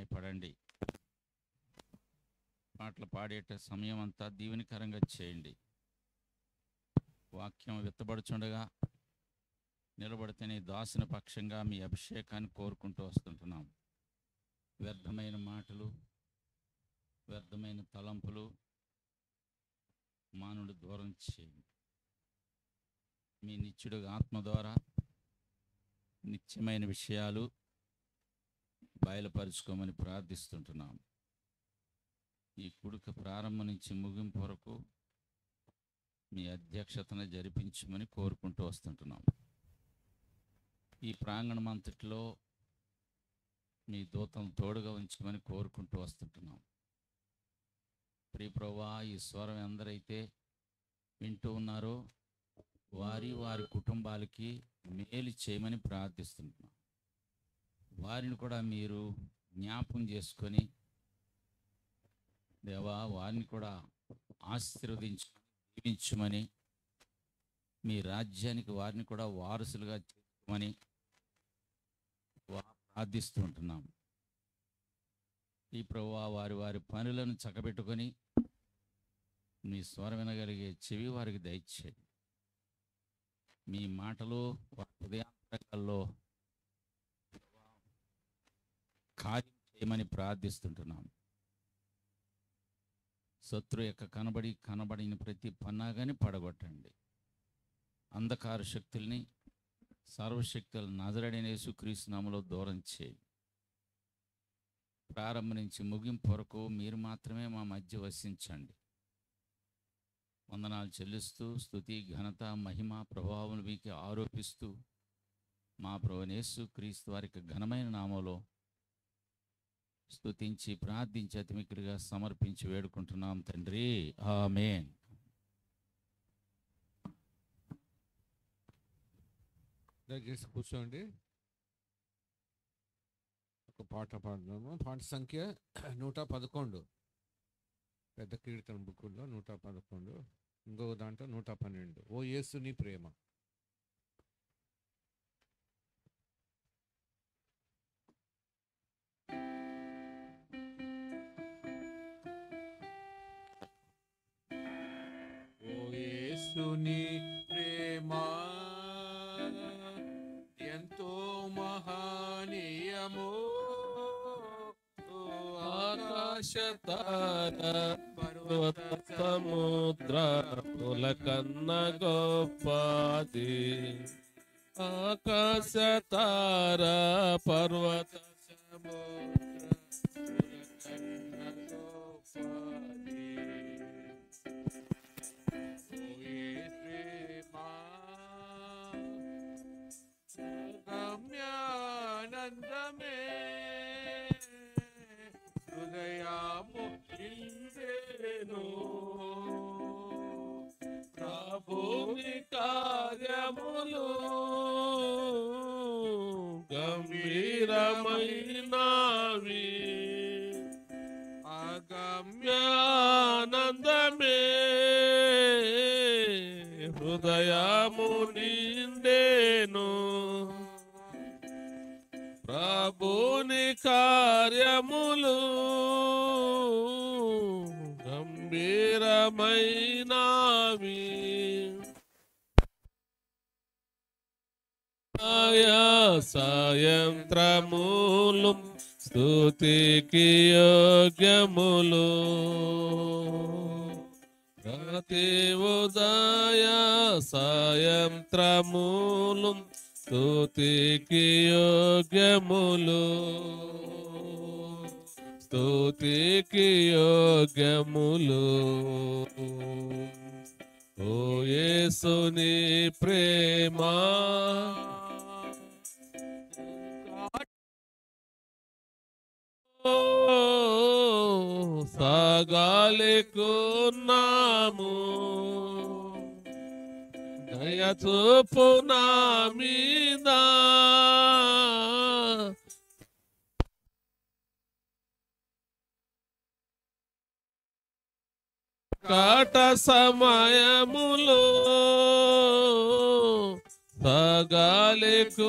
సహాయపడండి. పాటలు పాడేట సమయం అంతా దీవెనకరంగా చేయండి. వాక్యం విత్తబడుచుండగా నిలబడితే నీ దాసుని పక్షంగా మీ అభిషేకాన్ని కోరుకుంటూ వస్తుంటున్నాం. వ్యర్థమైన మాటలు, వ్యర్థమైన తలంపులు మానవుడు దూరం చేయండి. మీ నిత్యుడు ఆత్మ ద్వారా నిత్యమైన విషయాలు బయలుపరుచుకోమని ప్రార్థిస్తుంటున్నాం. ఈ కూడిక ప్రారంభం నుంచి ముగింపు వరకు మీ అధ్యక్షతను జరిపించమని కోరుకుంటూ వస్తుంటున్నాం. ఈ ప్రాంగణం అంతటిలో మీ దూతను తోడుగా ఉంచమని కోరుకుంటూ వస్తుంటున్నాం. ప్రియ ప్రభువా, ఈ స్వరం ఎందరైతే వింటూ ఉన్నారో వారి కుటుంబాలకి మేలు చేయమని ప్రార్థిస్తుంటున్నాం. వారిని కూడా మీరు జ్ఞాపకం చేసుకొని దేవా, వారిని కూడా దీవించమని, మీ రాజ్యానికి వారిని కూడా వారసులుగా చేసుకోమని ప్రార్థిస్తూ ఉంటున్నాం. ఈ ప్రభువా, వారి పనులను చక్కబెట్టుకొని మీ స్వరం వినగలిగే చెవి వారికి దయచేయండి. మీ మాటలు వారి హృదయాంతరంగాల్లో కార్యం చేయమని ప్రార్థిస్తుంటున్నాం. శత్రు యొక్క కనబడిన ప్రతి పన్నాగాని పడగొట్టండి. అంధకార శక్తుల్ని, సర్వశక్తుల నజరేయుడైన యేసుక్రీస్తు నామములో దూరం చేయండి. ప్రారంభం నుంచి ముగింపు వరకు మీరు మాత్రమే మా మధ్య వసించండి. వందనాలు చెల్లిస్తూ స్తుతి, ఘనత, మహిమ, ప్రభావం మీకు ఆరోపిస్తూ మా ప్రభువైన యేసుక్రీస్తు వారికి ఘనమైన నామములో స్తుతించి ప్రార్థించి అతిమిక్కిలిగా సమర్పించి వేడుకుంటున్నాం తండ్రి. ఆమేన్. దయచేసి కూర్చోండి. ఒక పాట పాడుతున్నాము. పాట సంఖ్య 111. పెద్ద కీర్తన బుక్కుల్లో 111, ఇంకొక దాంట్లో 112. ఓ యేసు నీ ప్రేమ. ఓ యేసు నీ ప్రేమ ఎంతో మహనీయము. ఆకాశతార పర్వత సముద్రముల కన్న గొప్పది. ఆకాశతార పర్వత సముద్రముల కన్న గొప్పది. గమ్యానందమే హృదయము నిండెను. ప్రభుని కార్యములు గంభీరమైనవి. అగమ్యానందమే హృదయము నిండెను. ప్రభుని కార్యములు గంభీరమైనవి. సాయంత్రములు స్తుతికి యోగ్యములు. ప్రతి ఉదయ సాయంత్రములు స్తుతికి యోగ్యములు. స్తుతికి యోగ్యములు. ఓ యేసు నీ ప్రేమ సాగాలికున్నాము. దయచూపు నా మీద కాట సమయములో సాగాలికున్నాము.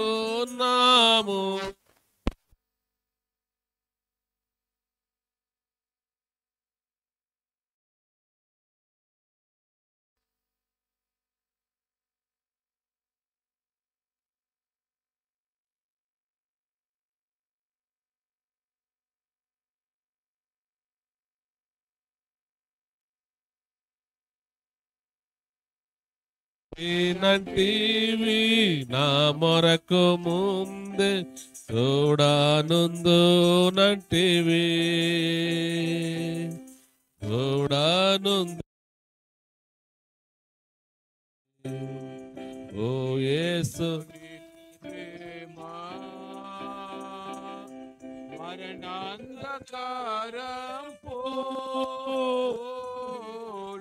నంటివి నా మొరకు ముందే చూడానుందు నంటివి చూడానుందు ఓ యేసు మరణాంధకారం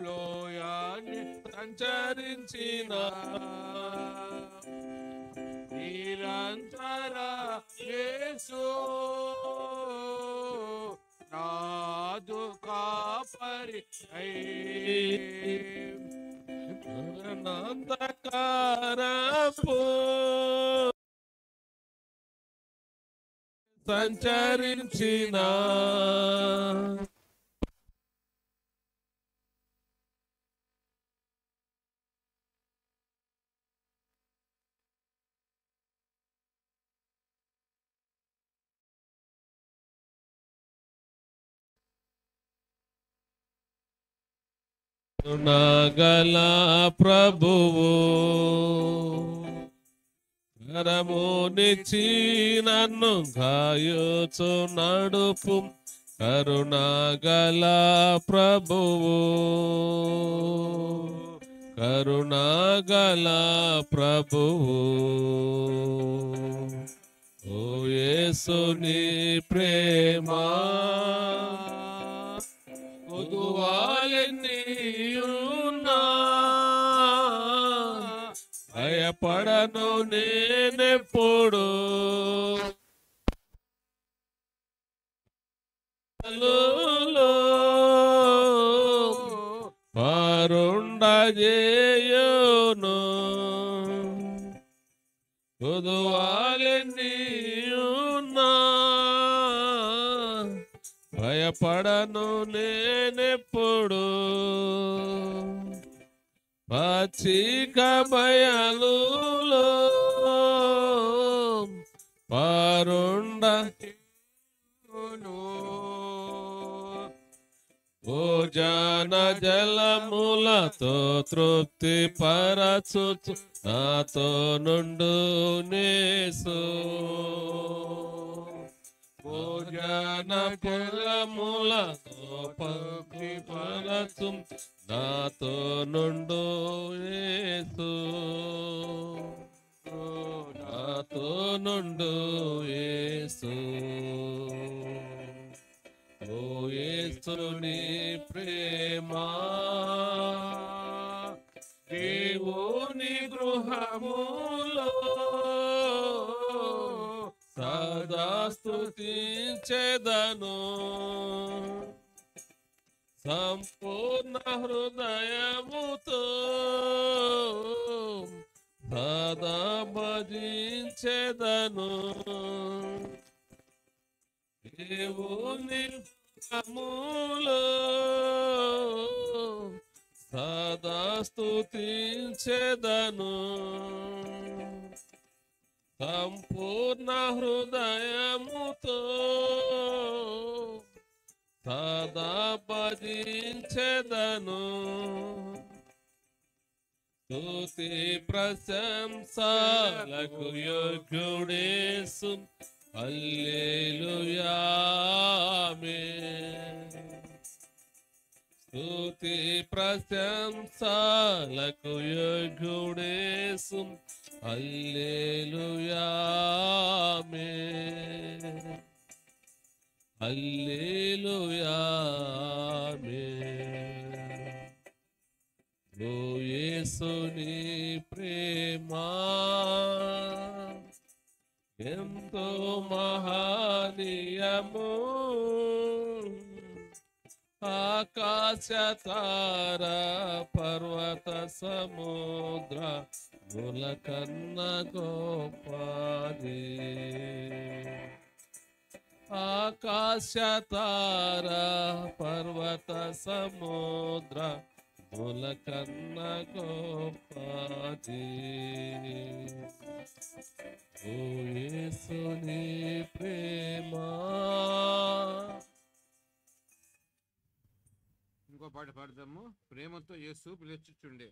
లోయాన్ని సంచరించిన నిరంతర యేసు నాదు కాపరి మరణాంధకారపు సంచరించిన నాగల ప్రభువు కరమునిచ్చి నన్ను గాయోచు నడుపు కరుణాగల ప్రభువు కరుణాగల ప్రభువు ఓ యేసుని ప్రేమ కొదువాలెన్నీయున్నా భయపడను నేనెప్పుడు పరుండజేయును కొదువాలెన్నీయున్నా భయపడను నేనెప్పుడు పచ్చిక బయలులో పరుండ భోజన జలములతో తృప్తి పరచుచు నాతో నుండు నేసు భోజన జలములతో తృప్తి పరచు నాతో నుండు యేసు నాతో నుండు యేసు ఓ యేసుని ప్రేమ దేవుని గృహములో సదా స్తుతించెదను సంపూర్ణ హృదయముతో సదా భజించెదను దేవుని గృహములో సదా స్తుతించెదను సంపూర్ణ హృదయముతో సదా భజించెదను స్తుతి ప్రశంసలకు యోగ్యుడేసు హల్లెలూయా ఆమేన్ స్తుతి ప్రశంసలకు యోగ్యుడేసు హల్లెలూయా ఆమేన్ హల్లెలూయా ఆమేన్ ఓ యేసుని ప్రేమ ఎంతో మహనీయము ఆకాశ తార పర్వత సముద్ర ములకన్న గోపాది ఆకాశ తార పర్వత సముద్ర ములకన్న గోపాది ఓ యేసుని ప్రేమ ఇంకో పాట పాడదాము. ప్రేమతో యేసు పిలుచుచుండే.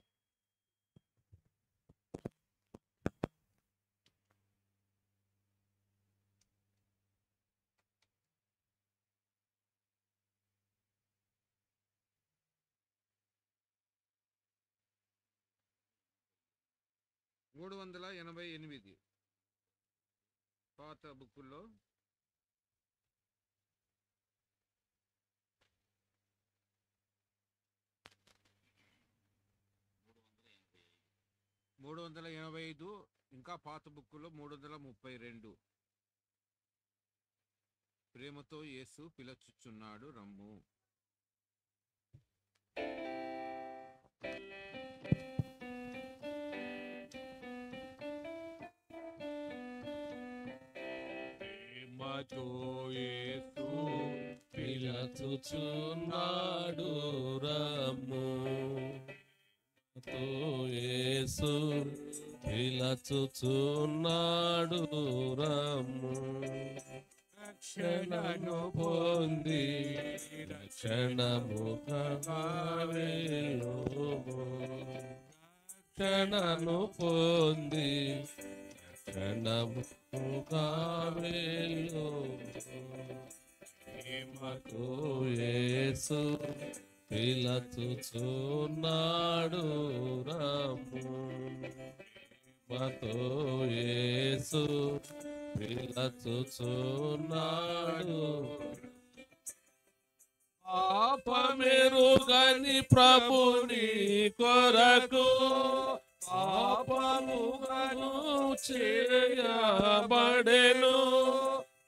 388 పాత బుక్కుల్లో 385, ఇంకా పాత బుక్కులో 332. ప్రేమతో యేసు పిలుచుచున్నాడు రమ్ము. ప్రేమతో యేసు పిలుచుచున్నాడు రమ్ము. యేసు పిలుచుచున్నాడు రమ్ము. రక్షణను పొంది రక్షణముగా వెళ్ళుము. రక్షణను పొంది రక్షణముగా వెళ్ళుము. ప్రేమతో యేసు పిలుచుచున్నాడు రమ్ము. ప్రేమతో యేసు పిలుచుచున్నాడు. పాపమెరుగని ప్రభుని కొరకు పాపముగను చేయబడెను.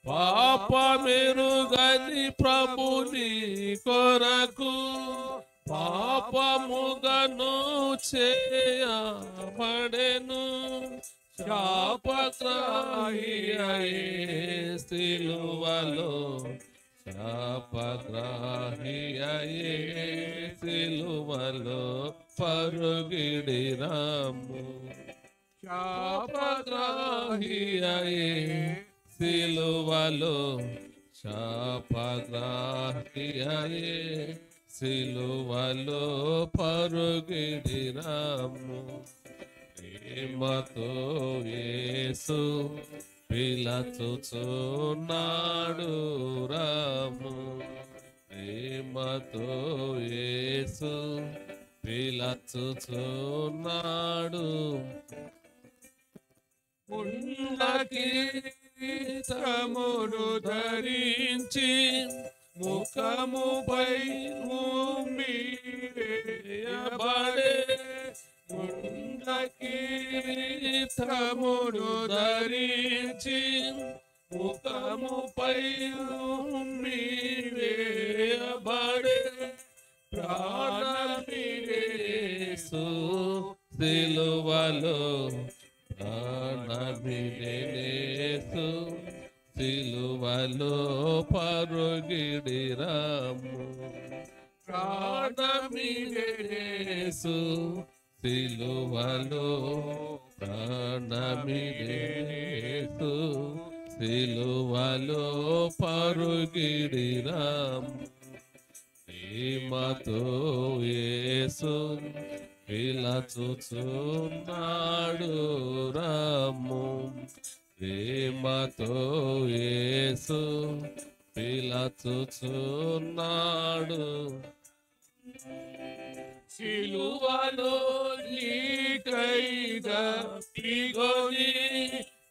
పాపమెరుగని ప్రభుని కొరకు పాపముగను చేయబడెను. శాపగ్రాహి అయే సిలువలో శాపగ్రాహి అయే సిలువలో పరుగిడి రమ్ము. శాపగ్రాహి అయే సిలువలో శాపగ్రాహి అయే సిలువలో పరుగిడి రమ్ము. ప్రేమతో యేసు పిలుచుచున్నాడు రమ్ము. ప్రేమతో యేసు పిలుచుచున్నాడు. కిరీటమును ధరించి ముఖముపై ఉమ్మివేయబడే. కిరీటమును ధరించి ముఖముపై ఉమ్మివేయబడే. ప్రాణమిడేసు సిలువలో ప్రాణమిడేసు సిలువలో పరుగిడి రమ్ము. ప్రాణమిడేసు సిలువలో ప్రాణమిడేసు సిలువలో పరుగిడి రమ్ము. ప్రేమతో యేసు పిలుచుచున్నాడు రమ్ము. ప్రేమతో యేసు పిలుచుచున్నాడు. సిలువలో నీకైగా పిగొని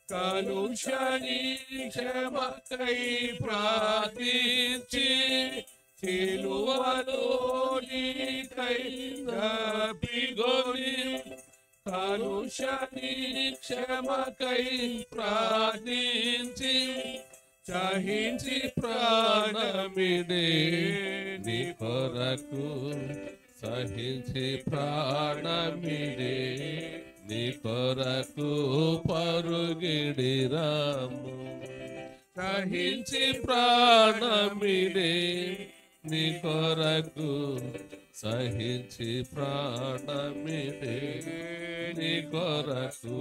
కలుషని క్షమకై ప్రార్థించి. సిలువలో నీకైగా పిగొని కలుషని క్షమకై ప్రార్థించి. సహించి ప్రాణమిడే నీ కొరకు సహించి ప్రాణమిడే నీ కొరకు పరుగిడి రమ్ము. సహించి ప్రాణమిడే నీ కొరకు సహించి ప్రాణమిడే నీ కొరకు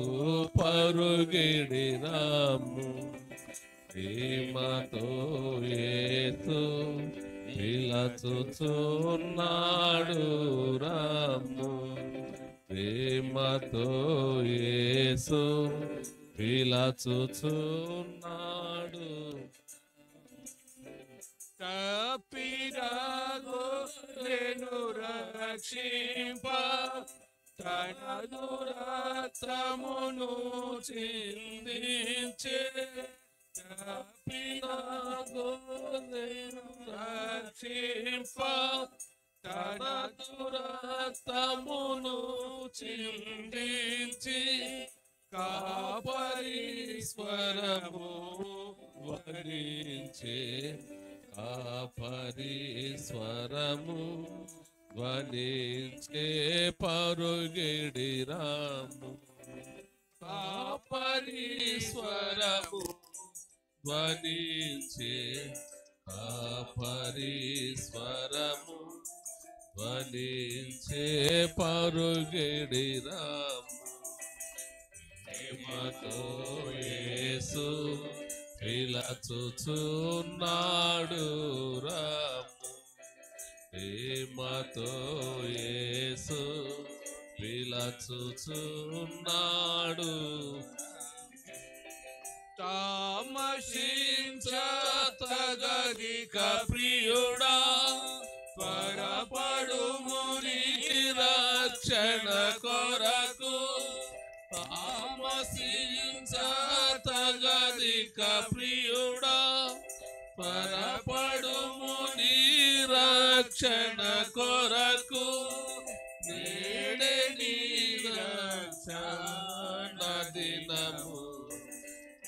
పరుగిడి రమ్ము. ప్రేమతో యేసు పిలుచుచున్నాడు రమ్ము. ప్రేమతో యేసు పిలుచుచున్నాడు. తప్పిన గొర్రెను రక్షింప తనదు రక్తమును చిందించే తప్పిన గొర్రెను రక్షింప తనదు రక్తమును చిందించి కాపరి స్వరము ధ్వనించే కాపరి స్వరము ధ్వనించే పరుగిడి రాము కాపరి స్వరము ధ్వనించే కాపరి స్వరము ధ్వనించే పరుగిడి రాము ప్రేమతో యేసు పిలచుచున్నాడు రాము ప్రేమతో యేసు పిలచుచున్నాడు తామసించతగదిక ప్రియుడా త్వరపడుము నీ రక్షణ కొరకు తామసించతగదిక ప్రియుడా త్వరపడుము నీ రక్షణ కొరకు నేడే నీ రక్షణ దినము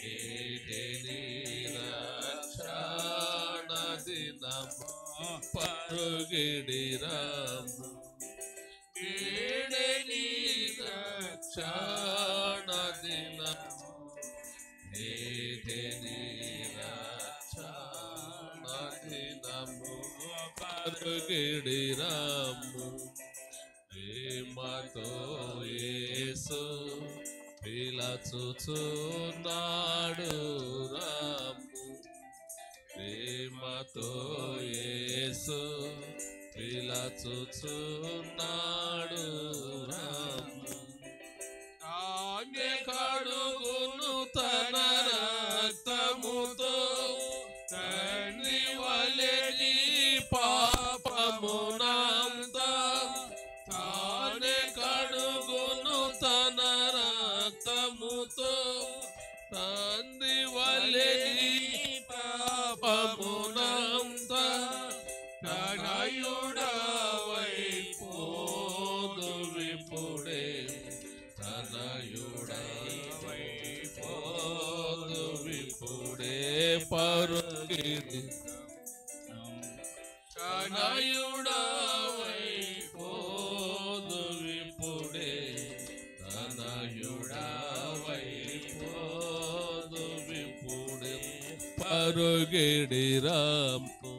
నేడే నీ రక్షణ దినము పరుగిడి రాము నేడే నీ రక్షణ దినము నేడే నీ రక్షణ దినము పరుగిడి రాము ప్రేమతో యేసు పిలచుచున్నాడు రాము ప్రేమతో యేసు పిలచుచున్నాడు రాము ఆజ్ఞ కడుగును తన రక్తముతో తండ్రి వలె నీ పాపమునంతా తానే కడుగును తన రక్తముతో తండ్రి వలె నీ పాపమునంతా తనయుడవై పోదు విపుడే తనయుడవై పోదు విపుడే పరుగిడి తనయుడవై పోదు విపుడే తనయుడవై పోదు విపుడే పరుగిడి రాము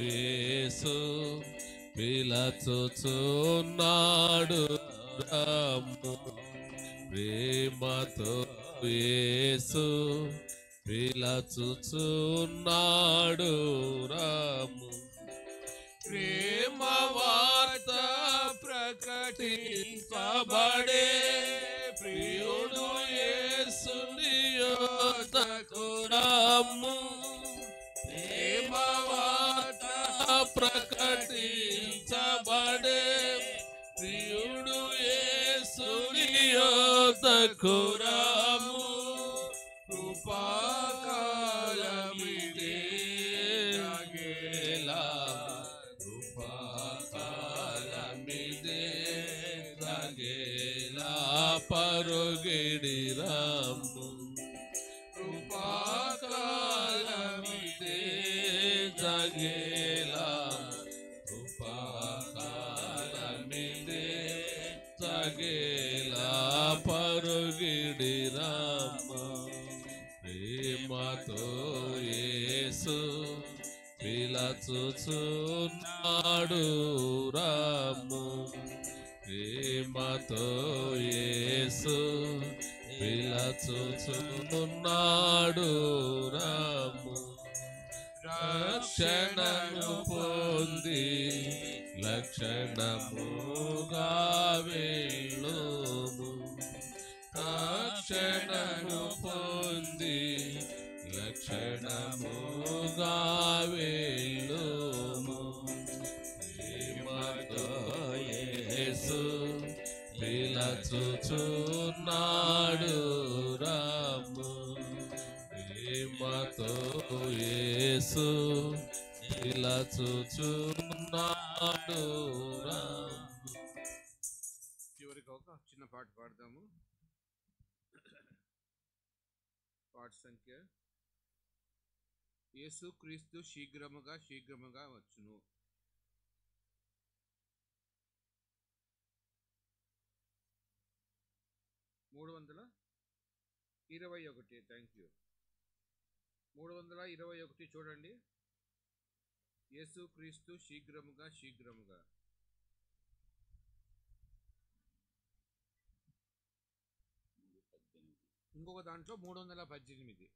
యేసు పిలచుచున్నాడు రాము ప్రేమతో యేసు పిలచుచున్నాడు రాము ప్రేమ వార్త ప్రకటింపబడే ప్రియుడు యేసుని యొద్దకు రాము ప్రేమ వార్త ప్రకటించబడే ప్రియుడు యేసుని యొద్దకు రాము కృపాకాలమిదే తగేలా కృపాకాలమిదే తగేలా పరుగిడి రాము కృపాకాలమిదే తగేలా కృపాకాలమిదే తగేలా పరుగిడి రాము ప్రేమతో యేసు పిలచుచున్నాడు రాము ప్రేమతో యేసు పిలచుచున్నాడు రాము రక్షణను పొంది లక్షణముగా వెళ్ళుము రక్షణను పొంది లక్షణముగా వెళ్ళుము ప్రేమతో యేసు నిలచుచున్నాడు రాము. చివరికి ఒక చిన్న పాట పాడదాము. పాట సంఖ్య యేసు క్రీస్తు శీఘ్రముగా శీఘ్రముగా వచ్చును. 321. Thank you. 321 చూడండి. యేసు క్రీస్తు శీఘ్రముగా శీఘ్రముగా. ఇంకొక దాంట్లో 318.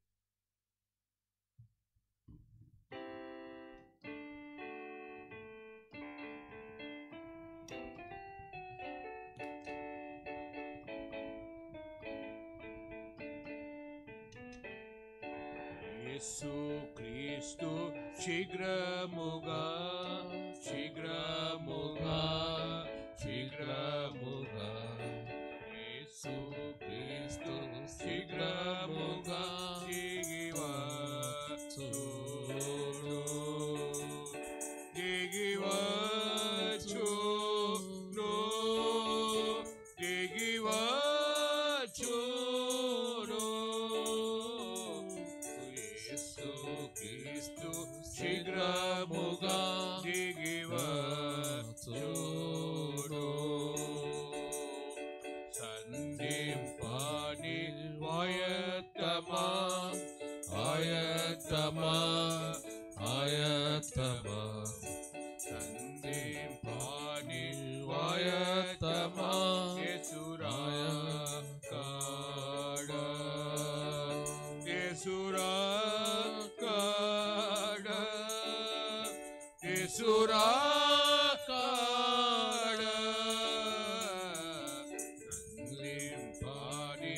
యేసు క్రీస్తు శీఘ్రముగా శీఘ్రముగా శీఘ్రముగా. యేసు క్రీస్తు శీఘ్రముగా దిగివచ్చును దిగివచ్చును దిగివచ్చును. యేసు క్రీస్తు శీఘ్రముగా దిగివచ్చును. సంధింపని ఆయత్తమా ఆయత్తమా ఆయత్తమా. సంధింపని ఆయత్తమా యేసురాయ కాడ యేసురాయ కాడ యేసురాయ కాడ. సంధింపని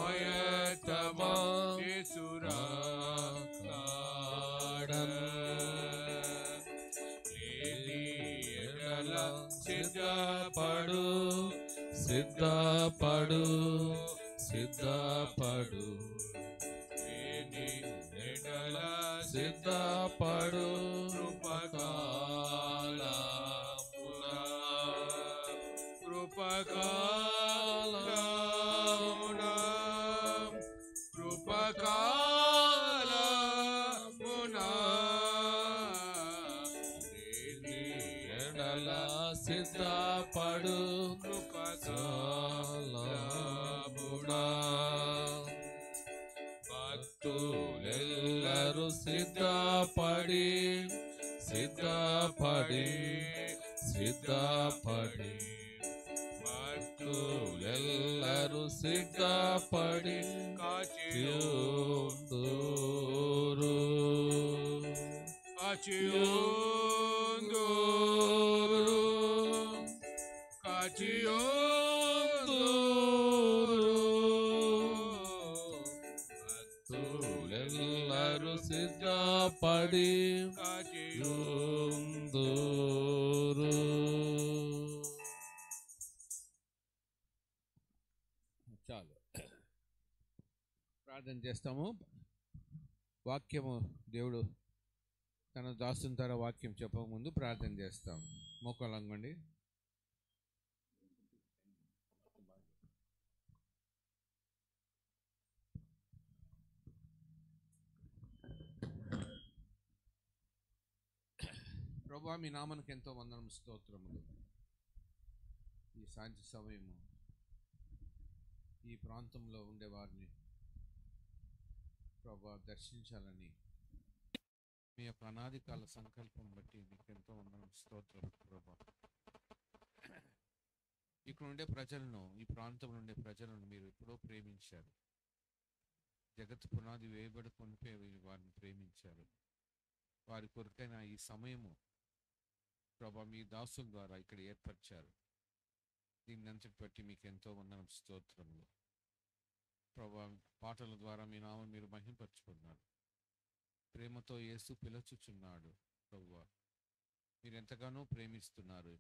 ఆయత్తమా యేసురాయ కాడ. సిద్ధపడు సిద్ధపడు సిద్ధపడు ఎడల సిద్ధపడు. కృపకాలమున కృపకాలమున కృపకాలమున ఎడల సిద్ధపడు. కృపకాలమున భక్తులెల్లరూ సిద్ధపడి సిద్ధపడి సిద్ధపడి. భక్తులెల్లరూ సిద్ధపడి కాచియుందురు కాచియుందురు కాచియుందురు. భక్తులెల్లరూ సిద్ధపడి కాచియుందురు. చాలు ప్రార్థన చేస్తాము. వాక్యము దేవుడు తన దాసుని తర వాక్యం చెప్పక ముందు ప్రార్థన చేస్తాం. మోకాళ్ళంగండి. ప్రభువా, మీ నామానికి ఎంతో వందనం స్తోత్రములు. ఈ సాయంత్ర సమయము ఈ ప్రాంతంలో ఉండేవారిని ప్రభువా దర్శించాలని మీ యొక్క అనాది కాల సంకల్పం బట్టి మీకు ఎంతో వందనం స్తోత్రం ప్రభువా. ఇక్కడ ఉండే ప్రజలను, ఈ ప్రాంతంలో ఉండే ప్రజలను మీరు ఎప్పుడో ప్రేమించారు. జగత్ పునాది వేయబడుకొనిపై వారిని ప్రేమించారు. వారి కొరకైన ఈ సమయము ప్రభా మీ దాసుల ద్వారా ఇక్కడ ఏర్పరిచారు. దీన్ని అంతటి బట్టి మీకు ఎంతో వందనం స్తోత్రములు ప్రభా. పాటల ద్వారా మీ నామం మీరు మహింపరుచుకున్నారు. ప్రేమతో యేసు పిలుచుచున్నాడు ప్రభువా. మీరు ఎంతగానో ప్రేమిస్తున్నారు.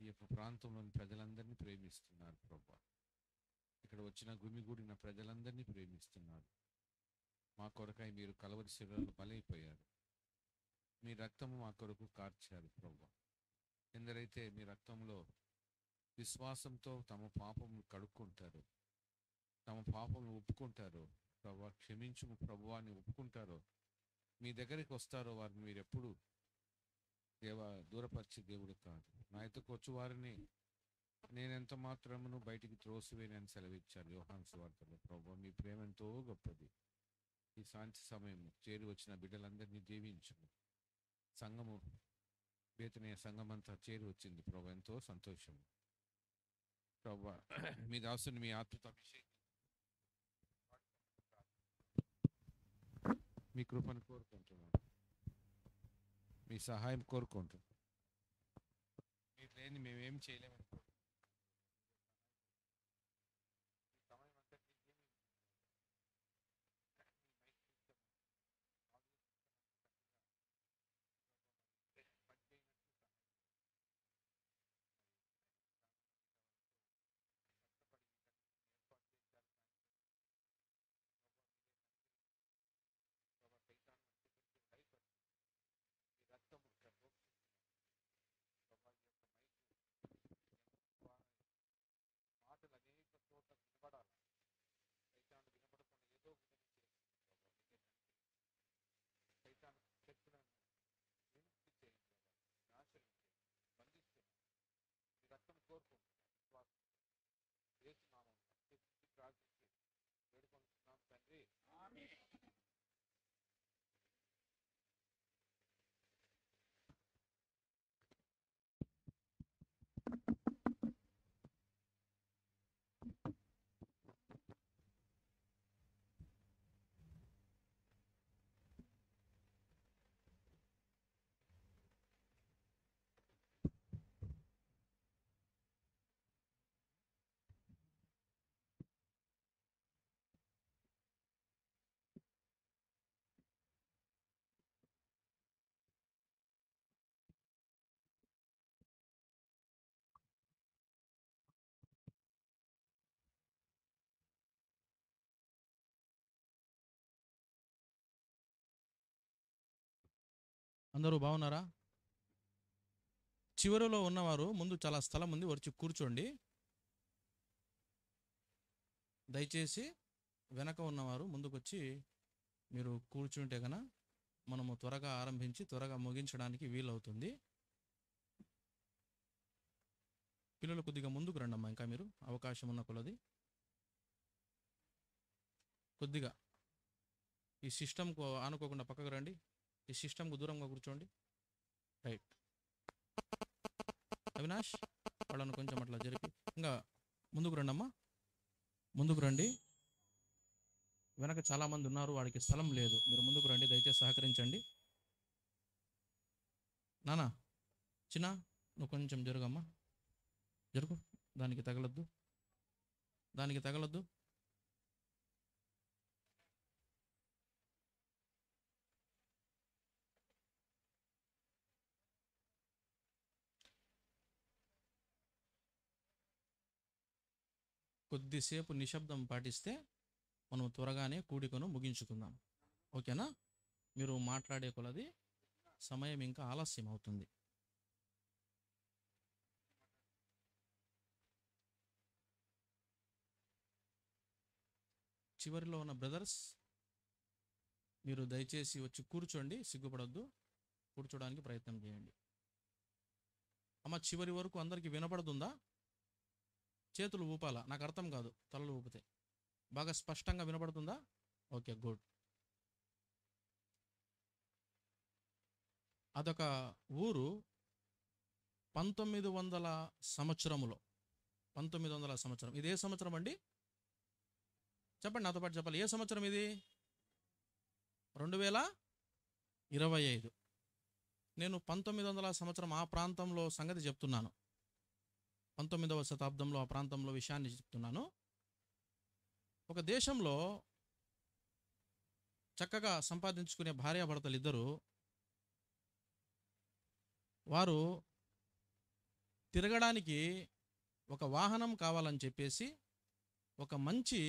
ఈ యొక్క ప్రాంతంలోని ప్రజలందరినీ ప్రేమిస్తున్నారు ప్రభువా. ఇక్కడ వచ్చిన గుమిగూడిన ప్రజలందరినీ ప్రేమిస్తున్నారు. మా కొరకై మీరు కలవరి శిలువలో బలైపోయారు. మీ రక్తము మా కొరకు కార్చారు ప్రభువా. ఎందరైతే మీ రక్తంలో విశ్వాసంతో తమ పాపములు కడుక్కుంటారో, తమ పాపములు ఒప్పుకుంటారో, ప్రభువా క్షమించుము ప్రభువాన్ని ఒప్పుకుంటారో, మీ దగ్గరికి వస్తారో వారిని మీరు ఎప్పుడు దూరపరిచే దేవుడు కాదు. నా ఎద్దకు వచ్చి వారిని నేనెంత మాత్రమును బయటికి త్రోసివేనని సెలవిచ్చారు యోహాను సువార్తలో. ప్రభువా మీ ప్రేమ ఎంతో గొప్పది. ఈ సాయంత్ర సమయం చేరి వచ్చిన బిడ్డలందరినీ దీవించుము. సంఘము బేతనీయ సంఘం అంతా చేరి వచ్చింది ప్రభు, ఎంతో సంతోషం. ప్రభువా మీ దాసుని మీ ఆత్మతో అభిషేకం, మీ కృపను కోరుకుంటున్నాను, మీ సహాయం కోరుకుంటున్నాను. మీరు లేని మేమేం చేయలేమని అందరూ బాగున్నారా? చివరిలో ఉన్నవారు ముందు చాలా స్థలం ఉంది, వచ్చి కూర్చోండి. దయచేసి వెనక ఉన్నవారు ముందుకొచ్చి మీరు కూర్చుంటే కనుక మనము త్వరగా ఆరంభించి త్వరగా ముగించడానికి వీలవుతుంది. పిల్లలు కొద్దిగా ముందుకు రండమ్మా, ఇంకా మీరు అవకాశం ఉన్న కొలది కొద్దిగా ఈ సిస్టమ్కు ఆనుకోకుండా పక్కకు రండి. ఈ సిస్టమ్కు దూరంగా కూర్చోండి. రైట్. అవినాష్ వాళ్ళను కొంచెం అట్లా జరిపి ఇంకా ముందుకు రండి అమ్మా, ముందుకు రండి. వెనక చాలామంది ఉన్నారు, వాడికి స్థలం లేదు. మీరు ముందుకు రండి, దయచేసి సహకరించండి. నానా చిన్న నువ్వు కొంచెం జరుగమ్మా, జరుగు. దానికి తగలద్దు, దానికి తగలద్దు. కొద్దిసేపు నిశ్శబ్దం పాటిస్తే మనం త్వరగానే కూడికను ముగించుకుందాం. ఓకేనా? మీరు మాట్లాడే కొలది సమయం ఇంకా ఆలస్యం అవుతుంది. చివరిలో ఉన్న బ్రదర్స్ మీరు దయచేసి వచ్చి కూర్చోండి, సిగ్గుపడొద్దు, కూర్చోడానికి ప్రయత్నం చేయండి. అమ్మ చివరి వరకు అందరికీ వినపడుతుందా? చేతులు ఊపాలా, నాకు అర్థం కాదు, తలలు ఊపితే. బాగా స్పష్టంగా వినపడుతుందా? Okay, good. అదొక ఊరు 1900 సంవత్సరములో, 1900 సంవత్సరం. ఇది ఏ సంవత్సరం అండి? చెప్పండి, నాతో పాటు చెప్పాలి. ఏ సంవత్సరం ఇది? 2025. నేను 1900 సంవత్సరం ఆ ప్రాంతంలో సంగతి చెప్తున్నాను. 19వ శతాబ్దంలో ఆ ప్రాంతంలో విషయాన్ని చెప్తున్నాను. ఒక దేశంలో చక్కగా సంపాదించుకునే భార్యాభర్తలు ఇద్దరు, వారు తిరగడానికి ఒక వాహనం కావాలని చెప్పేసి ఒక మంచి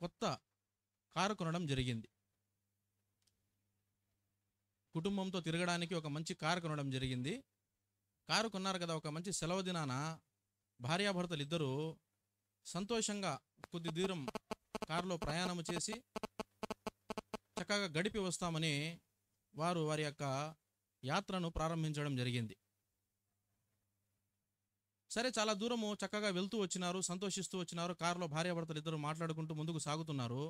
కొత్త కారు కొనడం జరిగింది. కుటుంబంతో తిరగడానికి ఒక మంచి కారు కొనడం జరిగింది. కారు కొన్నారు కదా, ఒక మంచి సెలవు దినాన భార్యాభర్తలు ఇద్దరూ సంతోషంగా కొద్ది దూరం కారులో ప్రయాణం చేసి చక్కగా గడిపి వస్తామని వారు వారి యొక్క యాత్రను ప్రారంభించడం జరిగింది. సరే, చాలా దూరము చక్కగా వెళ్తూ వచ్చినారు, సంతోషిస్తూ వచ్చినారు. కారులో భార్యాభర్తలు ఇద్దరు మాట్లాడుకుంటూ ముందుకు సాగుతున్నారు.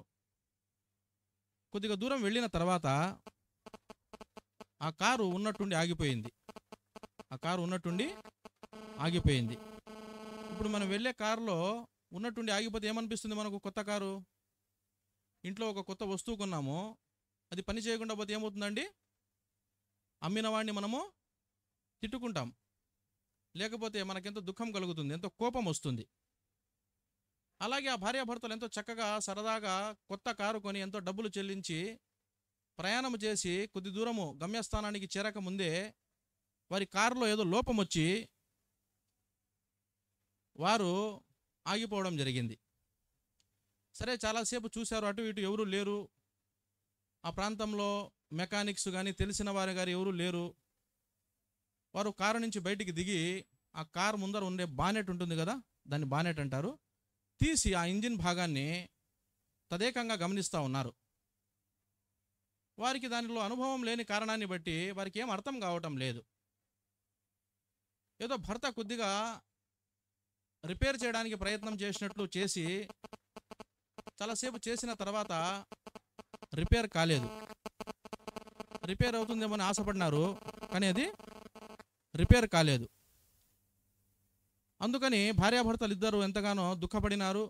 కొద్దిగా దూరం వెళ్ళిన తర్వాత ఆ కారు ఉన్నట్టుండి ఆగిపోయింది. ఇప్పుడు మనం వెళ్ళే కారులో ఉన్నట్టుండి ఆగిపోతే ఏమనిపిస్తుంది మనకు? కొత్త కారు, ఇంట్లో ఒక కొత్త వస్తువు కొన్నాము, అది పని చేయకుండా పోతే ఏమవుతుందండి? అమ్మిన వాడిని మనము తిట్టుకుంటాం, లేకపోతే మనకెంతో దుఃఖం కలుగుతుంది, ఎంతో కోపం వస్తుంది. అలాగే ఆ భార్యాభర్తలు ఎంతో చక్కగా సరదాగా కొత్త కారు కొని ఎంతో డబ్బులు చెల్లించి ప్రయాణం చేసి కొద్ది దూరము గమ్యస్థానానికి చేరక ముందే వారి కారులో ఏదో లోపం వచ్చి వారు ఆగిపోవడం జరిగింది. సరే, చాలాసేపు చూశారు, అటు ఇటు ఎవరూ లేరు. ఆ ప్రాంతంలో మెకానిక్స్ కానీ తెలిసిన వారు గారు ఎవరూ లేరు. వారు కారు నుంచి బయటికి దిగి ఆ కారు ముందర ఉండే బానెట్ ఉంటుంది కదా, దాన్ని బానెట్ అంటారు, తీసి ఆ ఇంజిన్ భాగాన్ని తదేకంగా గమనిస్తూ ఉన్నారు. వారికి దానిలో అనుభవం లేని కారణాన్ని బట్టి వారికి ఏం అర్థం కావటం లేదు. ఏదో భర్త కొద్దిగా రిపేర్ చేయడానికి ప్రయత్నం చేసినట్లు చేసి చాలాసేపు చేసిన తర్వాత రిపేర్ కాలేదు. రిపేర్ అవుతుందేమో అని ఆశపడినారు, కానీ అది రిపేర్ కాలేదు. అందుకని భార్యాభర్తలు ఇద్దరు ఎంతగానో దుఃఖపడినారు.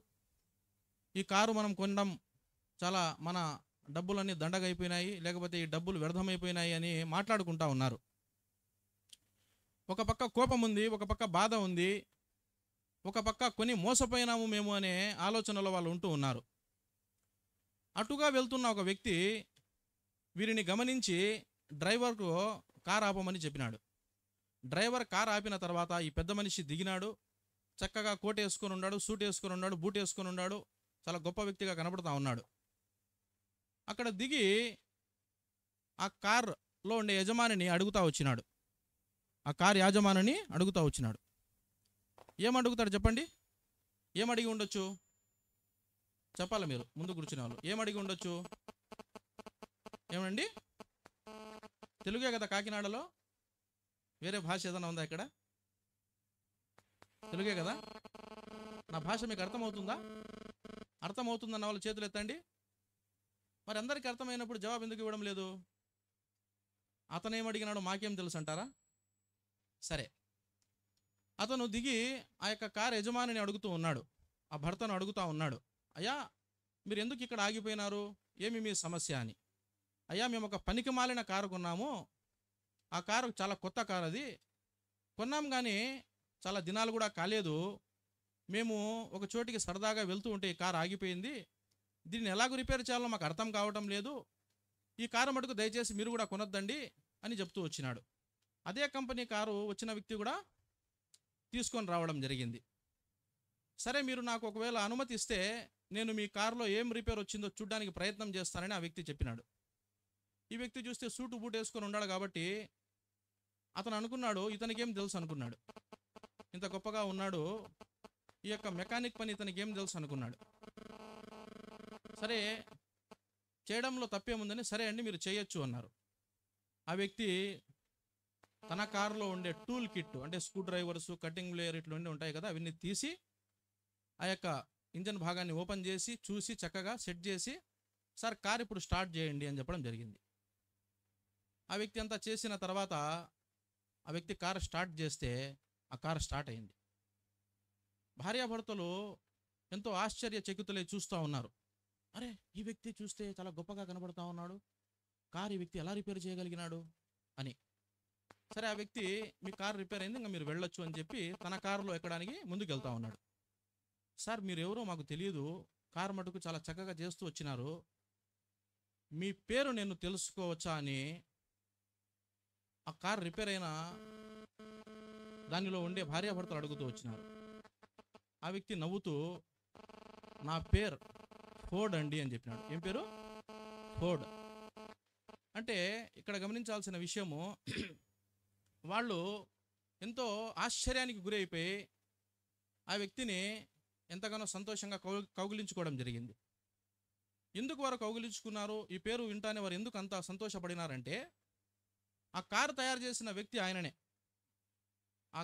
ఈ కారు మనం కొనడం చాలా, మన డబ్బులన్నీ దండగైపోయినాయి, లేకపోతే ఈ డబ్బులు వ్యర్థమైపోయినాయి అని మాట్లాడుకుంటా ఉన్నారు. ఒక పక్క కోపం ఉంది, ఒక పక్క బాధ ఉంది, ఒక పక్క కొని మోసపోయినాము మేము అనే ఆలోచనలో వాళ్ళు ఉంటూ ఉన్నారు. అటుగా వెళ్తున్న ఒక వ్యక్తి వీరిని గమనించి డ్రైవర్కు కారు ఆపమని చెప్పినాడు. డ్రైవర్ కారు ఆపిన తర్వాత ఈ పెద్ద మనిషి దిగినాడు. చక్కగా కోట్ వేసుకొని ఉన్నాడు, సూట్ వేసుకొని ఉన్నాడు, బూట్ వేసుకొని ఉన్నాడు. చాలా గొప్ప వ్యక్తిగా కనబడుతూ ఉన్నాడు. అక్కడ దిగి ఆ కార్లో ఉండే యజమానిని అడుగుతూ వచ్చినాడు. ఆ కారు యాజమానిని అడుగుతూ వచ్చినాడు. ఏమడుగుతాడు చెప్పండి? ఏమడిగి ఉండొచ్చు? చెప్పాలి మీరు, ముందు కూర్చునే వాళ్ళు. ఏమడిగి ఉండొచ్చు? ఏమండి? తెలుగే కదా కాకినాడలో? వేరే భాష ఏదైనా ఉందా ఇక్కడ? తెలుగే కదా? నా భాష మీకు అర్థమవుతుందా? అర్థమవుతుందన్న వాళ్ళు చేతులు ఎత్తండి. మరి అందరికీ అర్థమైనప్పుడు జవాబు ఎందుకు ఇవ్వడం లేదు? అతను ఏమడిగినాడో మాకేం తెలుసు అంటారా? సరే, అతను దిగి ఆ యొక్క కారు యజమానిని అడుగుతూ ఉన్నాడు, ఆ భర్తను అడుగుతూ ఉన్నాడు, అయ్యా మీరు ఎందుకు ఇక్కడ ఆగిపోయినారు, ఏమి మీ సమస్య అని. అయ్యా మేము ఒక పనికి మాలిన కారు కొన్నాము, ఆ కారు చాలా కొత్త కారు, అది కొన్నాం కానీ చాలా దినాలు కూడా కాలేదు. మేము ఒక చోటికి సరదాగా వెళ్తూ ఉంటే ఈ కారు ఆగిపోయింది, దీన్ని ఎలాగో రిపేర్ చేయాలో మాకు అర్థం కావటం లేదు, ఈ కారు మటుకు దయచేసి మీరు కూడా కొనొద్దండి అని చెప్తూ వచ్చినాడు. అదే కంపెనీ కారు వచ్చిన వ్యక్తి కూడా తీసుకొని రావడం జరిగింది. సరే, మీరు నాకు ఒకవేళ అనుమతి ఇస్తే నేను మీ కారులో ఏం రిపేర్ వచ్చిందో చూడడానికి ప్రయత్నం చేస్తానని ఆ వ్యక్తి చెప్పినాడు. ఈ వ్యక్తి చూస్తే సూటు బూట్ వేసుకొని ఉన్నాడు కాబట్టి అతను అనుకున్నాడు, ఇతనికి ఏం తెలుసు అనుకున్నాడు, ఇంత గొప్పగా ఉన్నాడు, ఈ యొక్క మెకానిక్ పని ఇతనికి ఏం తెలుసు అనుకున్నాడు. సరే, చేయడంలో తప్పేముందని, సరే అండి మీరు చేయొచ్చు అన్నారు. ఆ వ్యక్తి తన కారులో ఉండే టూల్ కిట్, అంటే స్క్రూ డ్రైవర్స్, కటింగ్ ప్లేయర్ ఇట్లా ఉంటాయి కదా, అవన్నీ తీసి ఆ యొక్క ఇంజన్ భాగాన్ని ఓపెన్ చేసి చూసి చక్కగా సెట్ చేసి, సార్ కార్ ఇప్పుడు స్టార్ట్ చేయండి అని చెప్పడం జరిగింది. ఆ వ్యక్తి అంతా చేసిన తర్వాత ఆ వ్యక్తి కారు స్టార్ట్ చేస్తే ఆ కారు స్టార్ట్ అయింది. భార్యాభర్తలు ఎంతో ఆశ్చర్యచకితులై చూస్తూ ఉన్నారు. అరే, ఈ వ్యక్తి చూస్తే చాలా గొప్పగా కనబడుతూ ఉన్నాడు, కారు ఈ వ్యక్తి ఎలా రిపేర్ చేయగలిగినాడు అని. సరే, ఆ వ్యక్తి మీ కారు రిపేర్ అయింది, ఇంకా మీరు వెళ్ళొచ్చు అని చెప్పి తన కారులో ఎక్కడానికి ముందుకు వెళ్తా ఉన్నాడు. సార్ మీరు ఎవరో మాకు తెలియదు, కారు మటుకు చాలా చక్కగా చేస్తూ వచ్చినారు, మీ పేరు నేను తెలుసుకోవచ్చా అని ఆ కారు రిపేర్ అయిన దానిలో ఉండే భార్యాభర్తలు అడుగుతూ వచ్చినారు. ఆ వ్యక్తి నవ్వుతూ, నా పేరు ఫోర్డ్ అండి అని చెప్పినాడు. ఏం పేరు? ఫోర్డ్. అంటే ఇక్కడ గమనించాల్సిన విషయము, వాళ్ళు ఎంతో ఆశ్చర్యానికి గురైపోయి ఆ వ్యక్తిని ఎంతగానో సంతోషంగా కౌగిలించుకోవడం జరిగింది. ఎందుకు వారు కౌగిలించుకున్నారు? ఈ పేరు వింటానే వారు ఎందుకు అంత సంతోషపడినారంటే, ఆ కారు తయారు చేసిన వ్యక్తి ఆయననే. ఆ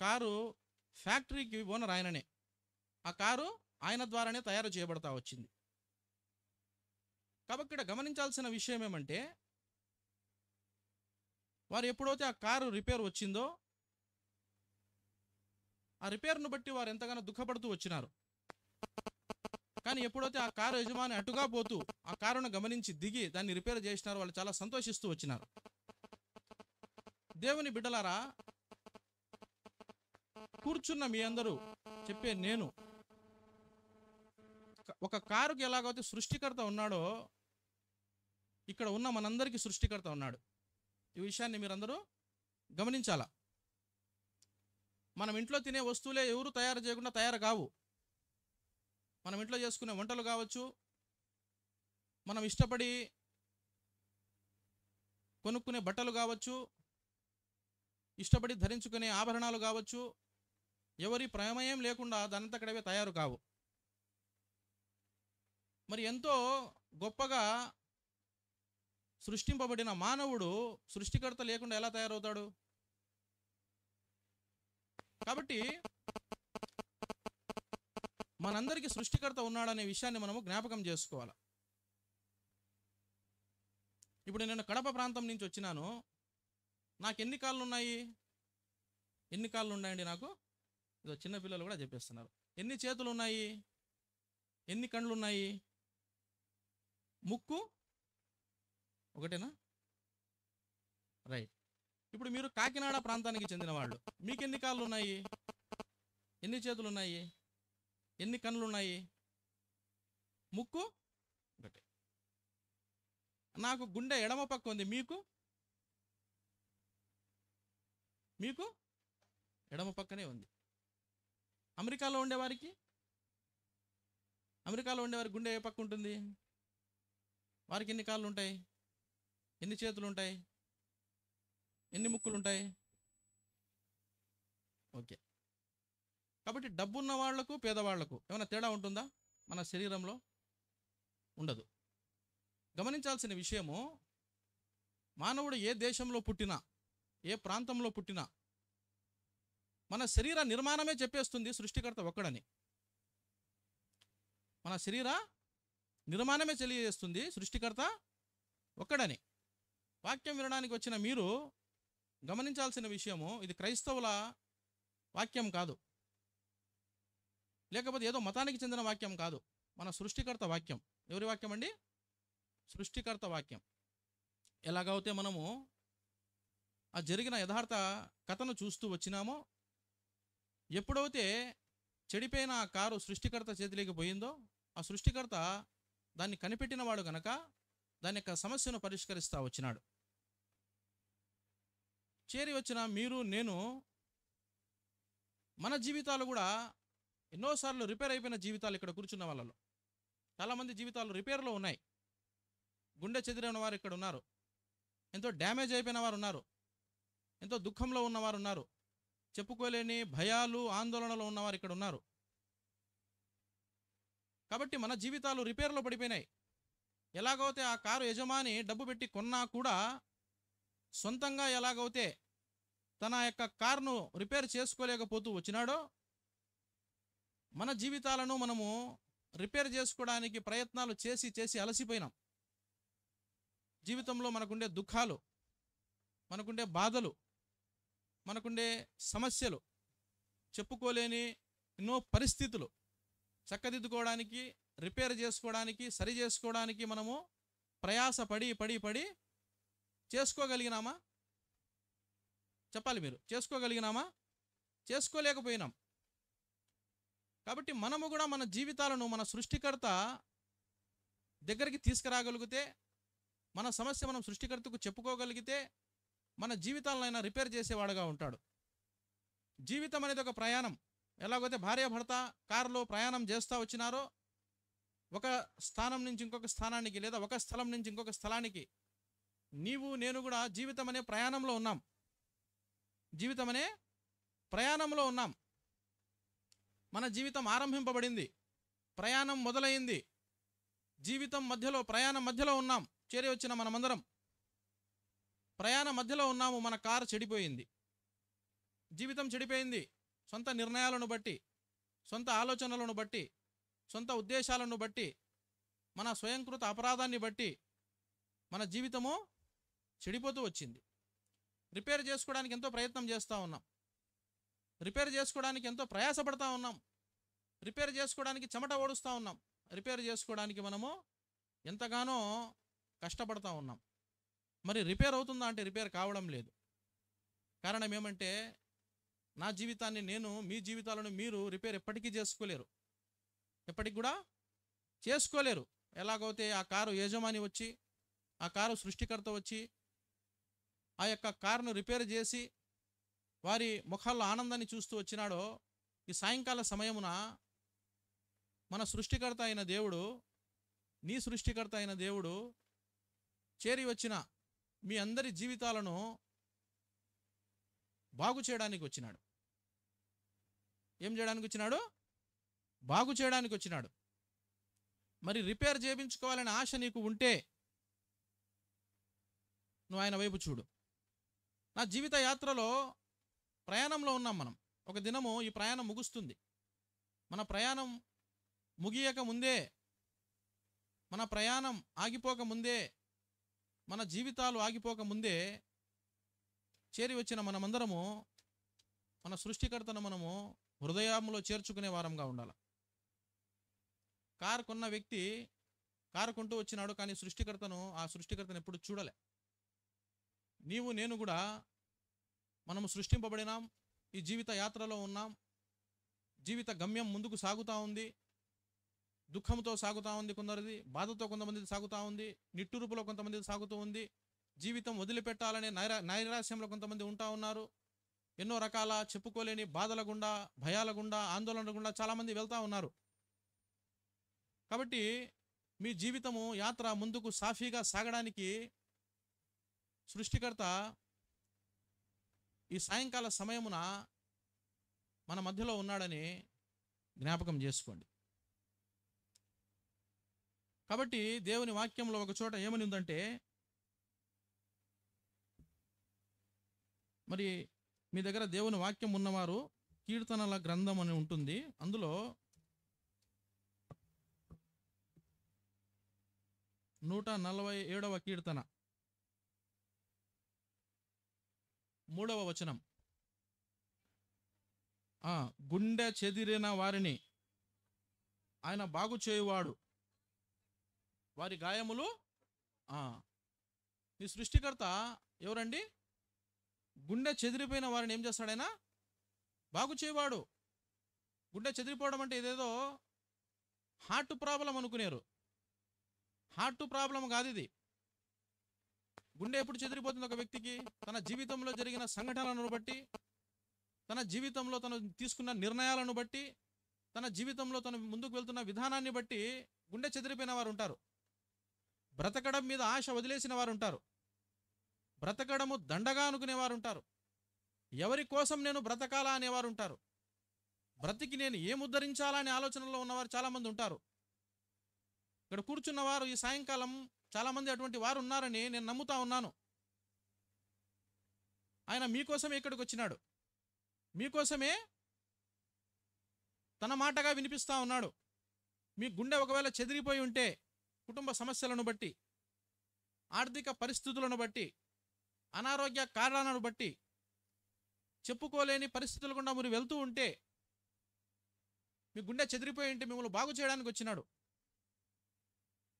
కారు ఫ్యాక్టరీకి ఓనర్ ఆయననే. ఆ కారు ఆయన ద్వారానే తయారు చేయబడతా వచ్చింది. కాబట్టి ఇక్కడ గమనించాల్సిన విషయం ఏమంటే, వారు ఎప్పుడైతే ఆ కారు రిపేర్ వచ్చిందో, ఆ రిపేర్ను బట్టి వారు ఎంతగానో దుఃఖపడుతూ వచ్చినారు. కానీ ఎప్పుడైతే ఆ కారు యజమాని అటుగా పోతూ ఆ కారును గమనించి దిగి దాన్ని రిపేర్ చేసినారు, వాళ్ళు చాలా సంతోషిస్తూ వచ్చినారు. దేవుని బిడ్డలారా, కూర్చున్న మీ అందరూ చెప్పే నేను, ఒక కారుకి ఎలాగైతే సృష్టికర్త ఉన్నాడో, ఇక్కడ ఉన్న మనందరికీ సృష్టికర్త ఉన్నాడు. ఈ విషయాన్ని మీరందరూ గమనించాలా. మనం ఇంట్లో తినే వస్తువులే ఎవరు తయారు చేయకుండా తయారు కావు. మనం ఇంట్లో చేసుకునే వంటలు కావచ్చు, మనం ఇష్టపడి కొనుక్కునే బట్టలు కావచ్చు, ఇష్టపడి ధరించుకునే ఆభరణాలు కావచ్చు, ఎవరి ప్రమేయం లేకుండా దానంతకడవే తయారు కావు. మరి ఎంతో గొప్పగా సృష్టింపబడిన మానవుడు సృష్టికర్త లేకుండా ఎలా తయారవుతాడు? కాబట్టి మనందరికీ సృష్టికర్త ఉన్నాడనే విషయాన్ని మనము జ్ఞాపకం చేసుకోవాలి. ఇప్పుడు నేను కడప ప్రాంతం నుంచి వచ్చినాను. నాకు ఎన్ని కాళ్ళు ఉన్నాయి? ఎన్ని కాళ్ళు ఉన్నాయండి నాకు? ఇదో చిన్నపిల్లలు కూడా చెప్పేస్తున్నారు. ఎన్ని చేతులు ఉన్నాయి? ఎన్ని కళ్ళు ఉన్నాయి? ముక్కు ఒకటేనా? రైట్. ఇప్పుడు మీరు కాకినాడ ప్రాంతానికి చెందిన వాళ్ళు, మీకు ఎన్ని కాళ్ళు ఉన్నాయి? ఎన్ని చేతులు ఉన్నాయి? ఎన్ని కళ్ళు ఉన్నాయి? ముక్కు ఒకటే. నాకు గుండె ఎడమ పక్క ఉంది, మీకు ఎడమ పక్కనే ఉంది. అమెరికాలో ఉండేవారికి గుండె ఏ పక్క ఉంటుంది? వారికి ఎన్ని కాళ్ళు ఉంటాయి? ఎన్ని చేతులు ఉంటాయి? ఎన్ని ముక్కులు ఉంటాయి? ఓకే. కాబట్టి డబ్బున్న వాళ్లకు పేదవాళ్లకు ఏమైనా తేడా ఉంటుందా మన శరీరంలో? ఉండదు. గమనించాల్సిన విషయము, మానవుడు ఏ దేశంలో పుట్టినా, ఏ ప్రాంతంలో పుట్టినా, మన శరీర నిర్మాణమే చెప్పేస్తుంది సృష్టికర్త ఒక్కడని. మన శరీర నిర్మాణమే తెలియజేస్తుంది సృష్టికర్త ఒక్కడని. వాక్యం వినడానికి వచ్చిన మీరు గమనించాల్సిన విషయము, ఇది క్రైస్తవుల వాక్యం కాదు, లేకపోతే ఏదో మతానికి చెందిన వాక్యం కాదు. మన సృష్టికర్త వాక్యం. ఎవరి వాక్యం అండి? సృష్టికర్త వాక్యం. ఎలాగైతే మనము ఆ జరిగిన యథార్థ కథను చూస్తూ వచ్చినామో, ఎప్పుడైతే చెడిపోయిన ఆ కారు సృష్టికర్త చేతిలోకి పోయిందో, ఆ సృష్టికర్త దాన్ని కనిపెట్టినవాడు గనక దాని యొక్క సమస్యను పరిష్కరిస్తూ వచ్చినాడు. చేరి వచ్చిన మీరు నేను, మన జీవితాలు కూడా ఎన్నోసార్లు రిపేర్ అయిపోయిన జీవితాలు ఇక్కడ కూర్చున్న వాళ్ళలో చాలామంది జీవితాలు రిపేర్లో ఉన్నాయి. గుండె చెదిరిన వారు ఇక్కడ ఉన్నారు, ఎంతో డ్యామేజ్ అయిపోయిన వారు ఉన్నారు, ఎంతో దుఃఖంలో ఉన్నవారు ఉన్నారు, చెప్పుకోలేని భయాలు ఆందోళనలో ఉన్నవారు ఇక్కడ ఉన్నారు. కాబట్టి మన జీవితాలు రిపేర్లో పడిపోయినాయి. ఎలాగైతే ఆ కారు యజమాని డబ్బు పెట్టి కొన్నా కూడా సొంతంగా ఎలాగైతే తన యొక్క కారును రిపేర్ చేసుకోలేకపోతూ వచ్చినాడో, మన జీవితాలను మనము రిపేర్ చేసుకోవడానికి ప్రయత్నాలు చేసి చేసి అలసిపోయినాం. జీవితంలో మనకుండే దుఃఖాలు, మనకుండే బాధలు, మనకుండే సమస్యలు, చెప్పుకోలేని ఎన్నో పరిస్థితులు చక్కదిద్దుకోవడానికి, రిపేర్ చేసుకోవడానికి, సరి చేసుకోవడానికి మనము ప్రయాస పడి పడి పడి చేసుకోగలిగినామా? చెప్పాలి మీరు. చేసుకోగలిగినామా? చేసుకోలేకపోయినాం. కాబట్టి మనము కూడా మన జీవితాలను మన సృష్టికర్త దగ్గరికి తీసుకురాగలిగితే, మన సమస్య మనం సృష్టికర్తకు చెప్పుకోగలిగితే, మన జీవితాలను ఆయన రిపేర్ చేసేవాడుగా ఉంటాడు. జీవితం అనేది ఒక ప్రయాణం. ఎలాగైతే భార్య భర్త కారులో ప్రయాణం చేస్తూ వచ్చినారో, ఒక స్థానం నుంచి ఇంకొక స్థానానికి, లేదా ఒక స్థలం నుంచి ఇంకొక స్థలానికి నీవు నేను కూడా జీవితం అనే ప్రయాణంలో ఉన్నాం. జీవితం అనే ప్రయాణంలో ఉన్నాం. మన జీవితం ఆరంభింపబడింది, ప్రయాణం మొదలైంది. జీవితం మధ్యలో, ప్రయాణం మధ్యలో ఉన్నాం. చేరి వచ్చిన మనమందరం ప్రయాణ మధ్యలో ఉన్నాము. మన కారు చెడిపోయింది, జీవితం చెడిపోయింది. సొంత నిర్ణయాలను బట్టి, సొంత ఆలోచనలను బట్టి, సొంత ఉద్దేశాలను బట్టి, మన స్వయంకృత అపరాధాన్ని బట్టి మన జీవితము చెడిపోతూ వచ్చింది. రిపేర్ చేసుకోవడానికి ఎంతో ప్రయత్నం చేస్తూ ఉన్నాం, రిపేర్ చేసుకోవడానికి ఎంతో ప్రయాసపడతా ఉన్నాం, రిపేర్ చేసుకోవడానికి చెమట ఓడుస్తూ ఉన్నాం, రిపేర్ చేసుకోవడానికి మనము ఎంతగానో కష్టపడతా ఉన్నాం. మరి రిపేర్ అవుతుందా అంటే రిపేర్ కావడం లేదు. కారణం ఏమంటే నా జీవితాన్ని నేను, మీ జీవితాలను మీరు రిపేర్ ఎప్పటికీ చేసుకోలేరు, ఎప్పటికి కూడా చేసుకోలేరు. ఎలాగైతే ఆ కారు యజమాని వచ్చి, ఆ కారు సృష్టికర్త వచ్చి ఆ యొక్క కారును రిపేర్ చేసి వారి ముఖాల్లో ఆనందాన్ని చూస్తూ వచ్చినాడో, ఈ సాయంకాల సమయమున మన సృష్టికర్త అయిన దేవుడు, నీ సృష్టికర్త అయిన దేవుడు చేరి వచ్చిన మీ అందరి జీవితాలను బాగు చేయడానికి వచ్చినాడు. ఏం చేయడానికి వచ్చినాడు? బాగు చేయడానికి వచ్చినాడు. మరి రిపేర్ చేయించుకోవాలనే ఆశ నీకు ఉంటే నువ్వు ఆయన వైపు చూడు. నా జీవిత యాత్రలో ప్రయాణంలో ఉన్నాం మనం. ఒక దినము ఈ ప్రయాణం ముగుస్తుంది. మన ప్రయాణం ముగియక ముందే, మన ప్రయాణం ఆగిపోక ముందే, మన జీవితాలు ఆగిపోక ముందే చేరి వచ్చిన మనమందరము మన సృష్టికర్తను మనము హృదయంలో చేర్చుకునే వారంగా ఉండాలి. కారు కొన్న వ్యక్తి కారు కొంటూ వచ్చినాడు, కానీ ఆ సృష్టికర్తను ఎప్పుడు చూడలే. నీవు నేను కూడా మనము సృష్టింపబడినాం, ఈ జీవిత యాత్రలో ఉన్నాం. జీవిత గమ్యం ముందుకు సాగుతూ ఉంది, దుఃఖంతో సాగుతూ ఉంది కొందరిది, బాధతో కొంతమందిది సాగుతూ ఉంది, నిట్టూర్పులో కొంతమందిది సాగుతూ ఉంది, జీవితం వదిలిపెట్టాలనే నైరాశ్యంలో కొంతమంది ఉంటా ఉన్నారు. ఎన్నో రకాల చెప్పుకోలేని బాధల గుండా, భయాల గుండా, ఆందోళన గుండా చాలామంది వెళ్తూ ఉన్నారు. కాబట్టి మీ జీవితము యాత్ర ముందుకు సాఫీగా సాగడానికి సృష్టికర్త ఈ సాయంకాల సమయమున మన మధ్యలో ఉన్నాడని జ్ఞాపకం చేసుకోండి. కాబట్టి దేవుని వాక్యంలో ఒక చోట ఏమని ఉందంటే, మరి మీ దగ్గర దేవుని వాక్యం ఉన్నవారు కీర్తనల గ్రంథం అని ఉంటుంది, అందులో 147వ కీర్తన 3వ వచనం. గుండె చెదిరిన వారిని ఆయన బాగు చేయువాడు, వారి గాయములు. ఈ సృష్టికర్త ఎవరండి? గుండె చెదిరిపోయిన వారిని ఏం చేస్తాడైనా? బాగు చేయవాడు. గుండె చెదిరిపోవడం అంటే ఇదేదో హార్ట్ ప్రాబ్లం అనుకునేరు. హార్ట్ ప్రాబ్లం కాదు ఇది. గుండె ఎప్పుడు చెదిరిపోతుంది ఒక వ్యక్తికి? తన జీవితంలో జరిగిన సంఘటనలను బట్టి, తన జీవితంలో తను తీసుకున్న నిర్ణయాలను బట్టి, తన జీవితంలో తను ముందుకు వెళ్తున్న విధానాన్ని బట్టి గుండె చెదిరిపోయిన వారు ఉంటారు. బ్రతకడం మీద ఆశ వదిలేసిన వారు ఉంటారు. బ్రతకడము దండగా అనుకునేవారు ఉంటారు. ఎవరి కోసం నేను బ్రతకాలా అనేవారు ఉంటారు. బ్రతికి నేను ఏం ఉద్ధరించాలా అనే ఆలోచనలో ఉన్నవారు చాలామంది ఉంటారు. ఇక్కడ కూర్చున్నవారు ఈ సాయంకాలం చాలామంది అటువంటి వారు ఉన్నారని నేను నమ్ముతా ఉన్నాను. ఆయన మీకోసమే ఇక్కడికి వచ్చినాడు, మీకోసమే తన మాటగా వినిపిస్తూ ఉన్నాడు. మీ గుండె ఒకవేళ చెదిరిపోయి ఉంటే, కుటుంబ సమస్యలను బట్టి, ఆర్థిక పరిస్థితులను బట్టి, అనారోగ్య కారణాలను బట్టి, చెప్పుకోలేని పరిస్థితుల గుండా మీరు వెళ్తూ ఉంటే, మీ గుండె చెదిరిపోయి ఉంటే మిమ్మల్ని బాగు చేయడానికి వచ్చినాడు.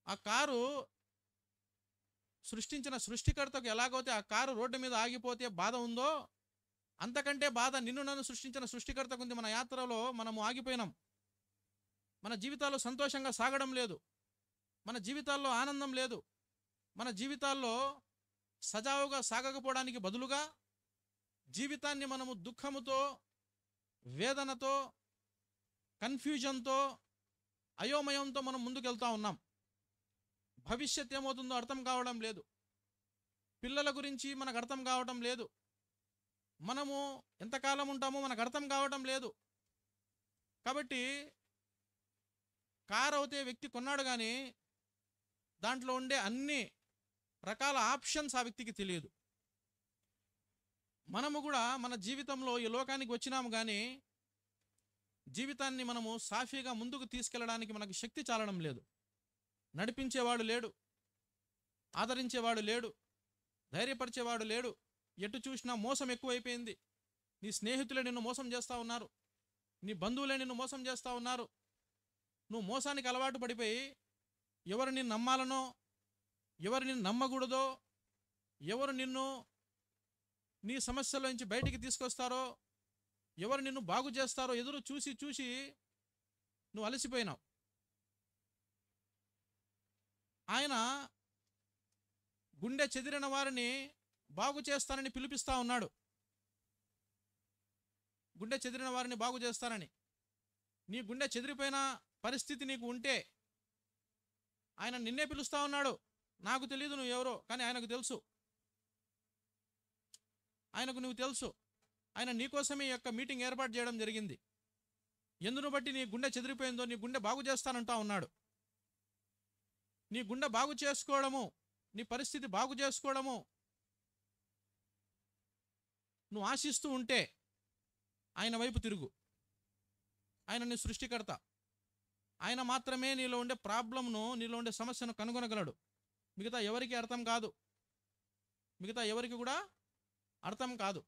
ఆ కారు సృష్టించిన సృష్టికర్తకు ఎలాగైతే ఆ కారు రోడ్డు మీద ఆగిపోతే బాధ ఉందో, అంతకంటే బాధ నిన్ను నన్ను సృష్టించిన సృష్టికర్తకు ఉంది. మన యాత్రలో మనము ఆగిపోయినాం. మన జీవితాల్లో సంతోషంగా సాగడం లేదు, మన జీవితాల్లో ఆనందం లేదు, మన జీవితాల్లో సజావుగా సాగకపోవడానికి బదులుగా జీవితాన్ని మనము దుఃఖముతో, వేదనతో, కన్ఫ్యూజన్తో, అయోమయంతో మనం ముందుకెళ్తా ఉన్నాం. భవిష్యత్ ఏమవుతుందో అర్థం కావడం లేదు. పిల్లల గురించి మనకు అర్థం కావటం లేదు. మనము ఎంతకాలం ఉంటామో మనకు అర్థం కావటం లేదు. కాబట్టి కారు అయితే వ్యక్తి కొన్నాడు, కానీ దాంట్లో ఉండే అన్ని రకాల ఆప్షన్స్ ఆ వ్యక్తికి తెలియదు. మనము కూడా మన జీవితంలో ఈ లోకానికి వచ్చినాము, కానీ జీవితాన్ని మనము సాఫీగా ముందుకు తీసుకెళ్ళడానికి మనకు శక్తి చాలడం లేదు. నడిపించేవాడు లేడు, ఆదరించేవాడు లేడు, ధైర్యపరిచేవాడు లేడు. ఎటు చూసినా మోసం ఎక్కువైపోయింది. నీ స్నేహితులే నిన్ను మోసం చేస్తూ ఉన్నారు, నీ బంధువులే నిన్ను మోసం చేస్తూ ఉన్నారు. నువ్వు మోసానికి అలవాటు పడిపోయి ఎవరు నిన్ను నమ్మాలనో, ఎవరు నిన్ను నమ్మకూడదో, ఎవరు నిన్ను నీ సమస్యల నుంచి బయటికి తీసుకొస్తారో, ఎవరు నిన్ను బాగు చేస్తారో ఎదురు చూసి చూసి నువ్వు అలసిపోయినావు. ఆయన గుండె చెదిరిన వారిని బాగు చేస్తానని పిలిపిస్తా ఉన్నాడు. గుండె చెదిరిన వారిని బాగు చేస్తానని. నీ గుండె చెదిరిపోయిన పరిస్థితి నీకు ఉంటే ఆయన నిన్నే పిలుస్తా ఉన్నాడు. నాకు తెలియదు నువ్వు ఎవరో, కానీ ఆయనకు తెలుసు. ఆయనకు నువ్వు తెలుసు. ఆయన నీకోసమే ఈ యొక్క మీటింగ్ ఏర్పాటు చేయడం జరిగింది. ఎందును బట్టి నీ గుండె చెదిరిపోయిందో నీ గుండె బాగు చేస్తానంటా ఉన్నాడు. నీ గుండె బాగు చేసుకోవడము, నీ పరిస్థితి బాగు చేసుకోవడము నువ్వు ఆశిస్తూ ఉంటే ఆయన వైపు తిరుగు. ఆయన నీ సృష్టికర్త. ఆయన మాత్రమే నీలో ఉండే ప్రాబ్లంను, నీలో ఉండే సమస్యను కనుగొనగలడు. మిగతా ఎవరికి అర్థం కాదు. మిగతా ఎవరికి కూడా అర్థం కాదు.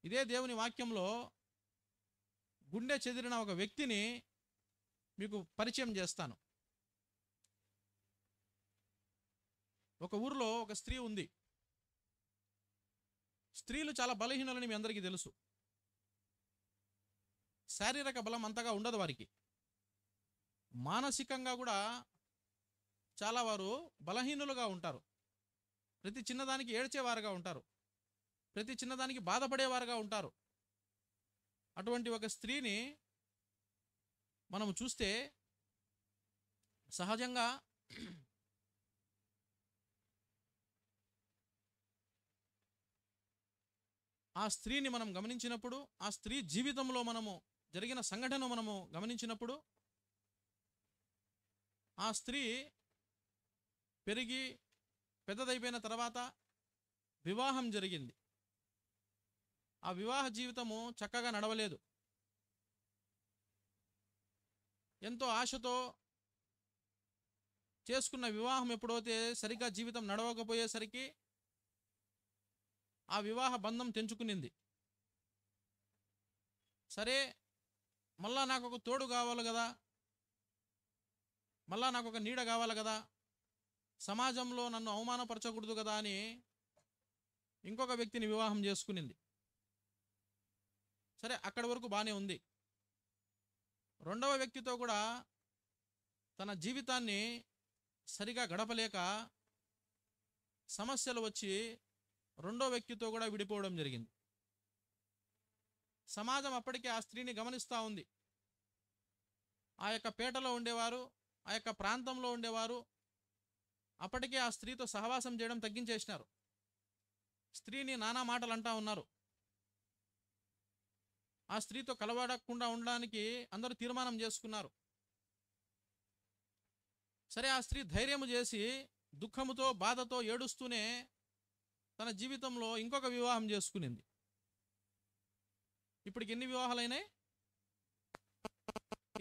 ఇదే దేవుని వాక్యంలో గుండె చెదిరిన ఒక వ్యక్తిని మీకు పరిచయం చేస్తాను. ఒక ఊరిలో ఒక స్త్రీ ఉంది. స్త్రీలు చాలా బలహీనులని మీ అందరికీ తెలుసు. శారీరక బలం అంతగా ఉండదు వారికి. మానసికంగా కూడా చాలా వారు బలహీనులుగా ఉంటారు. ప్రతి చిన్నదానికి ఏడ్చేవారుగా ఉంటారు. ప్రతి చిన్నదానికి బాధపడేవారుగా ఉంటారు. అటువంటి ఒక స్త్రీని మనం చూస్తే సహజంగా ఆ స్త్రీని మనం గమనించినప్పుడు, ఆ స్త్రీ జీవితంలో మనము జరిగిన సంఘటన మనము గమనించినప్పుడు, ఆ స్త్రీ పెరిగి పెద్దదైపోయిన తర్వాత వివాహం జరిగింది. ఆ వివాహ జీవితము చక్కగా నడవలేదు. ఎంతో ఆశతో చేసుకున్న వివాహం ఎప్పుడైతే సరిగ్గా జీవితం నడవకపోయేసరికి ఆ వివాహ బంధం తెంచుకునింది. సరే, మళ్ళా నాకు ఒక తోడు కావాలి కదా, మళ్ళా నాకు ఒక నీడ కావాలి కదా, సమాజంలో నన్ను అవమానపరచకూడదు కదా అని ఇంకొక వ్యక్తిని వివాహం చేసుకునింది. సరే, అక్కడి వరకు బాగానే ఉంది. రెండవ వ్యక్తితో కూడా తన జీవితాన్ని సరిగా గడపలేక సమస్యలు వచ్చి రెండో వ్యక్తితో కూడా విడిపోవడం జరిగింది. సమాజం అప్పటికే ఆ స్త్రీని గమనిస్తూ ఉంది. ఆ యొక్క పేటలో ఉండేవారు, ఆ యొక్క ప్రాంతంలో ఉండేవారు అప్పటికే ఆ స్త్రీతో సహవాసం చేయడం తగ్గించేసినారు. స్త్రీని నానా మాటలు అంటా ఉన్నారు. ఆ స్త్రీతో కలవడకుండా ఉండడానికి అందరూ తీర్మానం చేసుకున్నారు. సరే, ఆ స్త్రీ ధైర్యము చేసి దుఃఖముతో బాధతో ఏడుస్తూనే తన జీవితంలో ఇంకొక వివాహం చేసుకునింది. ఇప్పటికి ఎన్ని వివాహాలైనాయి?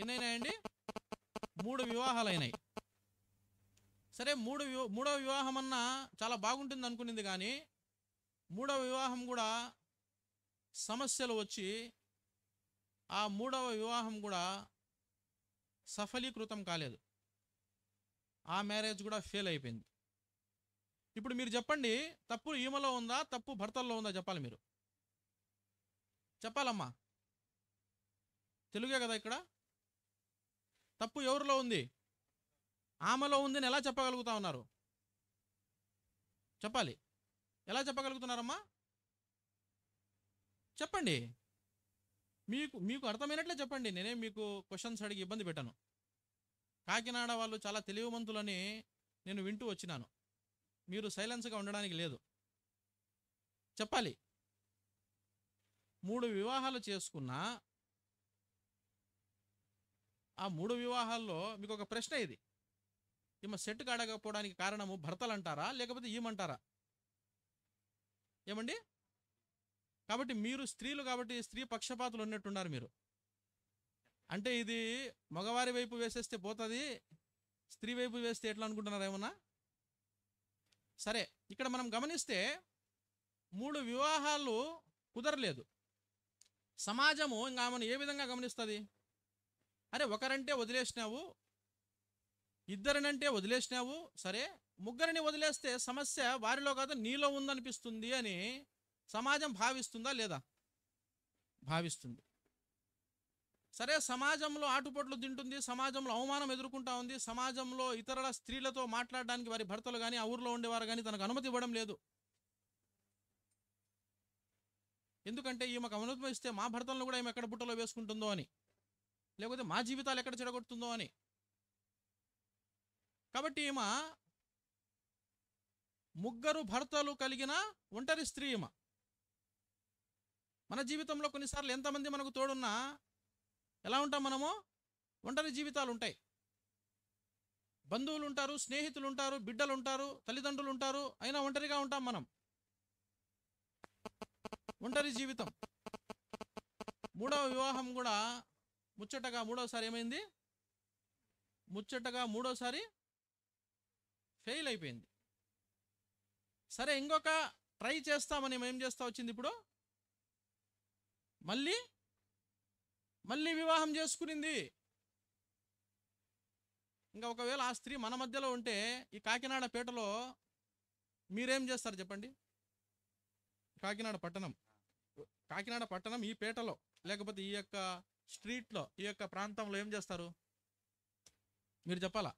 ఎన్నైనాయండి? 3 వివాహాలైనాయి. సరే, మూడవ వివాహం అన్నా చాలా బాగుంటుంది అనుకునింది, కానీ మూడవ వివాహం కూడా సమస్యలు వచ్చి ఆ మూడవ వివాహం కూడా సఫలీకృతం కాలేదు. ఆ మ్యారేజ్ కూడా ఫెయిల్ అయిపోయింది. ఇప్పుడు మీరు చెప్పండి, తప్పు ఈమెలో ఉందా, తప్పు భర్తల్లో ఉందా? చెప్పాలి, మీరు చెప్పాలమ్మా. తెలుగే కదా ఇక్కడ. తప్పు ఎవరిలో ఉంది? ఆమెలో ఉందని ఎలా చెప్పగలుగుతా ఉన్నారు? చెప్పాలి. ఎలా చెప్పగలుగుతున్నారమ్మా? చెప్పండి. మీకు అర్థమైనట్లే చెప్పండి. నేనేం మీకు క్వశ్చన్స్ అడిగి ఇబ్బంది పెట్టాను. కాకినాడ వాళ్ళు చాలా తెలివిమంతులని నేను వింటూ వచ్చినాను. మీరు సైలెన్స్గా ఉండడానికి లేదు, చెప్పాలి. 3 వివాహాలు చేసుకున్నా ఆ 3 వివాహాల్లో మీకు ఒక ప్రశ్న ఇది, ఈమె సెట్ కాడకపోవడానికి కారణము భర్తలు అంటారా లేకపోతే ఈమంటారా? ఏమండి? కాబట్టి మీరు స్త్రీలు కాబట్టి స్త్రీ పక్షపాతులు ఉన్నట్టున్నారు మీరు. అంటే ఇది మగవారి వైపు వేసేస్తే పోతుంది, స్త్రీ వైపు వేస్తే ఎట్లా అనుకుంటున్నారు ఏమన్నా? సరే, ఇక్కడ మనం గమనిస్తే 3 వివాహాలు కుదరలేదు. సమాజము ఇంకా ఆమెను ఏ విధంగా గమనిస్తుంది? అరే ఒకరంటే వదిలేసినావు, ఇద్దరినంటే వదిలేసినావు, సరే ముగ్గురిని వదిలేస్తే సమస్య వారిలో కాదు నీలో ఉందనిపిస్తుంది అని సమాజం భావిస్తుందా లేదా? భావిస్తుంది. సరే, సమాజంలో ఆటుపోట్లు తింటుంది, సమాజంలో అవమానం ఎదుర్కొంటా ఉంది, సమాజంలో ఇతరుల స్త్రీలతో మాట్లాడడానికి వారి భర్తలు కానీ ఆ ఊర్లో ఉండేవారు కానీ తనకు అనుమతి ఇవ్వడం లేదు. ఎందుకంటే ఈమెకు అనుమతి ఇస్తే మా భర్తలను కూడా ఈమె ఎక్కడ బుట్టలో వేసుకుంటుందో అని, లేకపోతే మా జీవితాలు ఎక్కడ చెడగొడుతుందో అని. కాబట్టి ఈమె ముగ్గురు భర్తలు కలిగిన ఒంటరి స్త్రీ. ఈమె మన జీవితంలో కొన్నిసార్లు ఎంతమంది మనకు తోడున్నా ఎలా ఉంటాం మనము? ఒంటరి జీవితాలు ఉంటాయి. బంధువులు ఉంటారు, స్నేహితులు ఉంటారు, బిడ్డలు ఉంటారు, తల్లిదండ్రులు ఉంటారు, అయినా ఒంటరిగా ఉంటాం మనం. ఒంటరి జీవితం. 3వ వివాహం కూడా ముచ్చటగా 3వసారి ఏమైంది? ముచ్చటగా 3వసారి ఫెయిల్ అయిపోయింది. సరే, ఇంకొక ట్రై చేస్తామని ఏం చేస్తా వచ్చింది ఇప్పుడు? మళ్ళీ వివాహం చేసుకునింది. ఇంకా ఒకవేళ ఆ స్త్రీ మన మధ్యలో ఉంటే ఈ కాకినాడ పేటలో మీరేం చేస్తారు చెప్పండి? కాకినాడ పట్టణం ఈ పేటలో లేకపోతే ఈ యొక్క స్ట్రీట్లో ఈ యొక్క ప్రాంతంలో ఏం చేస్తారు మీరు చెప్పాలా?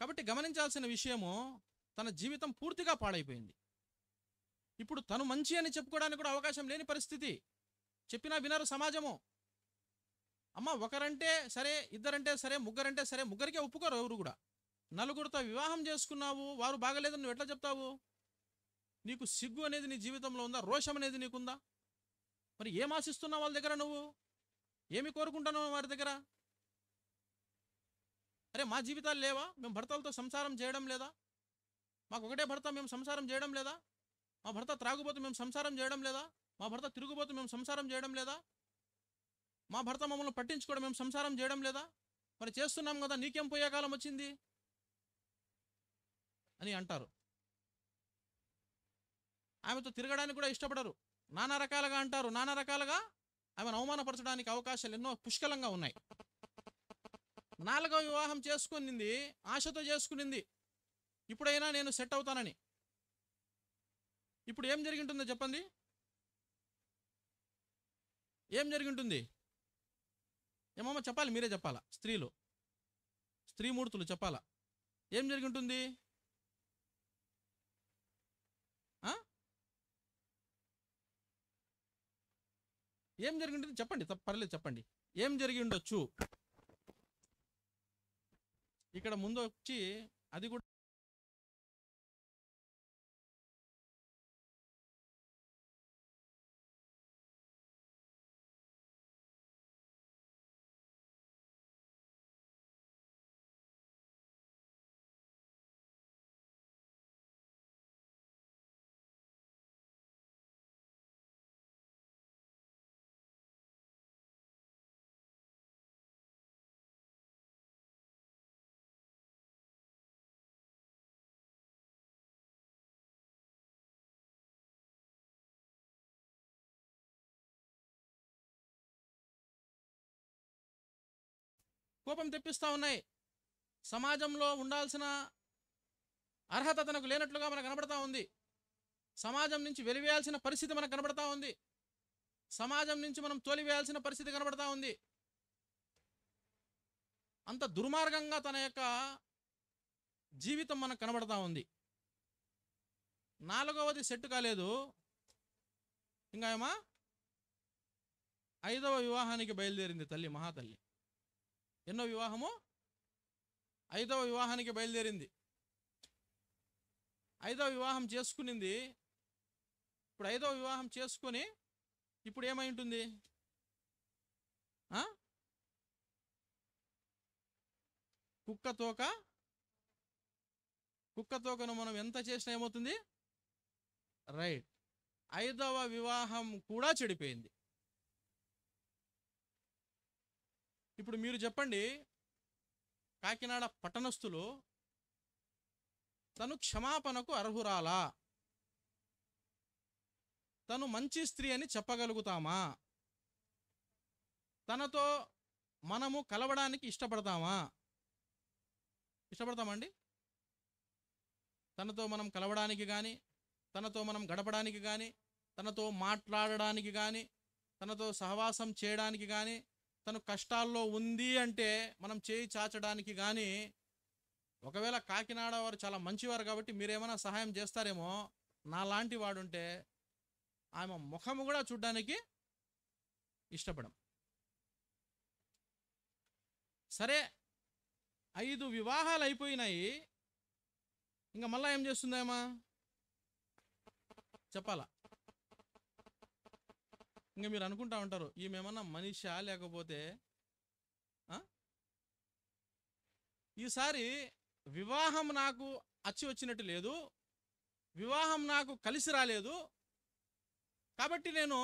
కాబట్టి గమనించాల్సిన విషయము, తన జీవితం పూర్తిగా పాడైపోయింది. ఇప్పుడు తను మంచి అని చెప్పుకోవడానికి కూడా అవకాశం లేని పరిస్థితి. చెప్పినా వినరు సమాజము. అమ్మ ఒకరంటే సరే, ఇద్దరంటే సరే, ముగ్గురంటే సరే, ముగ్గురికే ఒప్పుకోరు ఎవరు కూడా. 4గురితో వివాహం చేసుకున్నావు, వారు బాగలేదని నువ్వు ఎట్లా చెప్తావు? నీకు సిగ్గు అనేది నీ జీవితంలో ఉందా? రోషం అనేది నీకుందా? మరి ఏం ఆశిస్తున్నావు వాళ్ళ దగ్గర? నువ్వు ఏమి కోరుకుంటున్నావు వారి దగ్గర? అరే మా జీవితాలు లేవా? మేము భర్తలతో సంసారం చేయడం లేదా? మాకు ఒకటే భర్త, మేము సంసారం చేయడం లేదా? మా భర్త త్రాగుబోతు, మేము సంసారం చేయడం లేదా? మా భర్త తిరుగుబోతు, మేము సంసారం చేయడం లేదా? మా భర్త మమ్మల్ని పట్టించుకోవడం, మేము సంసారం చేయడం లేదా? మరి చేస్తున్నాం కదా, నీకేం పోయే కాలం వచ్చింది అని అంటారు. ఆమెతో తిరగడానికి కూడా ఇష్టపడరు. నానా రకాలుగా అంటారు, నానా రకాలుగా ఆమెను అవమానపరచడానికి అవకాశాలు ఎన్నో పుష్కలంగా ఉన్నాయి. 4వ వివాహం చేసుకునింది, ఆశతో చేసుకునింది, ఇప్పుడైనా నేను సెట్ అవుతానని. ఇప్పుడు ఏం జరిగింటుందో చెప్పండి? ఏం జరిగింటుంది? ఏమమ్మా చెప్పాలి, మీరే చెప్పాలా. స్త్రీమూర్తులు చెప్పాలా. ఏం జరిగింటుంది? ఏం జరిగింటుంది చెప్పండి, పర్లేదు చెప్పండి. ఏం జరిగి ఉండొచ్చు? ఇక్కడ ముందు వచ్చి అది కూడా కోపం తెప్పిస్తూ ఉన్నాయి. సమాజంలో ఉండాల్సిన అర్హత తనకు లేనట్లుగా మనకు కనబడతా ఉంది. సమాజం నుంచి వెలివేయాల్సిన పరిస్థితి మనకు కనబడతా ఉంది. సమాజం నుంచి మనం తోలివేయాల్సిన పరిస్థితి కనబడతా ఉంది. అంత దుర్మార్గంగా తన యొక్క జీవితం మనకు కనబడతా ఉంది. 4వది సెట్ కాలేదు, ఇంకా ఏమా 5వ వివాహానికి బయలుదేరింది తల్లి, మహాతల్లి. ఎన్నో వివాహము? 5వ వివాహానికి బయలుదేరింది. 5వ వివాహం చేసుకునింది. ఇప్పుడు 5వ వివాహం చేసుకొని ఇప్పుడు ఏమై ఉంటుంది? కుక్కతోకను మనం ఎంత చేసినా ఏమవుతుంది? రైట్, 5వ వివాహం కూడా చెడిపోయింది. ఇప్పుడు మీరు చెప్పండి, కాకినాడ పట్టణస్థులు తను క్షమాపణకు అర్హురాలా? తను మంచి స్త్రీ అని చెప్పగలుగుతామా? తనతో మనము కలవడానికి ఇష్టపడతామా? ఇష్టపడతామండి? తనతో మనం కలవడానికి కానీ, తనతో మనం గడపడానికి కానీ, తనతో మాట్లాడడానికి కానీ, తనతో సహవాసం చేయడానికి కానీ, తను కష్టాల్లో ఉంది అంటే మనం చేయి చాచడానికి కానీ, ఒకవేళ కాకినాడ వారు చాలా మంచివారు కాబట్టి మీరేమైనా సహాయం చేస్తారేమో, నాలాంటి వాడుంటే ఆమె ముఖము కూడా చూడ్డానికి ఇష్టపడం. సరే, 5 వివాహాలు అయిపోయినాయి, ఇంకా మళ్ళా ఏం చేస్తుందేమా చెప్పాలా? ఇంకా మీరు అనుకుంటా ఉంటారు, ఈమెమన్నా మనిషా లేకపోతే. ఈసారి వివాహం నాకు అచ్చి వచ్చినట్టు లేదు, వివాహం నాకు కలిసి రాలేదు, కాబట్టి నేను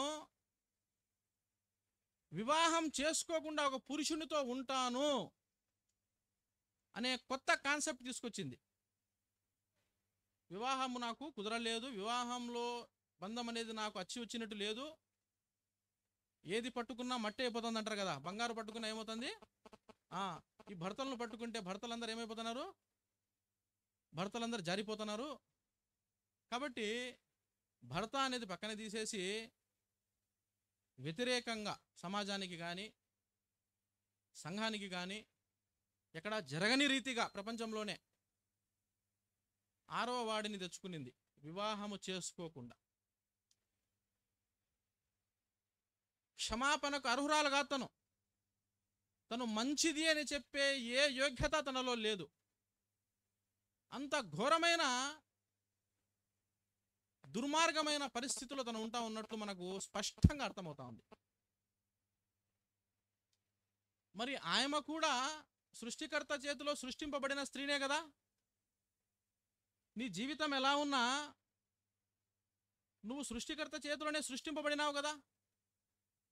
వివాహం చేసుకోకుండా ఒక పురుషునితో ఉంటాను అనే కొత్త కాన్సెప్ట్ తీసుకొచ్చింది. వివాహం నాకు కుదరలేదు, వివాహంలో బంధం అనేది నాకు అచ్చి వచ్చినట్టు లేదు, ఏది పట్టుకున్నా మట్టి అయిపోతుంది అంటారు కదా, బంగారు పట్టుకున్నా ఏమవుతుంది? ఈ భర్తలను పట్టుకుంటే భర్తలందరూ ఏమైపోతున్నారు? భర్తలందరూ జారిపోతున్నారు. కాబట్టి భర్త అనేది పక్కన తీసేసి వ్యతిరేకంగా సమాజానికి కానీ, సంఘానికి కానీ ఎక్కడ జరగని రీతిగా ప్రపంచంలోనే 6వ వాడిని తెచ్చుకునింది వివాహము చేసుకోకుండా. క్షమాపణకు అర్హురాలుగా తను మంచిది అని చెప్పే ఏ యోగ్యత తనలో లేదు. అంత ఘోరమైన దుర్మార్గమైన పరిస్థితుల్లో తను ఉంటా ఉన్నట్లు మనకు స్పష్టంగా అర్థమవుతా ఉంది. మరి ఆమె కూడా సృష్టికర్త చేతిలో సృష్టింపబడిన స్త్రీనే కదా. నీ జీవితం ఎలా ఉన్నా నువ్వు సృష్టికర్త చేతిలోనే సృష్టింపబడినావు కదా.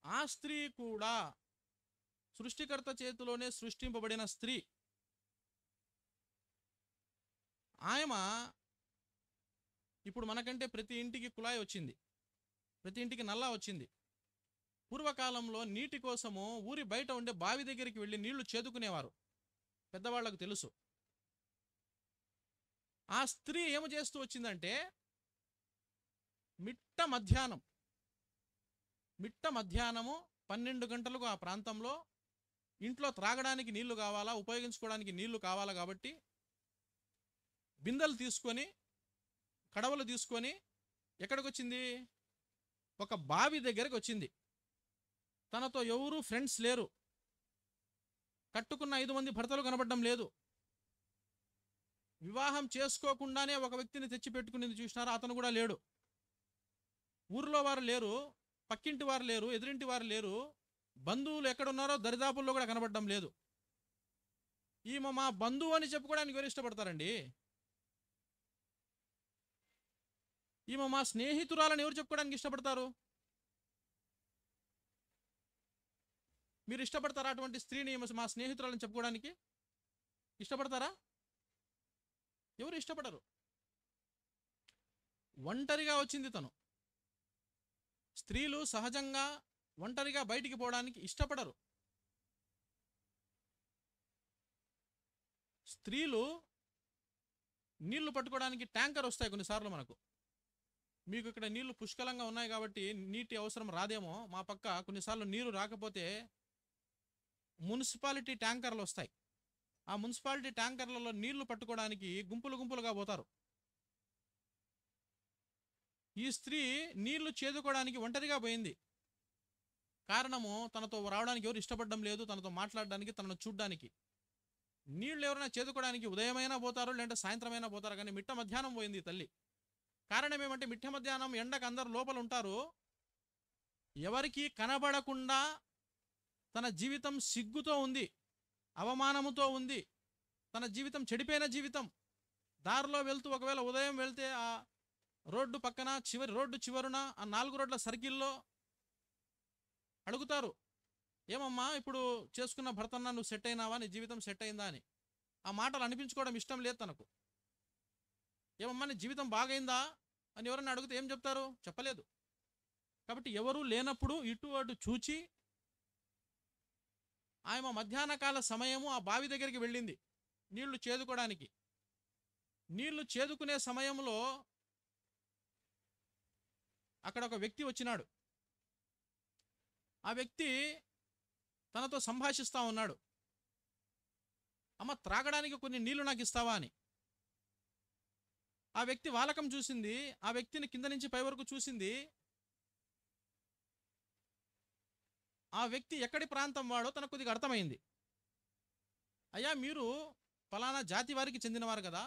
ఆ స్త్రీ కూడా సృష్టికర్త చేతిలోనే సృష్టింపబడిన స్త్రీ. ఆయమ ఇప్పుడు మనకంటే ప్రతి ఇంటికి కుళాయి వచ్చింది, ప్రతి ఇంటికి నల్లా వచ్చింది. పూర్వకాలంలో నీటి కోసము ఊరి బయట ఉండే బావి దగ్గరికి వెళ్ళి నీళ్లు చేదుకునేవారు, పెద్దవాళ్లకు తెలుసు. ఆ స్త్రీ ఏమి చేస్తూ వచ్చిందంటే మిట్ట మధ్యాహ్నము 12 గంటలకు ఆ ప్రాంతంలో ఇంట్లో త్రాగడానికి నీళ్లు కావాలా, ఉపయోగించుకోవడానికి నీళ్లు కావాలా కాబట్టి బిందెలు తీసుకొని, కడవలు తీసుకొని ఎక్కడికి వచ్చింది? ఒక బావి దగ్గరికి వచ్చింది. తనతో ఎవరు ఫ్రెండ్స్ లేరు, కట్టుకున్న 5 మంది భర్తలు కనబడడం లేదు. వివాహం చేసుకోకుండానే ఒక వ్యక్తిని తెచ్చి పెట్టుకునేది చూసినారా, అతను కూడా లేడు. ఊర్లో వారు లేరు, పక్కింటి వారు లేరు, ఎదురింటి వారు లేరు, బంధువులు ఎక్కడున్నారో దరిదాపుల్లో కూడా కనబడడం లేదు. ఈమె మా బంధువు అని చెప్పుకోవడానికి ఎవరు ఇష్టపడతారండి? ఈమె మా స్నేహితురాలని ఎవరు చెప్పుకోవడానికి ఇష్టపడతారు? మీరు ఇష్టపడతారా అటువంటి స్త్రీని మా స్నేహితురాలని చెప్పుకోవడానికి? ఇష్టపడతారా? ఎవరు ఇష్టపడరు. ఒంటరిగా వచ్చింది తను. స్త్రీలు సహజంగా ఒంటరిగా బయటికి పోవడానికి ఇష్టపడరు. స్త్రీలు నీళ్లు పట్టుకోవడానికి ట్యాంకర్ వస్తాయి కొన్నిసార్లు మనకు. మీకు ఇక్కడ నీళ్లు పుష్కలంగా ఉన్నాయి కాబట్టి నీటి అవసరం రాదేమో, మా పక్క కొన్నిసార్లు నీరు రాకపోతే మున్సిపాలిటీ ట్యాంకర్లు వస్తాయి. ఆ మున్సిపాలిటీ ట్యాంకర్లలో నీళ్లు పట్టుకోవడానికి గుంపులు గుంపులుగా పోతారు. ఈ స్త్రీ నీళ్లు చేదుకోవడానికి ఒంటరిగా పోయింది. కారణము తనతో రావడానికి ఎవరు ఇష్టపడడం లేదు, తనతో మాట్లాడడానికి, తనను చూడడానికి. నీళ్ళు ఎవరైనా చేదుకోవడానికి ఉదయమైనా పోతారు, లేదంటే సాయంత్రమైనా పోతారు, కానీ మిట్ట మధ్యాహ్నం పోయింది ఈ తల్లి. కారణం ఏమంటే మిట్ట మధ్యాహ్నం ఎండకు అందరు లోపల ఉంటారు, ఎవరికి కనబడకుండా తన జీవితం సిగ్గుతో ఉంది, అవమానముతో ఉంది, తన జీవితం చెడిపోయిన జీవితం. దారిలో వెళ్తూ ఒకవేళ ఉదయం వెళ్తే ఆ రోడ్డు పక్కన రోడ్డు చివరున ఆ 4 రోడ్ల సర్కిల్లో అడుగుతారు, ఏమమ్మా ఇప్పుడు చేసుకున్న భర్తన్నా నువ్వు సెట్ అయినావా, నీ జీవితం సెట్ అయిందా అని. ఆ మాటలు అనిపించుకోవడం ఇష్టం లేదు తనకు. ఏమమ్మా నీ జీవితం బాగైందా అని ఎవరన్నా అడిగితే ఏం చెప్తారు? చెప్పలేదు. కాబట్టి ఎవరూ లేనప్పుడు ఇటు అటు చూచి ఆమె మధ్యాహ్న కాల సమయము ఆ బావి దగ్గరికి వెళ్ళింది నీళ్లు చేదుకోవడానికి. నీళ్లు చేదుకునే సమయంలో అక్కడ ఒక వ్యక్తి వచ్చినాడు. ఆ వ్యక్తి తనతో సంభాషిస్తా ఉన్నాడు, అమ్మ త్రాగడానికి కొన్ని నీళ్లు నాకు ఇస్తావా అని. ఆ వ్యక్తి వాలకం చూసింది, ఆ వ్యక్తిని కింద నుంచి పై వరకు చూసింది. ఆ వ్యక్తి ఎక్కడి ప్రాంతం వాడో తనకు కొద్దిగా అర్థమైంది. అయ్యా మీరు ఫలానా జాతి వారికి చెందినవారు కదా,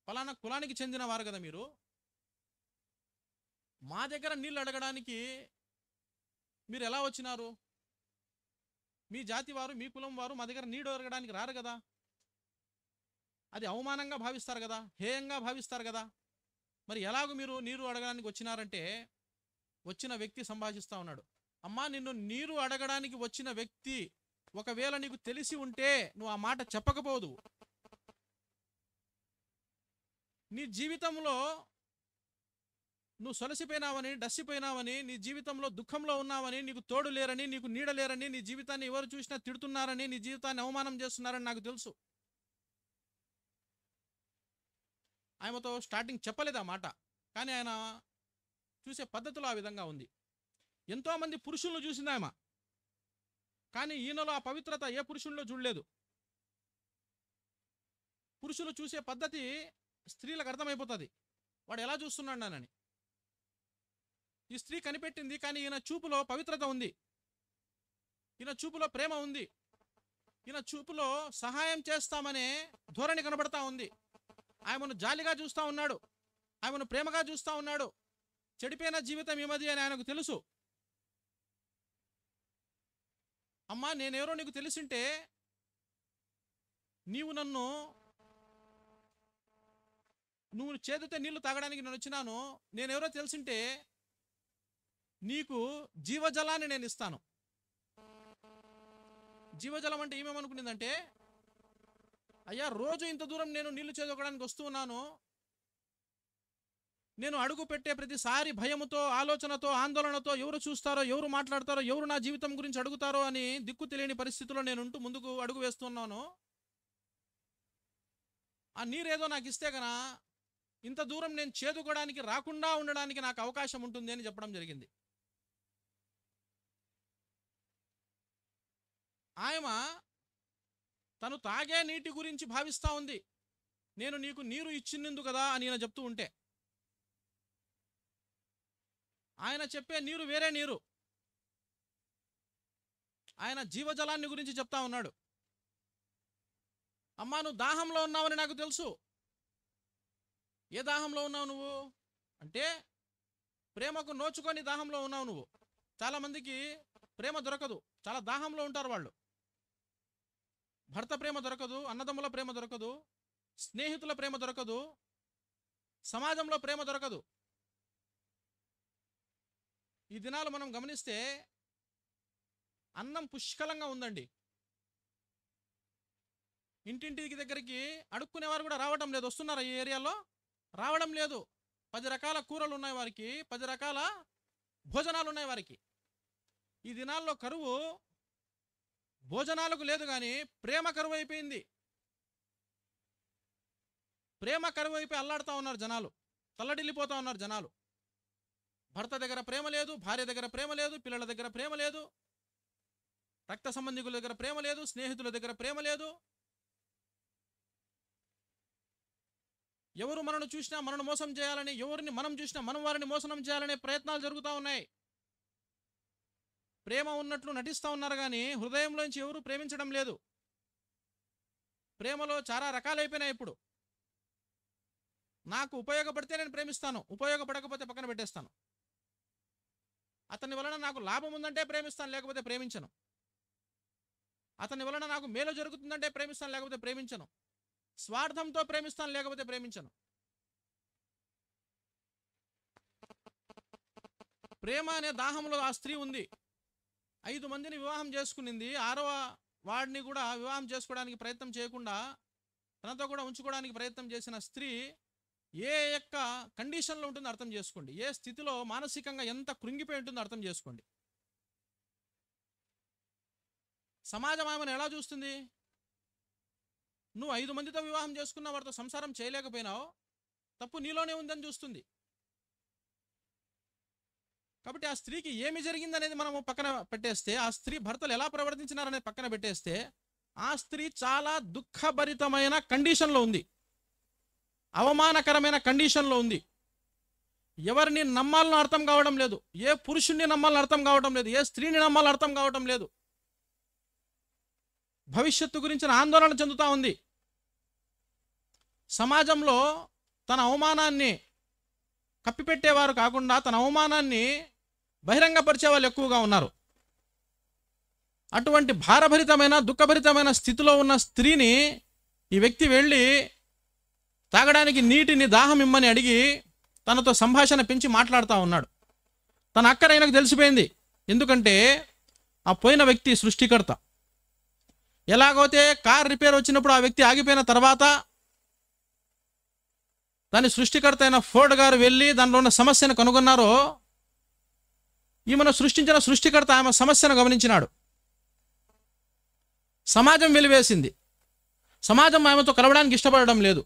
ఫలానా కులానికి చెందినవారు కదా, మీరు మా దగ్గర నీళ్ళు అడగడానికి మీరు ఎలా వచ్చినారు? మీ జాతి వారు, మీ కులం వారు మా దగ్గర నీళ్ళు అడగడానికి రారు కదా, అది అవమానంగా భావిస్తారు కదా, హేయంగా భావిస్తారు కదా, మరి ఎలాగో మీరు నీరు అడగడానికి వచ్చినారంటే వచ్చిన వ్యక్తి సంభాషిస్తూ ఉన్నాడు. అమ్మా నిన్ను నీరు అడగడానికి వచ్చిన వ్యక్తి ఒకవేళ నీకు తెలిసి ఉంటే నువ్వు ఆ మాట చెప్పకపోదు. నీ జీవితంలో నువ్వు సొలసిపోయినావని, డస్సిపోయినావని, నీ జీవితంలో దుఃఖంలో ఉన్నావని, నీకు తోడు లేరని, నీకు నీడ లేరని, నీ జీవితాన్ని ఎవరు చూసినా తిడుతున్నారని, నీ జీవితాన్ని అవమానం చేస్తున్నారని నాకు తెలుసు. ఆయనతో స్టార్టింగ్ చెప్పలేదు ఆ మాట, కానీ ఆయన చూసే పద్ధతిలో ఆ విధంగా ఉంది. ఎంతోమంది పురుషులను చూసింది ఆమె, కానీ ఈయనలో ఆ పవిత్రత ఏ పురుషుల్లో చూడలేదు. పురుషులు చూసే పద్ధతి స్త్రీలకు అర్థమైపోతుంది, వాడు ఎలా చూస్తున్నాడని. ఈ స్త్రీ కనిపెట్టింది, కానీ ఈయన చూపులో పవిత్రత ఉంది, ఈయన చూపులో ప్రేమ ఉంది, ఈయన చూపులో సహాయం చేస్తామనే ధోరణి కనబడతా ఉంది. ఆయనను జాలిగా చూస్తూ ఉన్నాడు, ఆయనను ప్రేమగా చూస్తూ ఉన్నాడు. చెడిపోయిన జీవితం ఏమది అని ఆయనకు తెలుసు. అమ్మా నేనెవరో నీకు తెలిసింటే, నువ్వు చేదితే నీళ్లు తాగడానికి నేను వచ్చినాను, నేనెవరో తెలిసింటే నీకు జీవజలాన్ని నేను ఇస్తాను. జీవజలం అంటే ఏమేమనుకునేదంటే, అయ్యా రోజు ఇంత దూరం నేను నీళ్లు చేదుకోవడానికి వస్తూ ఉన్నాను, నేను అడుగు పెట్టే ప్రతిసారి భయముతో, ఆలోచనతో, ఆందోళనతో ఎవరు చూస్తారో, ఎవరు మాట్లాడతారో, ఎవరు నా జీవితం గురించి అడుగుతారో అని దిక్కు తెలియని పరిస్థితిలో నేను ఉంటూ ముందుకు అడుగు వేస్తున్నాను. ఆ నీరేదో నాకు ఇస్తే గనా ఇంత దూరం నేను చేదుకోవడానికి రాకుండా ఉండడానికి నాకు అవకాశం ఉంటుంది అని చెప్పడం జరిగింది. ఆయమ తను తాగే నీటి గురించి భావిస్తూ ఉంది. నేను నీకు నీరు ఇచ్చినందు కదా అని ఆయన చెప్తూ ఉంటే, ఆయన చెప్పే నీరు వేరే నీరు. ఆయన జీవజలాన్ని గురించి చెప్తా ఉన్నాడు. అమ్మా నువ్వు దాహంలో ఉన్నావని నాకు తెలుసు. ఏ దాహంలో ఉన్నావు నువ్వు అంటే, ప్రేమకు నోచుకొని దాహంలో ఉన్నావు నువ్వు. చాలామందికి ప్రేమ దొరకదు, చాలా దాహంలో ఉంటారు వాళ్ళు. భర్త ప్రేమ దొరకదు, అన్నదమ్ముల ప్రేమ దొరకదు, స్నేహితుల ప్రేమ దొరకదు, సమాజంలో ప్రేమ దొరకదు. ఈ దినాలు మనం గమనిస్తే అన్నం పుష్కలంగా ఉందండి. ఇంటింటికి దగ్గరికి అడుక్కునేవారు కూడా రావడం లేదు. వస్తున్నారా ఈ ఏరియాలో? రావడం లేదు. 10 రకాల కూరలు ఉన్నాయి వారికి, 10 రకాల భోజనాలు ఉన్నాయి వారికి. ఈ దినాల్లో కరువు భోజనాలకు లేదు, కానీ ప్రేమ కరువు అయిపోయింది. ప్రేమ కరువు అయిపోయి అల్లాడుతూ ఉన్నారు జనాలు, తల్లడిల్లిపోతూ ఉన్నారు జనాలు. భర్త దగ్గర ప్రేమ లేదు, భార్య దగ్గర ప్రేమ లేదు, పిల్లల దగ్గర ప్రేమ లేదు, రక్త సంబంధికుల దగ్గర ప్రేమ లేదు, స్నేహితుల దగ్గర ప్రేమ లేదు. ఎవరు మనను చూసినా మనను మోసం చేయాలని, ఎవరిని మనం చూసినా మనం వారిని మోసం చేయాలనే ప్రయత్నాలు జరుగుతూ ఉన్నాయి. ప్రేమ ఉన్నట్లు నటిస్తూ ఉన్నారు కానీ హృదయంలోంచి ఎవరు ప్రేమించడం లేదు. ప్రేమలో చాలా రకాలైపోయినాయి ఇప్పుడు. నాకు ఉపయోగపడితే నేను ప్రేమిస్తాను, ఉపయోగపడకపోతే పక్కన పెట్టేస్తాను. అతని వలన నాకు లాభం ఉందంటే ప్రేమిస్తాను, లేకపోతే ప్రేమించను. అతని వలన నాకు మేలు జరుగుతుందంటే ప్రేమిస్తాను, లేకపోతే ప్రేమించను. స్వార్థంతో ప్రేమిస్తాను, లేకపోతే ప్రేమించను. ప్రేమ అనే దాహంలో ఆ స్త్రీ ఉంది. 5 మందిని వివాహం చేసుకునింది. 6వ వాడిని కూడా వివాహం చేసుకోవడానికి ప్రయత్నం చేయకుండా తనతో కూడా ఉంచుకోవడానికి ప్రయత్నం చేసిన స్త్రీ ఏ యొక్క కండిషన్లో ఉంటుందో అర్థం చేసుకోండి. ఏ స్థితిలో మానసికంగా ఎంత కృంగిపోయి ఉంటుందో అర్థం చేసుకోండి. సమాజం ఆమెను ఎలా చూస్తుంది? నువ్వు 5 మందితో వివాహం చేసుకున్న వారితో సంసారం చేయలేకపోయినావు, తప్పు నీలోనే ఉందని చూస్తుంది. కాబట్టి ఆ స్త్రీకి ఏమి జరిగిందనేది మనము పక్కన పెట్టేస్తే, ఆ స్త్రీ భర్తలు ఎలా ప్రవర్తించినారనేది పక్కన పెట్టేస్తే, ఆ స్త్రీ చాలా దుఃఖభరితమైన కండిషన్లో ఉంది, అవమానకరమైన కండిషన్లో ఉంది. ఎవరిని నమ్మాలని అర్థం కావడం లేదు, ఏ పురుషుణ్ణి నమ్మాలని అర్థం కావడం లేదు, ఏ స్త్రీని నమ్మాలని అర్థం కావడం లేదు. భవిష్యత్తు గురించిన ఆందోళన చెందుతూ ఉంది. సమాజంలో తన అవమానాన్ని కప్పిపెట్టేవారు కాకుండా తన అవమానాన్ని బహిరంగపరిచే వాళ్ళు ఎక్కువగా ఉన్నారు. అటువంటి భారభరితమైన దుఃఖభరితమైన స్థితిలో ఉన్న స్త్రీని ఈ వ్యక్తి వెళ్ళి తాగడానికి నీటిని దాహం ఇమ్మని అడిగి తనతో సంభాషణ పెంచి మాట్లాడుతూ ఉన్నాడు. తన అక్కర ఆయనకు తెలిసిపోయింది. ఎందుకంటే ఆ పోయిన వ్యక్తి సృష్టికర్త. ఎలాగైతే కార్ రిపేర్ వచ్చినప్పుడు ఆ వ్యక్తి ఆగిపోయిన తర్వాత దాని సృష్టికర్త అయిన ఫోర్డ్ గారు వెళ్ళి దానిలో ఉన్న సమస్యను కనుగొన్నారో, ఈమెను సృష్టించిన సృష్టికర్త ఆమె సమస్యను గమనించినాడు. సమాజం వెలివేసింది. సమాజం ఆమెతో కలవడానికి ఇష్టపడడం లేదు.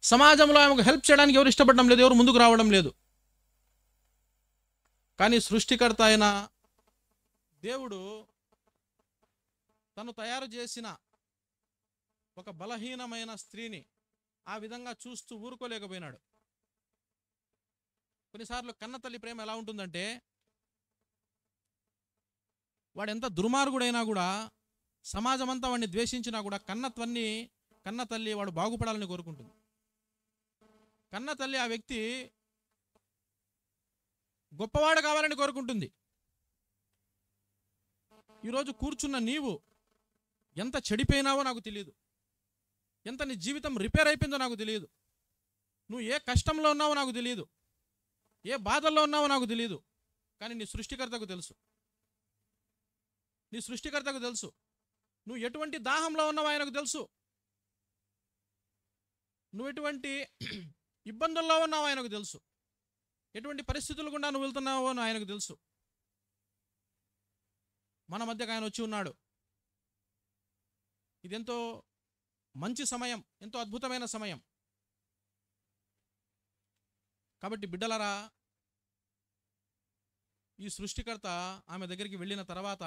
సమాజంలో ఆమెకు హెల్ప్ చేయడానికి ఎవరు ఇష్టపడడం లేదు, ఎవరు ముందుకు రావడం లేదు. కానీ సృష్టికర్త అయిన దేవుడు తను తయారు చేసిన ఒక బలహీనమైన స్త్రీని ఆ విధంగా చూస్తూ ఊరుకోలేకపోయినాడు. కొన్నిసార్లు కన్న తల్లి ప్రేమ ఎలా ఉంటుందంటే, వాడు ఎంత దుర్మార్గుడైనా కూడా, సమాజం అంతా వాడిని ద్వేషించినా కూడా కన్న తల్లి వాడు బాగుపడాలని కోరుకుంటుంది. కన్న తల్లి ఆ వ్యక్తి గొప్పవాడు కావాలని కోరుకుంటుంది. ఈరోజు కూర్చున్న నీవు ఎంత చెడిపోయినావో నాకు తెలియదు, ఎంత నీ జీవితం రిపేర్ అయిపోయిందో నాకు తెలియదు, నువ్వు ఏ కష్టంలో ఉన్నావో నాకు తెలియదు, ఏ బాధల్లో ఉన్నావో నాకు తెలియదు. కానీ నీ సృష్టికర్తకు తెలుసు. నీ సృష్టికర్తకు తెలుసు. నువ్వు ఎటువంటి దాహంలో ఉన్నావో ఆయనకు తెలుసు. నువ్వు ఎటువంటి ఇబ్బందుల్లో ఉన్నావో ఆయనకు తెలుసు. ఎటువంటి పరిస్థితులు గుండా నువ్వు వెళ్తున్నావో ఆయనకు తెలుసు. మన మధ్యకు ఆయన వచ్చి ఉన్నాడు. ఇదెంతో మంచి సమయం, ఎంతో అద్భుతమైన సమయం. కాబట్టి బిడ్డలరా, ఈ సృష్టికర్త ఆమె దగ్గరికి వెళ్ళిన తర్వాత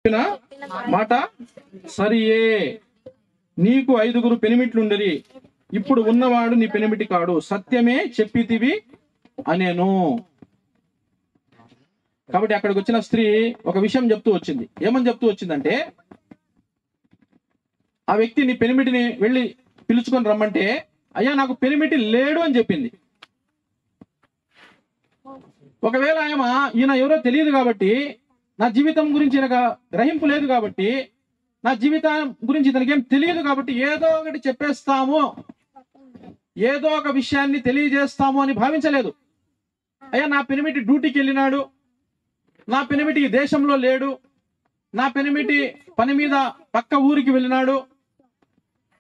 చెప్పిన మాట సరియే. నీకు 5 పెనిమిట్లుండరి, ఇప్పుడు ఉన్నవాడు నీ పెనిమిటి కాడు, సత్యమే చెప్పితివి అనేను. కాబట్టి అక్కడికి వచ్చిన స్త్రీ ఒక విషయం చెప్తూ వచ్చింది. ఏమని చెప్తూ వచ్చిందంటే, ఆ వ్యక్తి నీ పెనిమిటిని వెళ్ళి పిలుచుకొని రమ్మంటే, అయ్యా నాకు పెనిమిటి లేడు అని చెప్పింది. ఒకవేళ ఈయన ఎవరో తెలియదు కాబట్టి, నా జీవితం గురించి ఈయనకు గ్రహింపు లేదు కాబట్టి, నా జీవితం గురించి ఇతనికి ఏం తెలియదు కాబట్టి ఏదో ఒకటి చెప్పేస్తాము, ఏదో ఒక విషయాన్ని తెలియజేస్తాము అని భావించలేదు. అయ్యా నా పెనిమిటి డ్యూటీకి వెళ్ళినాడు, నా పెనిమిటి ఈ దేశంలో లేడు, నా పెనిమిటి పని మీద పక్క ఊరికి వెళ్ళినాడు,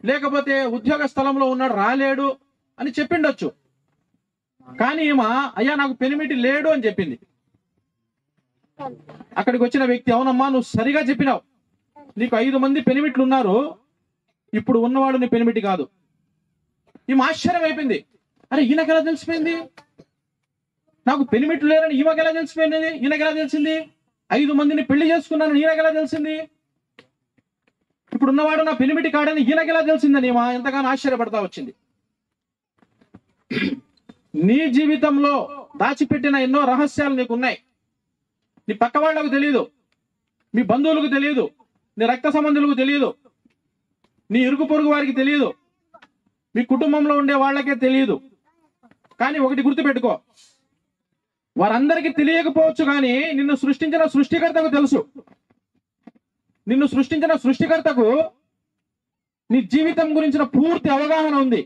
లేకపోతే ఉద్యోగ స్థలంలో ఉన్నాడు రాలేడు అని చెప్పిండొచ్చు. కానీ ఈమె అయ్యా నాకు పెనిమిటి లేడు అని చెప్పింది. అక్కడికి వచ్చిన వ్యక్తి, అవునమ్మా నువ్వు సరిగా చెప్పినావు, నీకు 5 మంది పెనిమిట్లు ఉన్నారు, ఇప్పుడు ఉన్నవాడు నీ పెనిమిటి కాదు. ఈమె ఆశ్చర్యం అయిపోయింది. అరే ఈయనకి ఎలా తెలిసిపోయింది, నాకు పెనిమిట్లు లేరని ఈమెకి ఎలా తెలిసిపోయింది, ఈయనకి ఎలా తెలిసింది, 5 మందిని పెళ్లి చేసుకున్నాను ఈయనకి ఎలా తెలిసింది, ఇప్పుడు ఉన్నవాడు నా పెనిమిటి కాడని ఈయనకి ఎలా తెలిసిందని ఈమె ఎంతగానో ఆశ్చర్యపడతా వచ్చింది. నీ జీవితంలో దాచిపెట్టిన ఎన్నో రహస్యాలు నీకు ఉన్నాయి. నీ పక్క వాళ్ళకు తెలియదు, మీ బంధువులకు తెలియదు, నీ రక్త సంబంధులకు తెలియదు, నీ ఇరుగు పొరుగు వారికి తెలియదు, మీ కుటుంబంలో ఉండే వాళ్ళకే తెలియదు. కానీ ఒకటి గుర్తుపెట్టుకో, వారందరికీ తెలియకపోవచ్చు, కానీ నిన్ను సృష్టించిన సృష్టికర్తకు తెలుసు. నిన్ను సృష్టించిన సృష్టికర్తకు నీ జీవితం గురించిన పూర్తి అవగాహన ఉంది.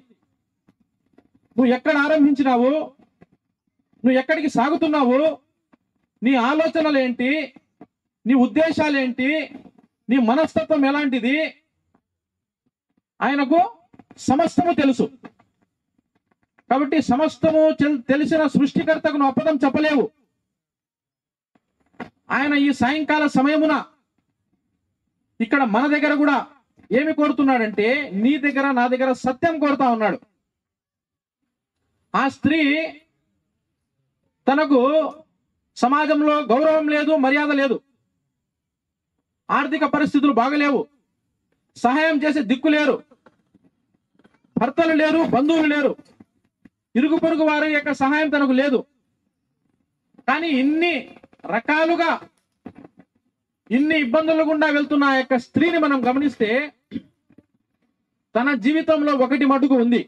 నువ్వు ఎక్కడ ఆరంభించినావు, నువ్వు ఎక్కడికి సాగుతున్నావు, నీ ఆలోచనలు ఏంటి, నీ ఉద్దేశాలు ఏంటి, నీ మనస్తత్వం ఎలాంటిది, ఆయనకు సమస్తము తెలుసు. కాబట్టి సమస్తము తెలిసిన సృష్టికర్తకు నువ్వు అబద్ధం చెప్పలేవు. ఆయన ఈ సాయంకాల సమయమున ఇక్కడ మన దగ్గర కూడా ఏమి కోరుతున్నాడంటే, నీ దగ్గర నా దగ్గర సత్యం కోరుతా ఉన్నాడు. ఆ స్త్రీ తనకు సమాజంలో గౌరవం లేదు, మర్యాద లేదు, ఆర్థిక పరిస్థితులు బాగలేవు, సహాయం చేసే దిక్కు లేరు, భర్తలు లేరు, బంధువులు లేరు, ఇరుగు పొరుగు వారి యొక్క సహాయం తనకు లేదు. కానీ ఇన్ని రకాలుగా ఇన్ని ఇబ్బందులు గుండా వెళ్తున్న ఆ యొక్క స్త్రీని మనం గమనిస్తే, తన జీవితంలో ఒకటి మటుకు ఉంది,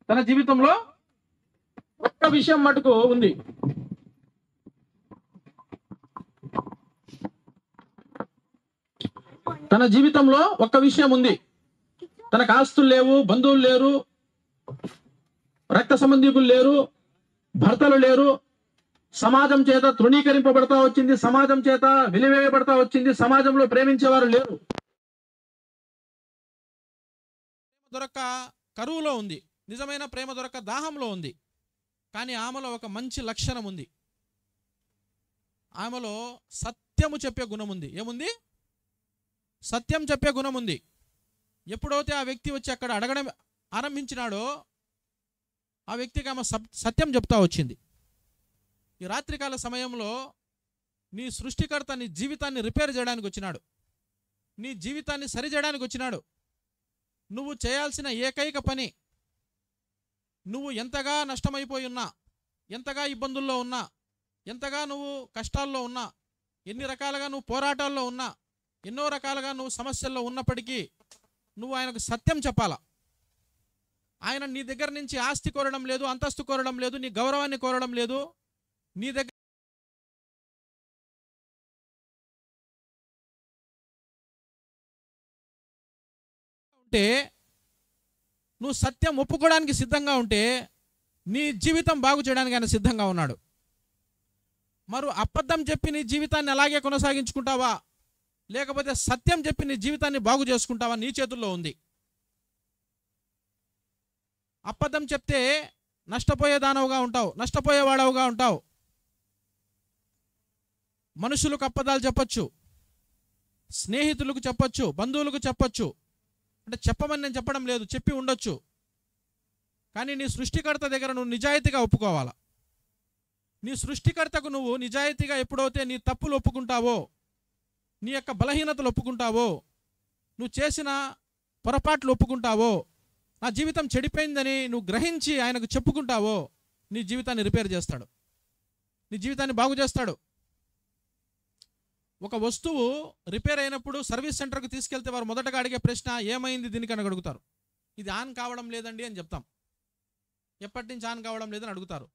తన జీవితంలో ఒక్క విషయం మటుకు ఉంది. తన జీవితంలో ఒక్క విషయం ఉంది. తనకు ఆస్తులు లేవు, బంధువులు లేరు, రక్త సంబంధికులు లేరు, భర్తలు లేరు, సమాజం చేత తృణీకరింపబడతా వచ్చింది, సమాజం చేత వెలివేయబడతా వచ్చింది, సమాజంలో ప్రేమించేవారు లేరు. దొరక్క కరువులో ఉంది, నిజమైన ప్రేమ దొరక్క దాహంలో ఉంది. కానీ ఆమెలో ఒక మంచి లక్షణం ఉంది, ఆమెలో సత్యము చెప్పే గుణం ఉంది. ఏముంది? సత్యం చెప్పే గుణం ఉంది. ఎప్పుడైతే ఆ వ్యక్తి వచ్చి అక్కడ అడగడం ఆరంభించినాడో, ఆ వ్యక్తికి ఆమె సత్యం చెప్తా వచ్చింది. ఈ రాత్రికాల సమయంలో నీ సృష్టికర్త నీ జీవితాన్ని రిపేర్ చేయడానికి వచ్చినాడు, నీ జీవితాన్ని సరిచేయడానికి వచ్చినాడు. నువ్వు చేయాల్సిన ఏకైక పని, నువ్వు ఎంతగా నష్టమైపోయి ఉన్నా, ఎంతగా ఇబ్బందుల్లో ఉన్నా, ఎంతగా నువ్వు కష్టాల్లో ఉన్నా, ఎన్ని రకాలుగా నువ్వు పోరాటాల్లో ఉన్నా, ఎన్నో రకాలుగా నువ్వు సమస్యల్లో ఉన్నప్పటికీ నువ్వు ఆయనకు సత్యం చెప్పాలా. ఆయన నీ దగ్గర నుంచి ఆస్తి కోరడం లేదు, అంతస్తు కోరడం లేదు, నీ గౌరవాన్ని కోరడం లేదు. నీ దగ్గర ఉంటే, నువ్వు సత్యం ఒప్పుకోవడానికి సిద్ధంగా ఉంటే, నీ జీవితం బాగు చేయడానికి ఆయన సిద్ధంగా ఉన్నాడు. మరి అబద్ధం చెప్పి నీ జీవితాన్ని అలాగే కొనసాగించుకుంటావా, లేకపోతే సత్యం చెప్పి నీ జీవితాన్ని బాగు చేసుకుంటావా, నీ చేతుల్లో ఉంది. అబద్ధం చెప్తే నష్టపోయేదానవుగా ఉంటావు, నష్టపోయేవాడవుగా ఉంటావు. మనుషులకు అబద్ధాలు చెప్పొచ్చు, స్నేహితులకు చెప్పొచ్చు, బంధువులకు చెప్పొచ్చు. అంటే చెప్పమని నేను చెప్పడం లేదు, చెప్పి ఉండొచ్చు. కానీ నీ సృష్టికర్త దగ్గర నువ్వు నిజాయితీగా ఒప్పుకోవాలా. నీ సృష్టికర్తకు నువ్వు నిజాయితీగా ఎప్పుడైతే నీ తప్పులు ఒప్పుకుంటావో, నీ యొక్క బలహీనతలు ఒప్పుకుంటావో, నువ్వు చేసిన పొరపాట్లు ఒప్పుకుంటావో, నా జీవితం చెడిపోయిందని నువ్వు గ్రహించి ఆయనకు చెప్పుకుంటావో, నీ జీవితాన్ని రిపేర్ చేస్తాడు, నీ జీవితాన్ని బాగు చేస్తాడు. ఒక వస్తువు రిపేర్ అయినప్పుడు సర్వీస్ సెంటర్కి తీసుకెళ్తే వారు మొదటగా అడిగే ప్రశ్న ఏమైంది దీనికి అని అడుగుతారు. ఇది ఆన్ కావడం లేదండి అని చెప్తాం. ఎప్పటి నుంచి ఆన్ కావడం లేదని అడుగుతారు.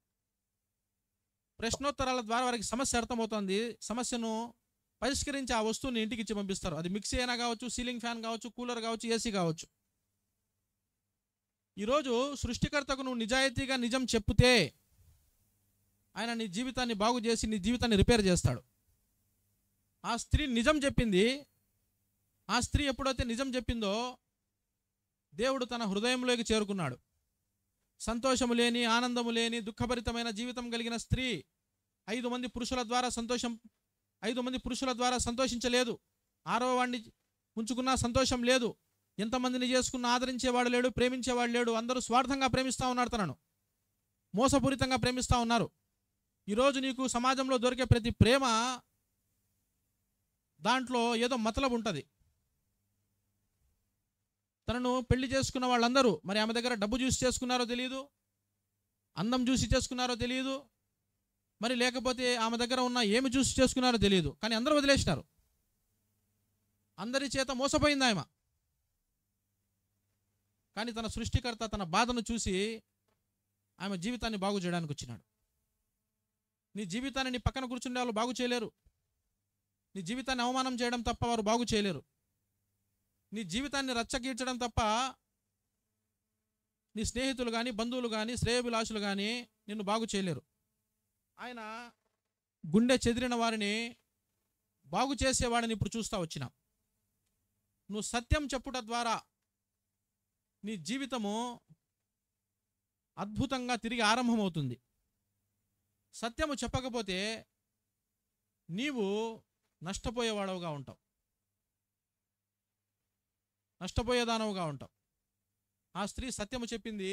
ప్రశ్నోత్తరాల ద్వారా వారికి సమస్య అర్థమవుతుంది. సమస్యను పరిష్కరించి ఆ వస్తువుని ఇంటికి ఇచ్చి పంపిస్తారు. అది మిక్సీ అయినా కావచ్చు, సీలింగ్ ఫ్యాన్ కావచ్చు, కూలర్ కావచ్చు, ఏసీ కావచ్చు. ఈరోజు సృష్టికర్తకు నువ్వు నిజాయితీగా నిజం చెప్తే ఆయన నీ జీవితాన్ని బాగు చేసి నీ జీవితాన్ని రిపేర్ చేస్తాడు. ఆ స్త్రీ నిజం చెప్పింది. ఆ స్త్రీ ఎప్పుడైతే నిజం చెప్పిందో దేవుడు తన హృదయంలోకి చేరుకున్నాడు. సంతోషము లేని, ఆనందము లేని, దుఃఖభరితమైన జీవితం కలిగిన స్త్రీ 5 మంది పురుషుల ద్వారా సంతోషించలేదు. 6వ వాడిని ఉంచుకున్నా సంతోషం లేదు. ఎంతమందిని చేసుకున్నా ఆదరించేవాడు లేడు, ప్రేమించేవాడు లేడు. అందరూ స్వార్థంగా ప్రేమిస్తూ ఉన్నారు, తనను మోసపూరితంగా ప్రేమిస్తూ ఉన్నారు. ఈరోజు నీకు సమాజంలో దొరికే ప్రతి ప్రేమ దాంట్లో ఏదో మతలబు ఉంటుంది. తనను పెళ్లి చేసుకున్న వాళ్ళందరూ మరి ఆమె దగ్గర డబ్బు చూసి చేసుకున్నారో తెలియదు, అందం చూసి చేసుకున్నారో తెలియదు, మరి లేకపోతే ఆమె దగ్గర ఉన్న ఏమి చూసి చేసుకున్నారో తెలియదు. కానీ అందరూ వదిలేసినారు. అందరి చేత మోసపోయింది ఆమె. కానీ తన సృష్టికర్త తన బాధను చూసి ఆమె జీవితాన్ని బాగు చేయడానికి వచ్చినాడు. నీ జీవితాన్ని నీ పక్కన కూర్చుండే వాళ్ళు బాగు చేయలేరు. నీ జీవితాన్ని అవమానం చేయడం తప్ప వారు బాగు చేయలేరు. నీ జీవితాన్ని రచ్చగీర్చడం తప్ప నీ స్నేహితులు కానీ, బంధువులు కానీ, శ్రేయోభిలాషులు కానీ నిన్ను బాగు చేయలేరు. ఆయన గుండె చెదిరిన వారిని బాగు చేసేవాడిని ఇప్పుడు చూస్తూ వచ్చినాం. నువ్వు సత్యం చెప్పుట ద్వారా నీ జీవితము అద్భుతంగా తిరిగి ఆరంభమవుతుంది. సత్యము చెప్పకపోతే నీవు నష్టపోయేవాడవుగా ఉంటావు, నష్టపోయేదానవుగా ఉంటావు. ఆ స్త్రీ సత్యము చెప్పింది.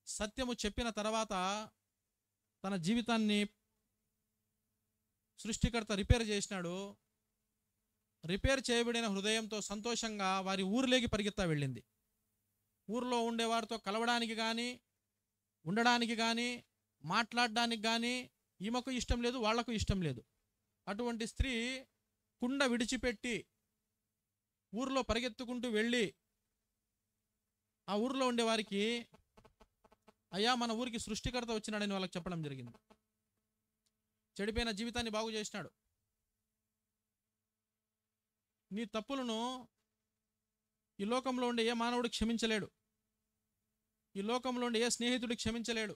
సత్యము చెప్పిన తర్వాత తన జీవితాన్ని సృష్టికర్త రిపేర్ చేసినాడు. రిపేర్ చేయబడిన హృదయంతో సంతోషంగా వారి ఊరిలోకి పరిగెత్తా వెళ్ళింది. ఊరిలో ఉండేవారితో కలవడానికి కానీ, ఉండడానికి కానీ, మాట్లాడడానికి కానీ ఈమెకు ఇష్టం లేదు, వాళ్లకు ఇష్టం లేదు. అటువంటి స్త్రీ కుండ విడిచిపెట్టి ఊరిలో పరిగెత్తుకుంటూ వెళ్ళి ఆ ఊరిలో ఉండేవారికి, అయ్యా మన ఊరికి సృష్టికర్త వచ్చినాడని వాళ్ళకి చెప్పడం జరిగింది. చెడిపోయిన జీవితాన్ని బాగు చేసినాడు. నీ తప్పులను ఈ లోకంలో ఉండే ఏ మానవుడు క్షమించలేడు. ఈ లోకంలో ఉండే ఏ స్నేహితుడు క్షమించలేడు.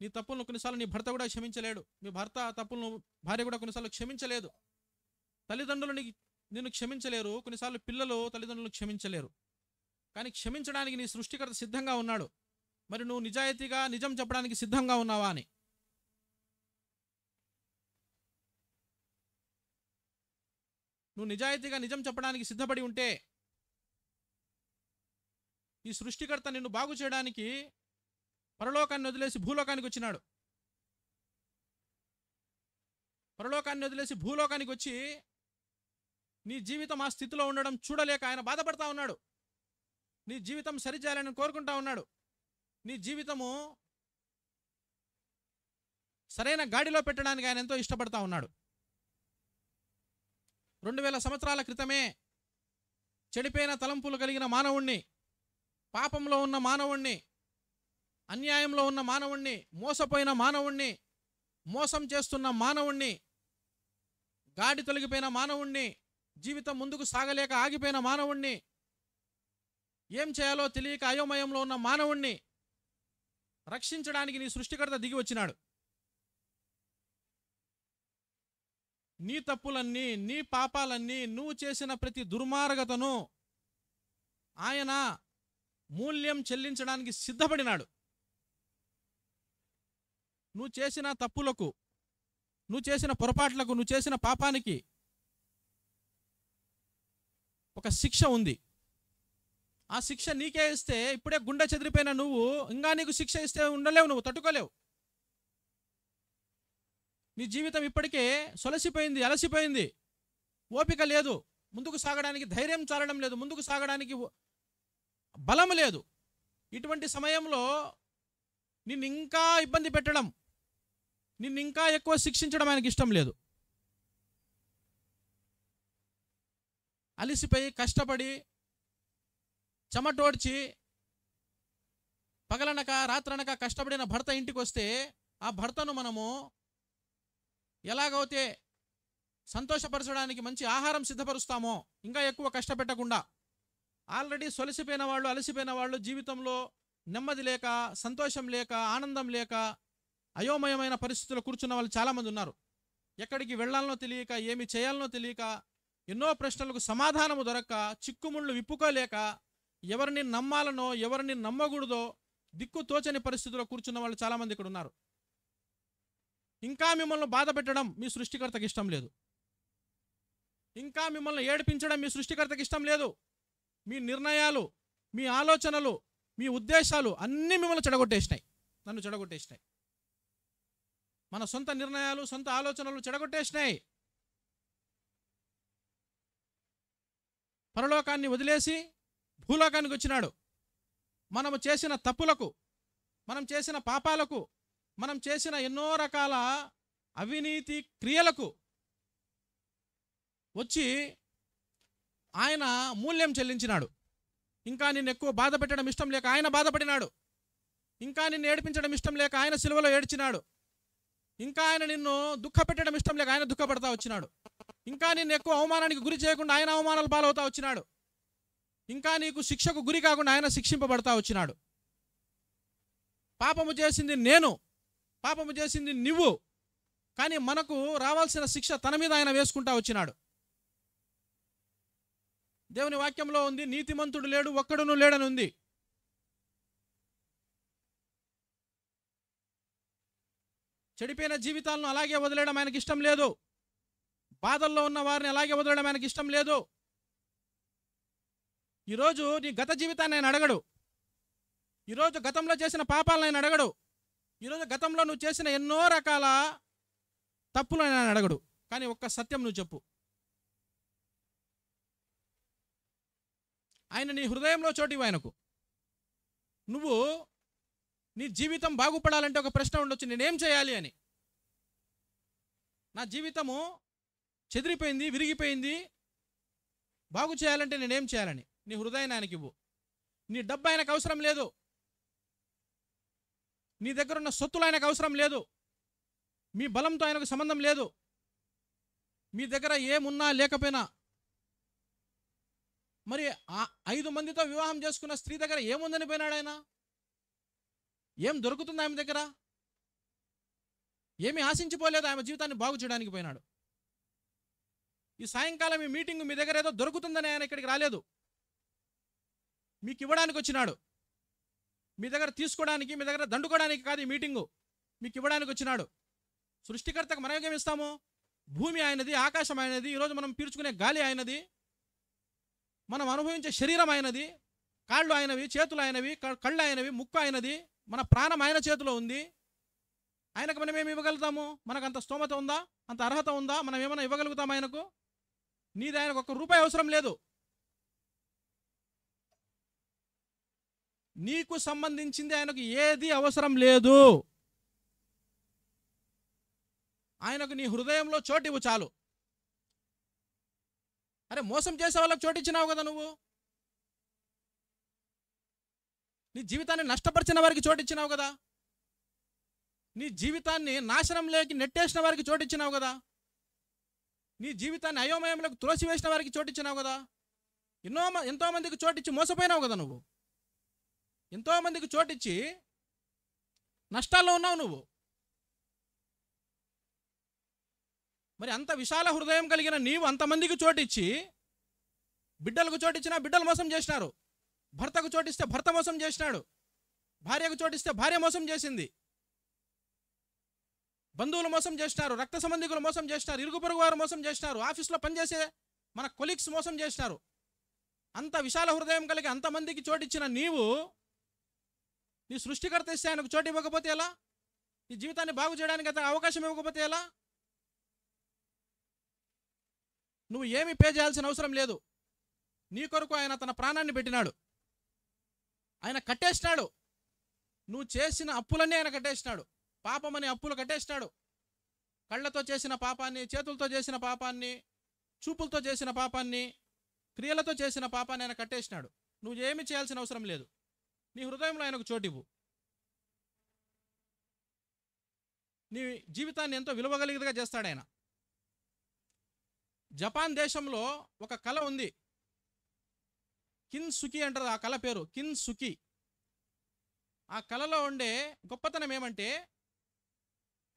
నీ తప్పులను కొన్నిసార్లు నీ భర్త కూడా క్షమించలేడు. మీ భర్త తప్పులను భార్య కూడా కొన్నిసార్లు క్షమించలేదు. తల్లిదండ్రులు నిన్ను క్షమించలేరు. కొన్నిసార్లు పిల్లలు తల్లిదండ్రులను క్షమించలేరు. కానీ క్షమించడానికి నీ సృష్టికర్త సిద్ధంగా ఉన్నాడు. మరి నువ్వు నిజాయితీగా నిజం చెప్పడానికి సిద్ధంగా ఉన్నావా అని. నువ్వు నిజాయితీగా నిజం చెప్పడానికి సిద్ధపడి ఉంటే ఈ సృష్టికర్త నిన్ను బాగు చేయడానికి పరలోకాన్ని వదిలేసి భూలోకానికి వచ్చినాడు. పరలోకాన్ని వదిలేసి భూలోకానికి వచ్చి నీ జీవితం ఆ స్థితిలో ఉండడం చూడలేక ఆయన బాధపడతా ఉన్నాడు. నీ జీవితం సరిచేయాలని కోరుకుంటా ఉన్నాడు. నీ జీవితము సరైన గాడిలో పెట్టడానికి ఆయన ఎంతో ఇష్టపడతా ఉన్నాడు. 2000 సంవత్సరాల క్రితమే చెడిపోయిన తలంపులు కలిగిన మానవుణ్ణి, పాపంలో ఉన్న మానవుణ్ణి, అన్యాయంలో ఉన్న మానవుణ్ణి, మోసపోయిన మానవుణ్ణి, మోసం చేస్తున్న మానవుణ్ణి, గాడి తొలగిపోయిన మానవుణ్ణి, జీవితం ముందుకు సాగలేక ఆగిపోయిన మానవుణ్ణి, ఏం చేయాలో తెలియక అయోమయంలో ఉన్న మానవుణ్ణి రక్షించడానికి నీ సృష్టికర్త దిగి వచ్చినాడు. నీ తప్పులన్నీ, నీ పాపాలన్నీ, నువ్వు చేసిన ప్రతి దుర్మార్గతను ఆయన మూల్యం చెల్లించడానికి సిద్ధపడినాడు. నువ్వు చేసిన తప్పులకు, నువ్వు చేసిన పొరపాట్లకు, నువ్వు చేసిన పాపానికి ఒక శిక్ష ఉంది. ఆ శిక్ష నీకే ఇస్తే ఇప్పుడే గుండె చెదిరిపోయిన నువ్వు ఇంకా నీకు శిక్ష ఇస్తే ఉండలేవు, నువ్వు తట్టుకోలేవు. నీ జీవితం ఇప్పటికే సొలసిపోయింది, అలసిపోయింది. ఓపిక లేదు, ముందుకు సాగడానికి ధైర్యం చాలడం లేదు, ముందుకు సాగడానికి బలం లేదు. ఇటువంటి సమయంలో నిన్ను ఇంకా ఇబ్బంది పెట్టడం, నిన్ను ఇంకా ఎక్కువ శిక్షించడం ఆయనకి ఇష్టం లేదు. అలిసిపోయి కష్టపడి చెమటోడ్చి పగలనక రాత్రనక కష్టపడిన భర్త ఇంటికి వస్తే ఆ భర్తను మనము ఎలాగైతే సంతోషపరచడానికి మంచి ఆహారం సిద్ధపరుస్తామో, ఇంకా ఎక్కువ కష్టపెట్టకుండా, ఆల్రెడీ సొలసిపోయిన వాళ్ళు, అలసిపోయిన వాళ్ళు, జీవితంలో నెమ్మది లేక, సంతోషం లేక, ఆనందం లేక, అయోమయమైన పరిస్థితుల్లో కూర్చున్న వాళ్ళు చాలామంది ఉన్నారు. ఎక్కడికి వెళ్ళాలనో తెలియక, ఏమి చేయాలనో తెలియక, ఎన్నో ప్రశ్నలకు సమాధానము దొరక్క, చిక్కుముళ్ళు విప్పుకోలేక, ఎవరిని నమ్మాలనో ఎవరిని నమ్మకూడదో దిక్కు తోచని పరిస్థితుల్లో కూర్చున్న వాళ్ళు చాలామంది ఇక్కడ ఉన్నారు. ఇంకా మిమ్మల్ని బాధ పెట్టడం మీ సృష్టికర్తకి ఇష్టం లేదు. ఇంకా మిమ్మల్ని ఏడిపించడం మీ సృష్టికర్తకి ఇష్టం లేదు. మీ నిర్ణయాలు, మీ ఆలోచనలు, మీ ఉద్దేశాలు అన్నీ మిమ్మల్ని చెడగొట్టేసినాయి, నన్ను చెడగొట్టేసినాయి. మన సొంత నిర్ణయాలు, సొంత ఆలోచనలు చెడగొట్టేసినాయి. పరలోకాన్ని వదిలేసి భూలోకానికి వచ్చినాడు. మనము చేసిన తప్పులకు, మనం చేసిన పాపాలకు, మనం చేసిన ఎన్నో రకాల అవినీతి క్రియలకు వచ్చి ఆయన మూల్యం చెల్లించినాడు. ఇంకా నిన్ను ఎక్కువ బాధ పెట్టడం ఇష్టం లేక ఆయన బాధపడినాడు. ఇంకా నిన్ను ఏడిపించడం ఇష్టం లేక ఆయన సిలువలో ఏడ్చినాడు. ఇంకా ఆయన నిన్ను దుఃఖపెట్టడం ఇష్టం లేక ఆయన దుఃఖపడతా వచ్చినాడు. ఇంకా నిన్ను ఎక్కువ అవమానానికి గురి చేయకుండా ఆయన అవమానాలు పాలవుతా వచ్చినాడు. ఇంకా నీకు శిక్షకు గురి కాకుండా ఆయన శిక్షింపబడతా వచ్చినాడు. పాపము చేసింది నేను, పాపము చేసింది నువ్వు, కానీ మనకు రావాల్సిన శిక్ష తన మీద ఆయన వేసుకుంటా వచ్చినాడు. దేవుని వాక్యంలో ఉంది, నీతిమంతుడు లేడు, ఒక్కడును లేడని ఉంది. చెడిపోయిన జీవితాలను అలాగే వదిలేయడం ఆయనకి ఇష్టం లేదు. బాధల్లో ఉన్న వారిని అలాగే వదిలేయడం ఆయనకి ఇష్టం లేదు. ఈరోజు నీ గత జీవితాన్ని ఆయన అడగడు. ఈరోజు గతంలో చేసిన పాపాలను ఆయన అడగడు. ఈరోజు గతంలో నువ్వు చేసిన ఎన్నో రకాల తప్పులు ఆయన అడగడు. కానీ ఒక్క సత్యం నువ్వు చెప్పు. ఆయన నీ హృదయంలో చోటివి ఆయనకు. నువ్వు నీ జీవితం బాగుపడాలంటే ఒక ప్రశ్న ఉండొచ్చు, నేనేం చేయాలి అని. నా జీవితము చెదిరిపోయింది, విరిగిపోయింది, బాగు చేయాలంటే నేనేం చేయాలని నీ హృదయాన్ని ఆయనకి ఇవ్వు. నీ డబ్బు ఆయనకు అవసరం లేదు. నీ దగ్గర ఉన్న సొత్తులు ఆయనకు అవసరం లేదు. మీ బలంతో ఆయనకు సంబంధం లేదు. మీ దగ్గర ఏమున్నా లేకపోయినా, మరి 5 మందితో వివాహం చేసుకున్న స్త్రీ దగ్గర ఏముందని పోయినాడు ఆయన? ఏం దొరుకుతుంది ఆమె దగ్గర? ఏమి ఆశించిపోలేదు, ఆమె జీవితాన్ని బాగు చేయడానికి పోయినాడు. ఈ సాయంకాలం ఈ మీటింగ్ మీ దగ్గర ఏదో దొరుకుతుందని ఆయన ఇక్కడికి రాలేదు. మీకు ఇవ్వడానికి వచ్చినాడు. మీ దగ్గర తీసుకోవడానికి, మీ దగ్గర దండుకోవడానికి కాదు ఈ మీటింగు, మీకు ఇవ్వడానికి వచ్చినాడు. సృష్టికర్తకు మనం ఏమి ఇస్తాము? భూమి ఆయనది, ఆకాశం ఆయనది, ఈరోజు మనం పీల్చుకునే గాలి ఆయనది, మనం అనుభవించే శరీరం ఆయనది, కాళ్ళు ఆయనవి, చేతులు ఆయనవి, కళ్ళు ఆయనవి, ముక్కు ఆయనది, మన ప్రాణం ఆయన చేతిలో ఉంది. ఆయనకు మనం ఏమి ఇవ్వగలుగుతాము? మనకు అంత స్తోమత ఉందా? అంత అర్హత ఉందా? మనం ఏమైనా ఇవ్వగలుగుతాం ఆయనకు? నీది ఆయనకు ₹1 అవసరం లేదు. నీకు సంబంధించింది ఆయనకు ఏది అవసరం లేదు. ఆయనకు నీ హృదయంలో చోటివ్వు చాలు. అరే, మోసం చేసే వాళ్ళకి చోటిచ్చినావు కదా నువ్వు. నీ జీవితాన్ని నష్టపరిచిన వారికి చోటిచ్చినావు కదా. నీ జీవితాన్ని నాశనంలోకి నెట్టేసిన వారికి చోటిచ్చినావు కదా. నీ జీవితాన్ని అయోమయంలోకి త్రోసివేసిన వారికి చోటిచ్చినావు కదా. ఎంతో మందికి చోటిచ్చి మోసపోయినావు కదా నువ్వు. ఎంతో మందికి చోటిచ్చి నష్టాల్లో ఉన్నావు నువ్వు. మరి అంత విశాల హృదయం కలిగిన నీవు అంతమందికి చోటిచ్చి, బిడ్డలకు చోటిచ్చినా బిడ్డలు మోసం చేసినారు, భర్తకు చోటిస్తే భర్త మోసం చేసినాడు, భార్యకు చోటిస్తే భార్య మోసం చేసింది, బంధువులు మోసం చేసినారు, రక్త సంబంధికులు మోసం చేసినారు, ఇరుగు పొరుగు వారు మోసం చేసినారు, ఆఫీస్లో పనిచేసే మన కొలీగ్స్ మోసం చేసినారు. అంత విశాల హృదయం కలిగి అంతమందికి చోటిచ్చిన నీవు నీ సృష్టికర్త ఇస్తే ఆయనకు చోటు ఇవ్వకపోతే ఎలా? నీ జీవితాన్ని బాగు చేయడానికి అతను అవకాశం ఇవ్వకపోతే ఎలా? నువ్వు ఏమి పే చేయాల్సిన అవసరం లేదు. నీ కొరకు ఆయన తన ప్రాణాన్ని పెట్టినాడు. ఆయన కట్టేసినాడు. నువ్వు చేసిన అప్పులన్నీ ఆయన కట్టేసినాడు. పాపమని అప్పులు కట్టేసినాడు. కళ్ళతో చేసిన పాపాన్ని, చేతులతో చేసిన పాపాన్ని, చూపులతో చేసిన పాపాన్ని, క్రియలతో చేసిన పాపాన్ని ఆయన కట్టేసినాడు. నువ్వు ఏమి చేయాల్సిన అవసరం లేదు. నీ హృదయంలో ఆయనకు చోటివ్వు. నీ జీవితాన్ని ఎంతో విలువగలిగినదిగా చేస్తాడు ఆయన. జపాన్ దేశంలో ఒక కళ ఉంది. కిన్సుకి అంటారు ఆ కళ పేరు, కిన్సుకి. ఆ కళలో ఉండే గొప్పతనం ఏమంటే,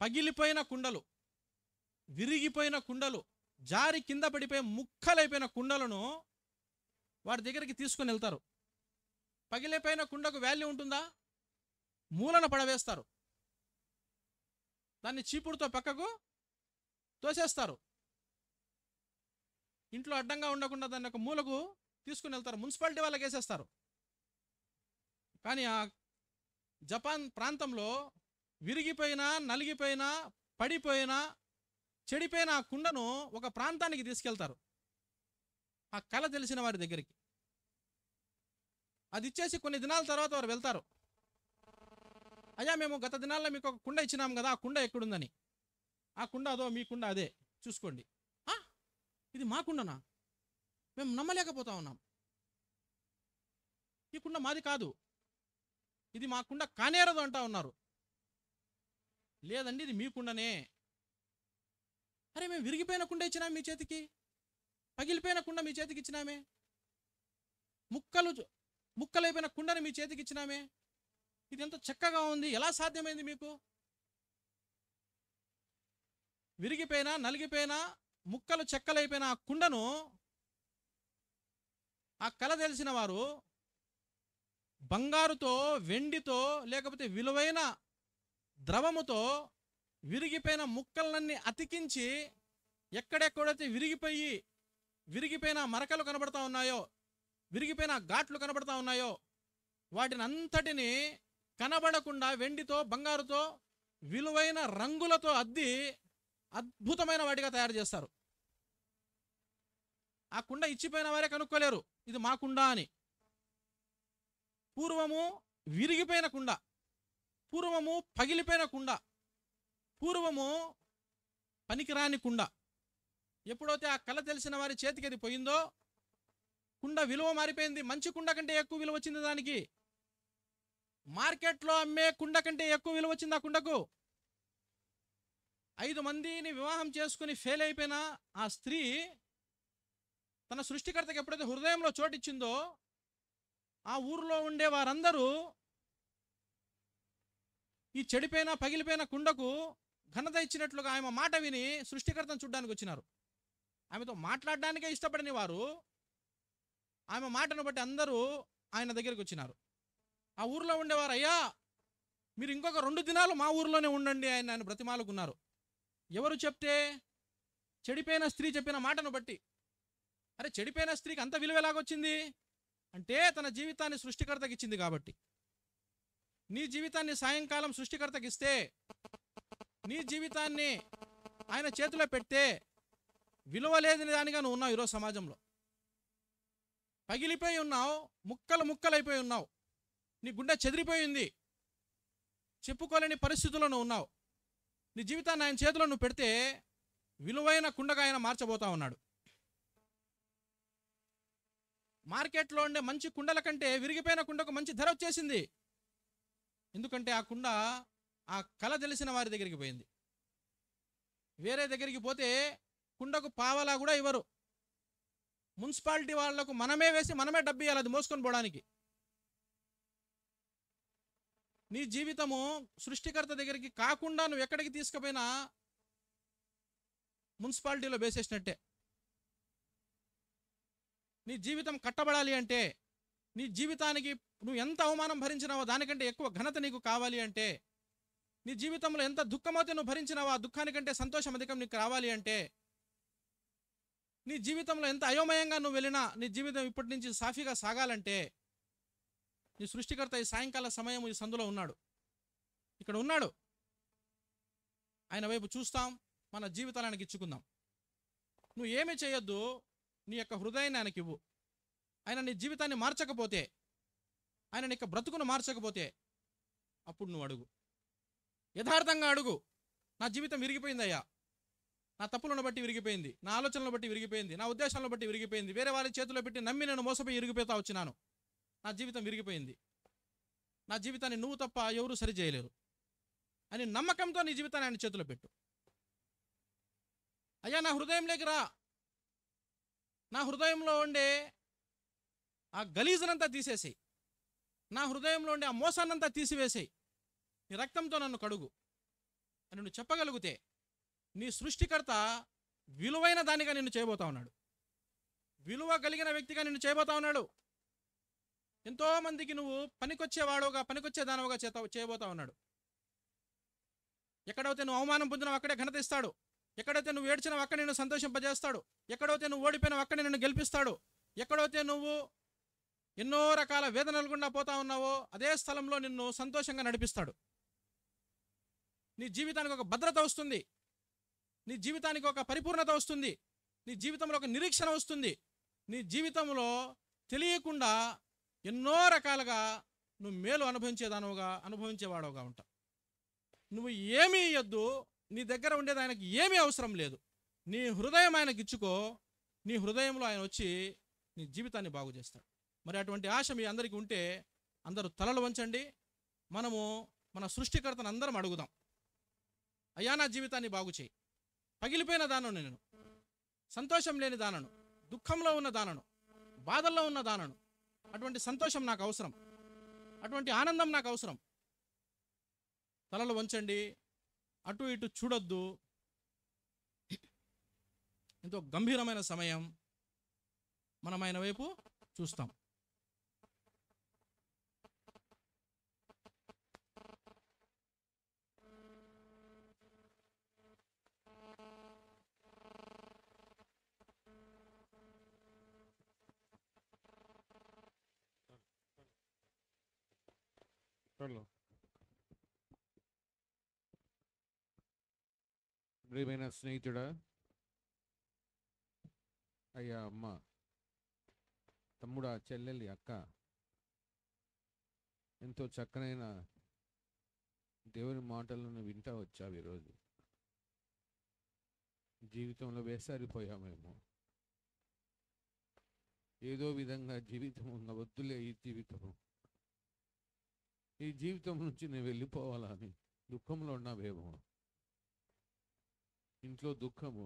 పగిలిపోయిన కుండలు, విరిగిపోయిన కుండలు, జారి కింద పడిపోయి ముక్కలైపోయిన కుండలను వారి దగ్గరికి తీసుకొని వెళ్తారు. పగిలిపోయిన కుండకు వాల్యూ ఉంటుందా? మూలన పడవేస్తారు. దాన్ని చీపుడుతో పక్కకు తోసేస్తారు. ఇంట్లో అడ్డంగా ఉండకుండా దాన్ని ఒక మూలకు తీసుకుని వెళ్తారు. మున్సిపాలిటీ వాళ్ళకి వేసేస్తారు. కానీ ఆ జపాన్ ప్రాంతంలో విరిగిపోయినా, నలిగిపోయినా, పడిపోయినా, చెడిపోయిన ఆ కుండను ఒక ప్రాంతానికి తీసుకెళ్తారు, ఆ కళ తెలిసిన వారి దగ్గరికి. అది ఇచ్చేసి కొన్ని దినాల తర్వాత వారు వెళ్తారు. అయ్యా, మేము గత దినాల్లో మీకు ఒక కుండ ఇచ్చినాం కదా, ఆ కుండ ఎక్కడుందని. ఆ కుండ అదో, మీ కుండ అదే, చూసుకోండి. ఇది మా కుండనా? మేము నమ్మలేకపోతా ఉన్నాం. ఈ కుండ మాది కాదు, ఇది మా కుండ కానేరదు అంటా ఉన్నారు. లేదండి, ఇది మీ కుండనే. అరే, మేము విరిగిపోయిన కుండ ఇచ్చినాం మీ చేతికి, పగిలిపోయిన కుండ మీ చేతికి ఇచ్చినామే, ముక్కలైపోయిన కుండని మీ చేతికి ఇచ్చినామే. ఇది ఎంత చక్కగా ఉంది, ఎలా సాధ్యమైంది మీకు? విరిగిపోయినా, నలిగిపోయినా, ముక్కలు చెక్కలైపోయిన ఆ కుండను ఆ కళ తెలిసిన వారు బంగారుతో, వెండితో, లేకపోతే విలువైన ద్రవముతో విరిగిపోయిన ముక్కలన్నీ అతికించి, ఎక్కడెక్కడైతే విరిగిపోయిన మరకలు కనబడతా ఉన్నాయో, విరిగిపోయిన ఘాట్లు కనబడతా ఉన్నాయో, వాటిని అంతటిని కనబడకుండా వెండితో, బంగారుతో, విలువైన రంగులతో అద్ది అద్భుతమైన వాటిగా తయారు చేస్తారు. ఆ కుండ ఇచ్చిపోయిన వారే కనుక్కోలేరు ఇది మా కుండ అని. పూర్వము విరిగిపోయిన కుండ, పూర్వము పగిలిపోయిన కుండ, పూర్వము పనికిరాని కుండ. ఎప్పుడైతే ఆ కళ తెలిసిన వారి చేతికి అది పోయిందో, కుండ విలువ మారిపోయింది. మంచి కుండ కంటే ఎక్కువ విలువ వచ్చింది దానికి. మార్కెట్లో అమ్మే కుండ కంటే ఎక్కువ విలువ వచ్చింది ఆ కుండకు. 5 మందిని వివాహం చేసుకుని ఫెయిల్ అయిపోయిన ఆ స్త్రీ తన సృష్టికర్తకి ఎప్పుడైతే హృదయంలో చోటిచ్చిందో, ఆ ఊరిలో ఉండే వారందరూ ఈ చెడిపోయిన, పగిలిపోయిన కుండకు ఘనత ఇచ్చినట్లుగా ఆమె మాట విని సృష్టికర్తను చూడ్డానికి వచ్చినారు. ఆమెతో మాట్లాడడానికే ఇష్టపడని వారు ఆమె మాటను బట్టి అందరూ ఆయన దగ్గరికి వచ్చినారు. ఆ ఊరిలో ఉండేవారు, అయ్యా మీరు ఇంకొక 2 దినాలు మా ఊరిలోనే ఉండండి ఆయన బ్రతిమాలుకున్నారు. ఎవరు చెప్తే? చెడిపోయిన స్త్రీ చెప్పిన మాటను బట్టి. అరే, చెడిపోయిన స్త్రీకి అంత విలువ ఎలాగొచ్చింది అంటే తన జీవితాన్ని సృష్టికర్తకి ఇచ్చింది కాబట్టి. నీ జీవితాన్ని సాయంకాలం సృష్టికర్తకి ఇస్తే, నీ జీవితాన్ని ఆయన చేతిలో పెడితే విలువ లేదని దానిగా నువ్వు ఉన్నావు. ఈరోజు సమాజంలో పగిలిపోయి ఉన్నావు, ముక్కలైపోయి ఉన్నావు, నీ గుండె చెదిరిపోయింది, చెప్పుకోలేని పరిస్థితుల్లో నువ్వు ఉన్నావు. నీ జీవితాన్ని ఆయన చేతిలో నువ్వు పెడితే విలువైన కుండగా ఆయన మార్చబోతా ఉన్నాడు. మార్కెట్లో ఉండే మంచి కుండల కంటే విరిగిపోయిన కుండకు మంచి ధర వచ్చేసింది. ఎందుకంటే ఆ కుండ ఆ కళ తెలిసిన వారి దగ్గరికి పోయింది. వేరే దగ్గరికి పోతే కుండకు పావలా కూడా ఇవ్వరు. మున్సిపాలిటీ వాళ్లకు మనమే వేసి మనమే డబ్బు ఇవ్వాలి అది మోసుకొని పోవడానికి. నీ జీవితము సృష్టికర్త దగ్గరికి కాకుండా నువ్వు ఎక్కడికి తీసుకుపోయినా మున్సిపాలిటీలో వేసేసినట్టే. నీ జీవితం కట్టబడాలి అంటే, నీ జీవితానికి నువ్వు ఎంత అవమానం భరించినావో దానికంటే ఎక్కువ ఘనత నీకు కావాలి అంటే, నీ జీవితంలో ఎంత దుఃఖమైతే నువ్వు భరించినావో ఆ దుఃఖానికంటే సంతోషం అధికం నీకు రావాలి అంటే, నీ జీవితంలో ఎంత అయోమయంగా నువ్వు వెళ్ళినా నీ జీవితం ఇప్పటి నుంచి సాఫీగా సాగాలంటే, నీ సృష్టికర్త ఈ సాయంకాల సమయం ఈ సందులో ఉన్నాడు, ఇక్కడ ఉన్నాడు. ఆయన వైపు చూస్తాం, మన జీవితాలను ఇచ్చుకుందాం. నువ్వు ఏమీ చేయొద్దు, నీ యొక్క హృదయాన్ని ఆయనకి ఇవ్వు. ఆయన నీ జీవితాన్ని మార్చకపోతే, ఆయన నీ యొక్క బ్రతుకును మార్చకపోతే అప్పుడు నువ్వు అడుగు, యథార్థంగా అడుగు. నా జీవితం విరిగిపోయిందయ్యా, నా తప్పులను బట్టి విరిగిపోయింది, నా ఆలోచనలను బట్టి విరిగిపోయింది, నా ఉద్దేశాలను బట్టి విరిగిపోయింది, వేరే వారి చేతిలో పెట్టి నమ్మి నేను మోసపోయి విరిగిపోతా వచ్చినాను, నా జీవితం విరిగిపోయింది, నా జీవితాన్ని నువ్వు తప్ప ఎవరు సరి చేయలేరు అని నమ్మకంతో నీ జీవితాన్ని ఆయన చేతిలో పెట్టు. అయ్యా నా హృదయంలోకి రా, నా హృదయంలో ఉండే ఆ గలీజనంతా తీసేసేయి, నా హృదయంలో ఉండే ఆ మోసాన్నంతా తీసివేసేయి, నీ రక్తంతో నన్ను కడుగు అని నువ్వు చెప్పగలిగితే నీ సృష్టికర్త విలువైన దానిగా నిన్ను చేయబోతా ఉన్నాడు, విలువ కలిగిన వ్యక్తిగా నిన్ను చేయబోతా ఉన్నాడు. ఎంతో మందికి నువ్వు పనికొచ్చేవాడుగా, పనికొచ్చేదానవుగా చేయబోతా ఉన్నాడు. ఎక్కడైతే నువ్వు అవమానం పొందినావు అక్కడే ఘనత ఇస్తాడు, ఎక్కడైతే నువ్వు ఏడ్చినావు అక్కడ నిన్ను సంతోషింపజేస్తాడు, ఎక్కడైతే నువ్వు ఓడిపోయినావు అక్కడ నిన్ను గెలిపిస్తాడు, ఎక్కడైతే నువ్వు ఎన్నో రకాల వేదనలు గుండా పోతా ఉన్నావో అదే స్థలంలో నిన్ను సంతోషంగా నడిపిస్తాడు. నీ జీవితానికి ఒక భద్రత వస్తుంది, నీ జీవితానికి ఒక పరిపూర్ణత వస్తుంది, నీ జీవితంలో ఒక నిరీక్షణ వస్తుంది. నీ జీవితంలో తెలియకుండా ఎన్నో రకాలుగా నువ్వు మేలు అనుభవించేవాడుగా ఉంటావు. నువ్వు ఏమీ ఇయ్యొద్దు, నీ దగ్గర ఉండేది ఆయనకి ఏమీ అవసరం లేదు. నీ హృదయం ఆయనకి ఇచ్చుకో, నీ హృదయంలో ఆయన వచ్చి నీ జీవితాన్ని బాగు చేస్తాడు. మరి అటువంటి ఆశ మీ అందరికీ ఉంటే అందరూ తలలు వంచండి. మనము మన సృష్టికర్తను అందరం అడుగుదాం, అయ్యా నా జీవితాన్ని బాగు చేయి, పగిలిపోయిన దానను, నేను సంతోషం లేని దానను, దుఃఖంలో ఉన్న దానను, బాధల్లో ఉన్న దానను, అటువంటి సంతోషం నాకు అవసరం, అటువంటి ఆనందం నాకు అవసరం. తలలు వంచండి, అటు ఇటు చూడొద్దు. ఎంతో గంభీరమైన సమయం, మనం ఆయన వైపు చూస్తాం. ప్రియమైన స్నేహితుడా, అయ్యా, అమ్మ, తమ్ముడా, చెల్లెలి, అక్క, ఎంతో చక్కనైన దేవుని మాటలను వింటా వచ్చావు. ఈరోజు జీవితంలో వేసారిపోయామేమో, ఏదో విధంగా జీవితం వద్దులే, ఈ జీవితం నుంచి నేను వెళ్ళిపోవాలని దుఃఖంలో ఉన్నావేమో. ఇంట్లో దుఃఖము,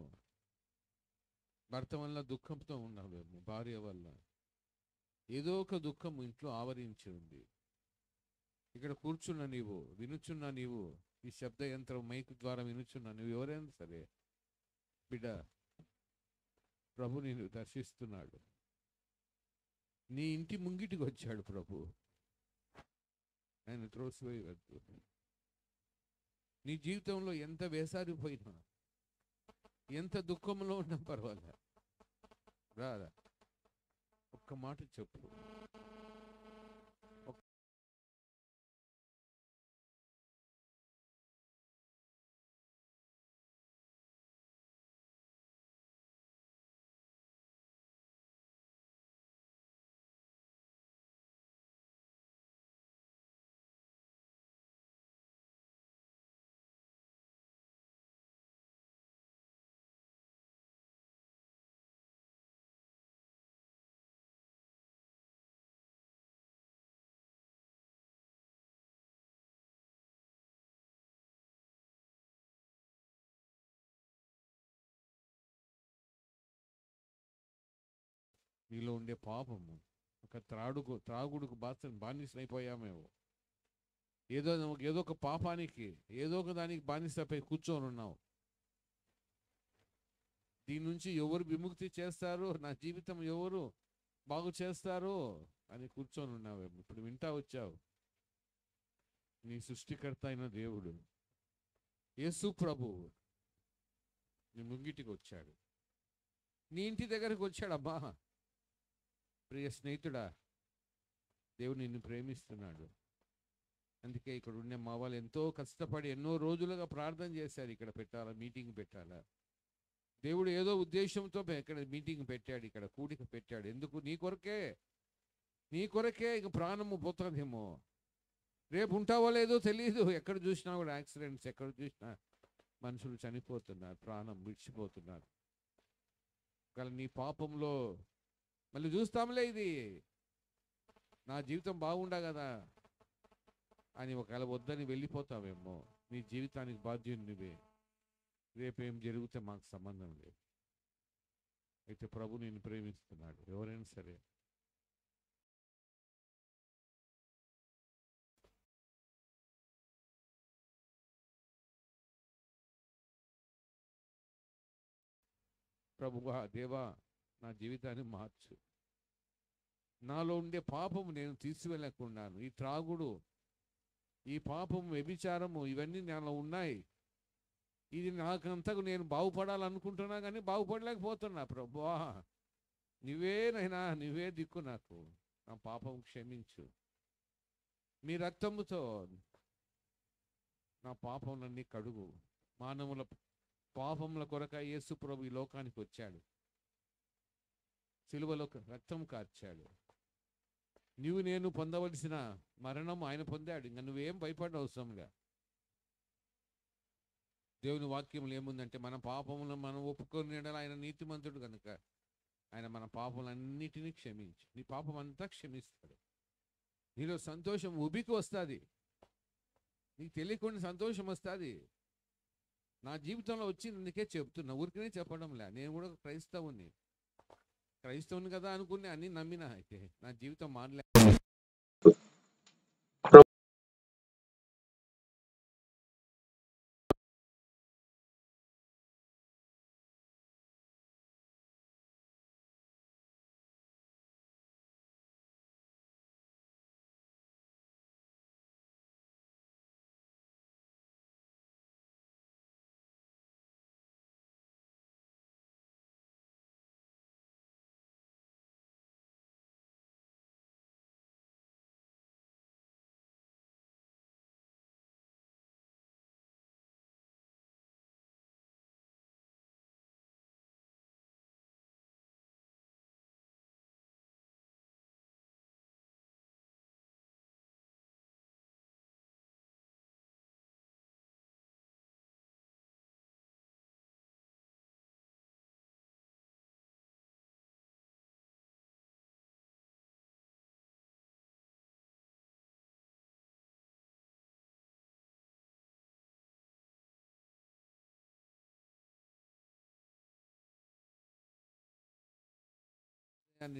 భర్త వల్ల దుఃఖంతో ఉన్నావేమో, భార్య వల్ల ఏదో ఒక దుఃఖం ఇంట్లో ఆవరించి ఉంది. ఇక్కడ కూర్చున్న నీవు, వినుచున్న నీవు, ఈ శబ్ద యంత్రం మైక్ ద్వారా వినుచున్న నువ్వు, ఎవరైనా సరే బిడ్డ, ప్రభు నిన్ను దర్శిస్తున్నాడు. నీ ఇంటి ముంగిటికి వచ్చాడు ప్రభు. ఆయన త్రోసివేయవద్దు. నీ జీవితంలో ఎంత వేసారిపోయినా, ఎంత దుఃఖంలో ఉన్నా పర్వాలే, రాదా, ఒక్క మాట చెప్పు. నీలో ఉండే పాపము, ఒక త్రాగుడుకు బానిసైపోయామేమో. ఏదో ఒక పాపానికి, ఏదో ఒక దానికి బానిసపై కూర్చొని ఉన్నావు. దీని నుంచి ఎవరు విముక్తి చేస్తారు, నా జీవితం ఎవరు బాగు చేస్తారు అని కూర్చొని ఉన్నావేమో. ఇప్పుడు వింటా వచ్చావు, నీ సృష్టికర్త అయిన దేవుడు యేసు ప్రభువు నీ ముంగిటికి వచ్చాడు, నీ ఇంటి దగ్గరికి వచ్చాడమ్మా. ప్రియ స్నేహితుడా, దేవుడు నిన్ను ప్రేమిస్తున్నాడు. అందుకే ఇక్కడ ఉండే మా వాళ్ళు ఎంతో కష్టపడి ఎన్నో రోజులుగా ప్రార్థన చేశారు. ఇక్కడ పెట్టాలా, మీటింగ్ పెట్టాలా. దేవుడు ఏదో ఉద్దేశంతో ఇక్కడ మీటింగ్ పెట్టాడు, ఇక్కడ కూడిక పెట్టాడు. ఎందుకు? నీ కొరకే ఇక ప్రాణము పోతుందేమో. రేపు ఉంటావో లేదో తెలియదు. ఎక్కడ చూసినా కూడా యాక్సిడెంట్స్, ఎక్కడ చూసినా మనుషులు చనిపోతున్నారు, ప్రాణం విడిచిపోతున్నారు. ఒకవేళ నీ పాపంలో మళ్ళీ చూస్తాంలే, ఇది నా జీవితం బాగుండా కదా అని ఒకవేళ వద్దని వెళ్ళిపోతావేమో. నీ జీవితానికి బాధ్యుడు నువ్వే. రేపేం జరిగితే మాకు సంబంధం లేదు. అయితే ప్రభు నిన్ను ప్రేమిస్తున్నాడు. ఎవరైనా సరే ప్రభువా, దేవా, నా జీవితాన్ని మార్చు. నాలో ఉండే పాపము నేను తీసివెళ్ళకున్నాను. ఈ త్రాగుడు, ఈ పాపము, వ్యభిచారము, ఇవన్నీ నాలో ఉన్నాయి. ఇది నాకంతకు నేను బాగుపడాలనుకుంటున్నా కానీ బాగుపడలేకపోతున్నా. ప్రభువా, నువ్వేనైనా, నువ్వే దిక్కు నాకు. నా పాపం క్షమించు. మీ రక్తముతో నా పాపములన్నీ కడుగు. మానవుల పాపముల కొరకై యేసు ప్రభు ఈ లోకానికి వచ్చాడు. సిలువలో రక్తం కార్చాడు. నీవు నేను పొందవలసిన మరణం ఆయన పొందాడు. ఇంకా నువ్వేం భయపడ అవసరంగా. దేవుని వాక్యంలో ఏముందంటే, మన పాపములను మనం ఒప్పుకొని ఆయన నీతిమంతుడు కనుక ఆయన మన పాపములన్నిటినీ క్షమించి నీ పాపం అంతా క్షమిస్తాడు. నీలో సంతోషం ఉబికి వస్తుంది. నీకు తెలియకుండా సంతోషం వస్తుంది. నా జీవితంలో వచ్చినందుకే చెప్తున్నా, ఊరికనే చెప్పడంలే. నేను కూడా క్రైస్తవుని కదా అనుకుని అన్ని నమ్మినా. అయితే నా జీవితం మారలే.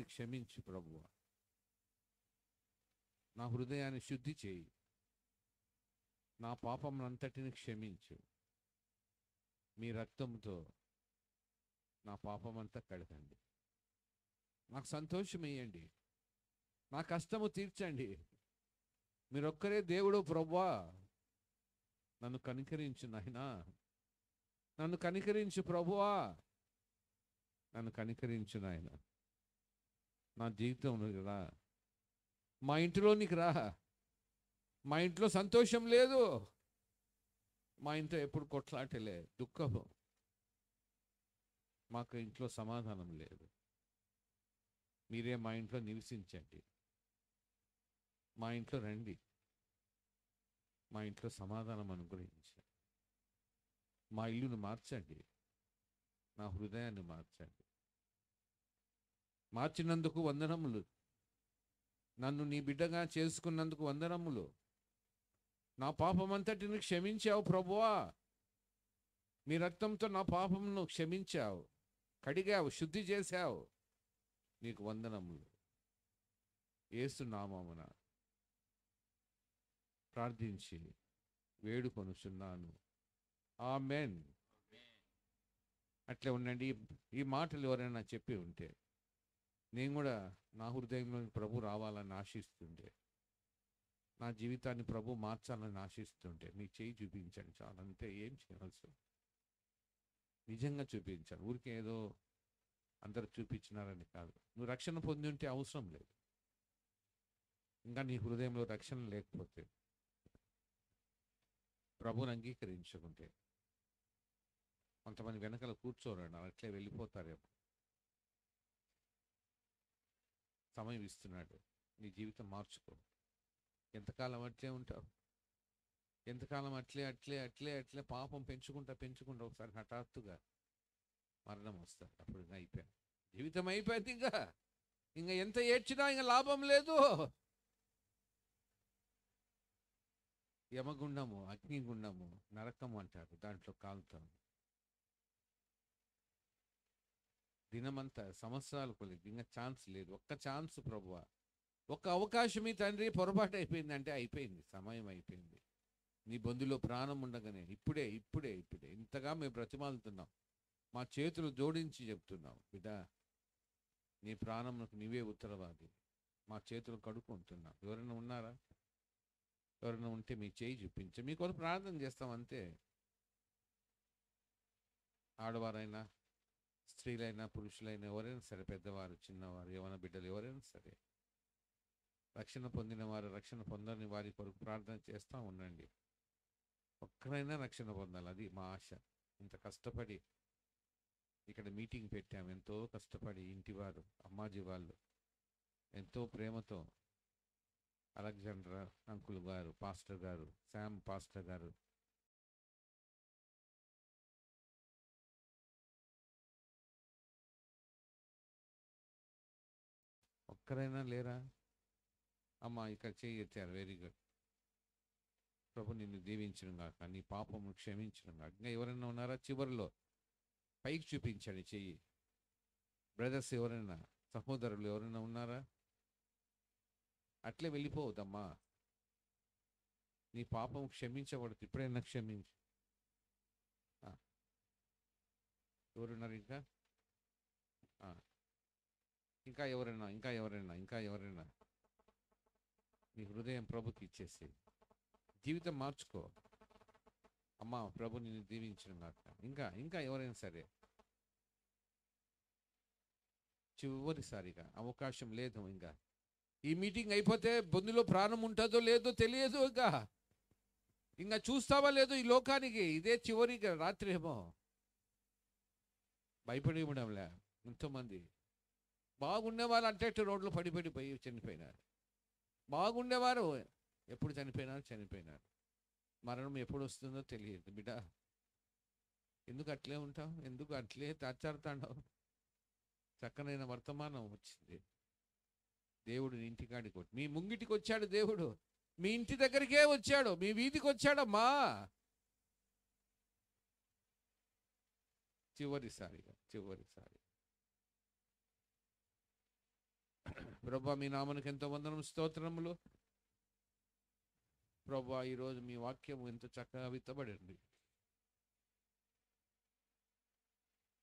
క్షమించు ప్రభువా. నా హృదయాన్ని శుద్ధి చేయి. నా పాపమునంతటిని క్షమించు. మీ రక్తంతో నా పాపమంతా కడగండి. నాకు సంతోషం ఇయ్యండి. నా కష్టము తీర్చండి. మీరొక్కరే దేవుడు ప్రభువా. నన్ను కనికరించు నాయనా. నన్ను కనికరించు ప్రభువా. నన్ను కనికరించు నాయనా. నా జీవితంలోకి రా. మా ఇంటిలోనికి రా. మా ఇంట్లో సంతోషం లేదు. మా ఇంట్లో ఎప్పుడు కొట్లాటలే, దుఃఖము. మాకు ఇంట్లో సమాధానం లేదు. మీరే మా ఇంట్లో నివసించండి. మా ఇంట్లో రండి. మా ఇంట్లో సమాధానం అనుగ్రహించండి. మా ఇల్లును మార్చండి. నా హృదయాన్ని మార్చండి. మార్చినందుకు వందనములు. నన్ను నీ బిడ్డగా చేసుకున్నందుకు వందనములు. నా పాపమంతటిని క్షమించావు ప్రభువా. మీ రక్తంతో నా పాపమును క్షమించావు, కడిగావు, శుద్ధి చేశావు. నీకు వందనములు. యేసు నామమున ప్రార్థించి వేడుకొనుచున్నాను. ఆమేన్. అట్లే ఉండండి. ఈ మాటలు ఎవరైనా చెప్పి ఉంటే, నేను కూడా నా హృదయంలో ప్రభు రావాలని ఆశిస్తుంటే, నా జీవితాన్ని ప్రభు మార్చాలని ఆశిస్తుంటే, మీ చేయి చూపించండి చాలు. అంతే. ఏం చేయాల్సి నిజంగా చూపించాను. ఊరికే ఏదో అందరు చూపించినారని కాదు. నువ్వు రక్షణ పొంది ఉంటే అవసరం లేదు. ఇంకా నీ హృదయంలో రక్షణ లేకపోతే, ప్రభుని అంగీకరించుకుంటే, కొంతమంది వెనకాల కూర్చోరండి, అట్లే వెళ్ళిపోతారేమో. సమయం ఇస్తున్నాడు, నీ జీవితం మార్చుకో. ఎంతకాలం అట్లే ఉంటావు? ఎంతకాలం అట్లే అట్లే అట్లే అట్లే పాపం పెంచుకుంటా పెంచుకుంటా ఒకసారి హఠాత్తుగా మరణం వస్తుంది. అప్పుడు ఇంకా అయిపోయాను, జీవితం అయిపోయింది. ఇంకా ఎంత ఏడ్చినా ఇంకా లాభం లేదు. యమగుండము, అగ్నిగుండము, నరకం అంటారు, దాంట్లో కాలుతాం. దినమంతా, సంవత్సరాలు కొలిది, ఇంకా ఛాన్స్ లేదు. ఒక్క ఛాన్స్ ప్రభువా, ఒక్క అవకాశం ఈ తండ్రి, పొరపాటు అయిపోయిందంటే అయిపోయింది, సమయం అయిపోయింది. నీ బొందులో ప్రాణం ఉండగానే ఇప్పుడే ఇప్పుడే ఇప్పుడే ఇంతగా మేము బ్రతిమాలుతున్నాం, మా చేతులు జోడించి చెప్తున్నాం, బిడ్డ నీ ప్రాణంకు నీవే ఉత్తరవాది, మా చేతులు కడుక్కుంటున్నాం. ఎవరైనా ఉన్నారా? ఎవరైనా ఉంటే మీ చేయి చూపించి మీ కొరకు ప్రార్థన చేస్తాం అంతే. ఆడవారైనా, స్త్రీలైనా, పురుషులైనా, ఎవరైనా సరే, పెద్దవారు, చిన్నవారు, యవన బిడ్డలు ఎవరైనా సరే, రక్షణ పొందిన వారు, రక్షణ పొందని వారి కొరకు ప్రార్థన చేస్తూ ఉండండి. ఒక్కరైనా రక్షణ పొందాలి, అది మా ఆశ. ఇంత కష్టపడి ఇక్కడ మీటింగ్ పెట్టాం, ఎంతో కష్టపడి ఇంటివారు, అమ్మాజీ వాళ్ళు ఎంతో ప్రేమతో, అలెగ్జాండర్ అంకుల్ గారు, పాస్టర్ గారు, శామ్ పాస్టర్ గారు, ఒక్కరైనా లేరా? అమ్మ ఇక్కడ చేయి ఎత్తారు, వెరీ గుడ్. ప్రభు నిన్ను దీవించడం కాక, నీ పాపము క్షమించడం కాక. ఇంకా ఎవరైనా ఉన్నారా? చివరిలో పైకి చూపించండి చెయ్యి. బ్రదర్స్ ఎవరైనా, సహోదరులు ఎవరైనా ఉన్నారా? అట్లే వెళ్ళిపోవద్దమ్మా, నీ పాపం క్షమించబడుతుంది. ఇప్పుడైనా క్షమించు. ఎవరున్నారు ఇంకా? ఇంకా ఎవరైనా, ఇంకా ఎవరైనా, ఇంకా ఎవరైనా? నీ హృదయం ప్రభుకి ఇచ్చేసి జీవితం మార్చుకో. అమ్మా ప్రభు నిన్ను దీవించడం కాక. ఇంకా ఇంకా ఎవరైనా సరే, చివరిసారిగా అవకాశం లేదు. ఇంకా ఈ మీటింగ్ అయిపోతే బొందులో ప్రాణం ఉంటుందో లేదో తెలియదు. ఇంకా చూస్తావా లేదో ఈ లోకానికి, ఇదే చివరిగా రాత్రి ఏమో. భయపడి ఇవ్వడంలే. ఎంతోమంది బాగుండేవారు అంటే రోడ్లు పడిపోయి చనిపోయినారు. బాగుండేవారు ఎప్పుడు చనిపోయినారు. మరణం ఎప్పుడు వస్తుందో తెలియదు. బిడ్డ ఎందుకు అట్లే ఉంటావు? ఎందుకు అట్లే తాచారుతాండవు? చక్కనైన వర్తమానం వచ్చింది. దేవుడు నీ ఇంటికాడికి వచ్చి, మీ ముంగిటికి వచ్చాడు దేవుడు, మీ ఇంటి దగ్గరికే వచ్చాడు, మీ వీధికి వచ్చాడమ్మా. చివరిసారి ప్రభా మీ నామనికి ఎంతో వందనం, స్తోత్రములు. ప్రభా ఈరోజు మీ వాక్యం ఎంతో చక్కగా విత్తబడింది.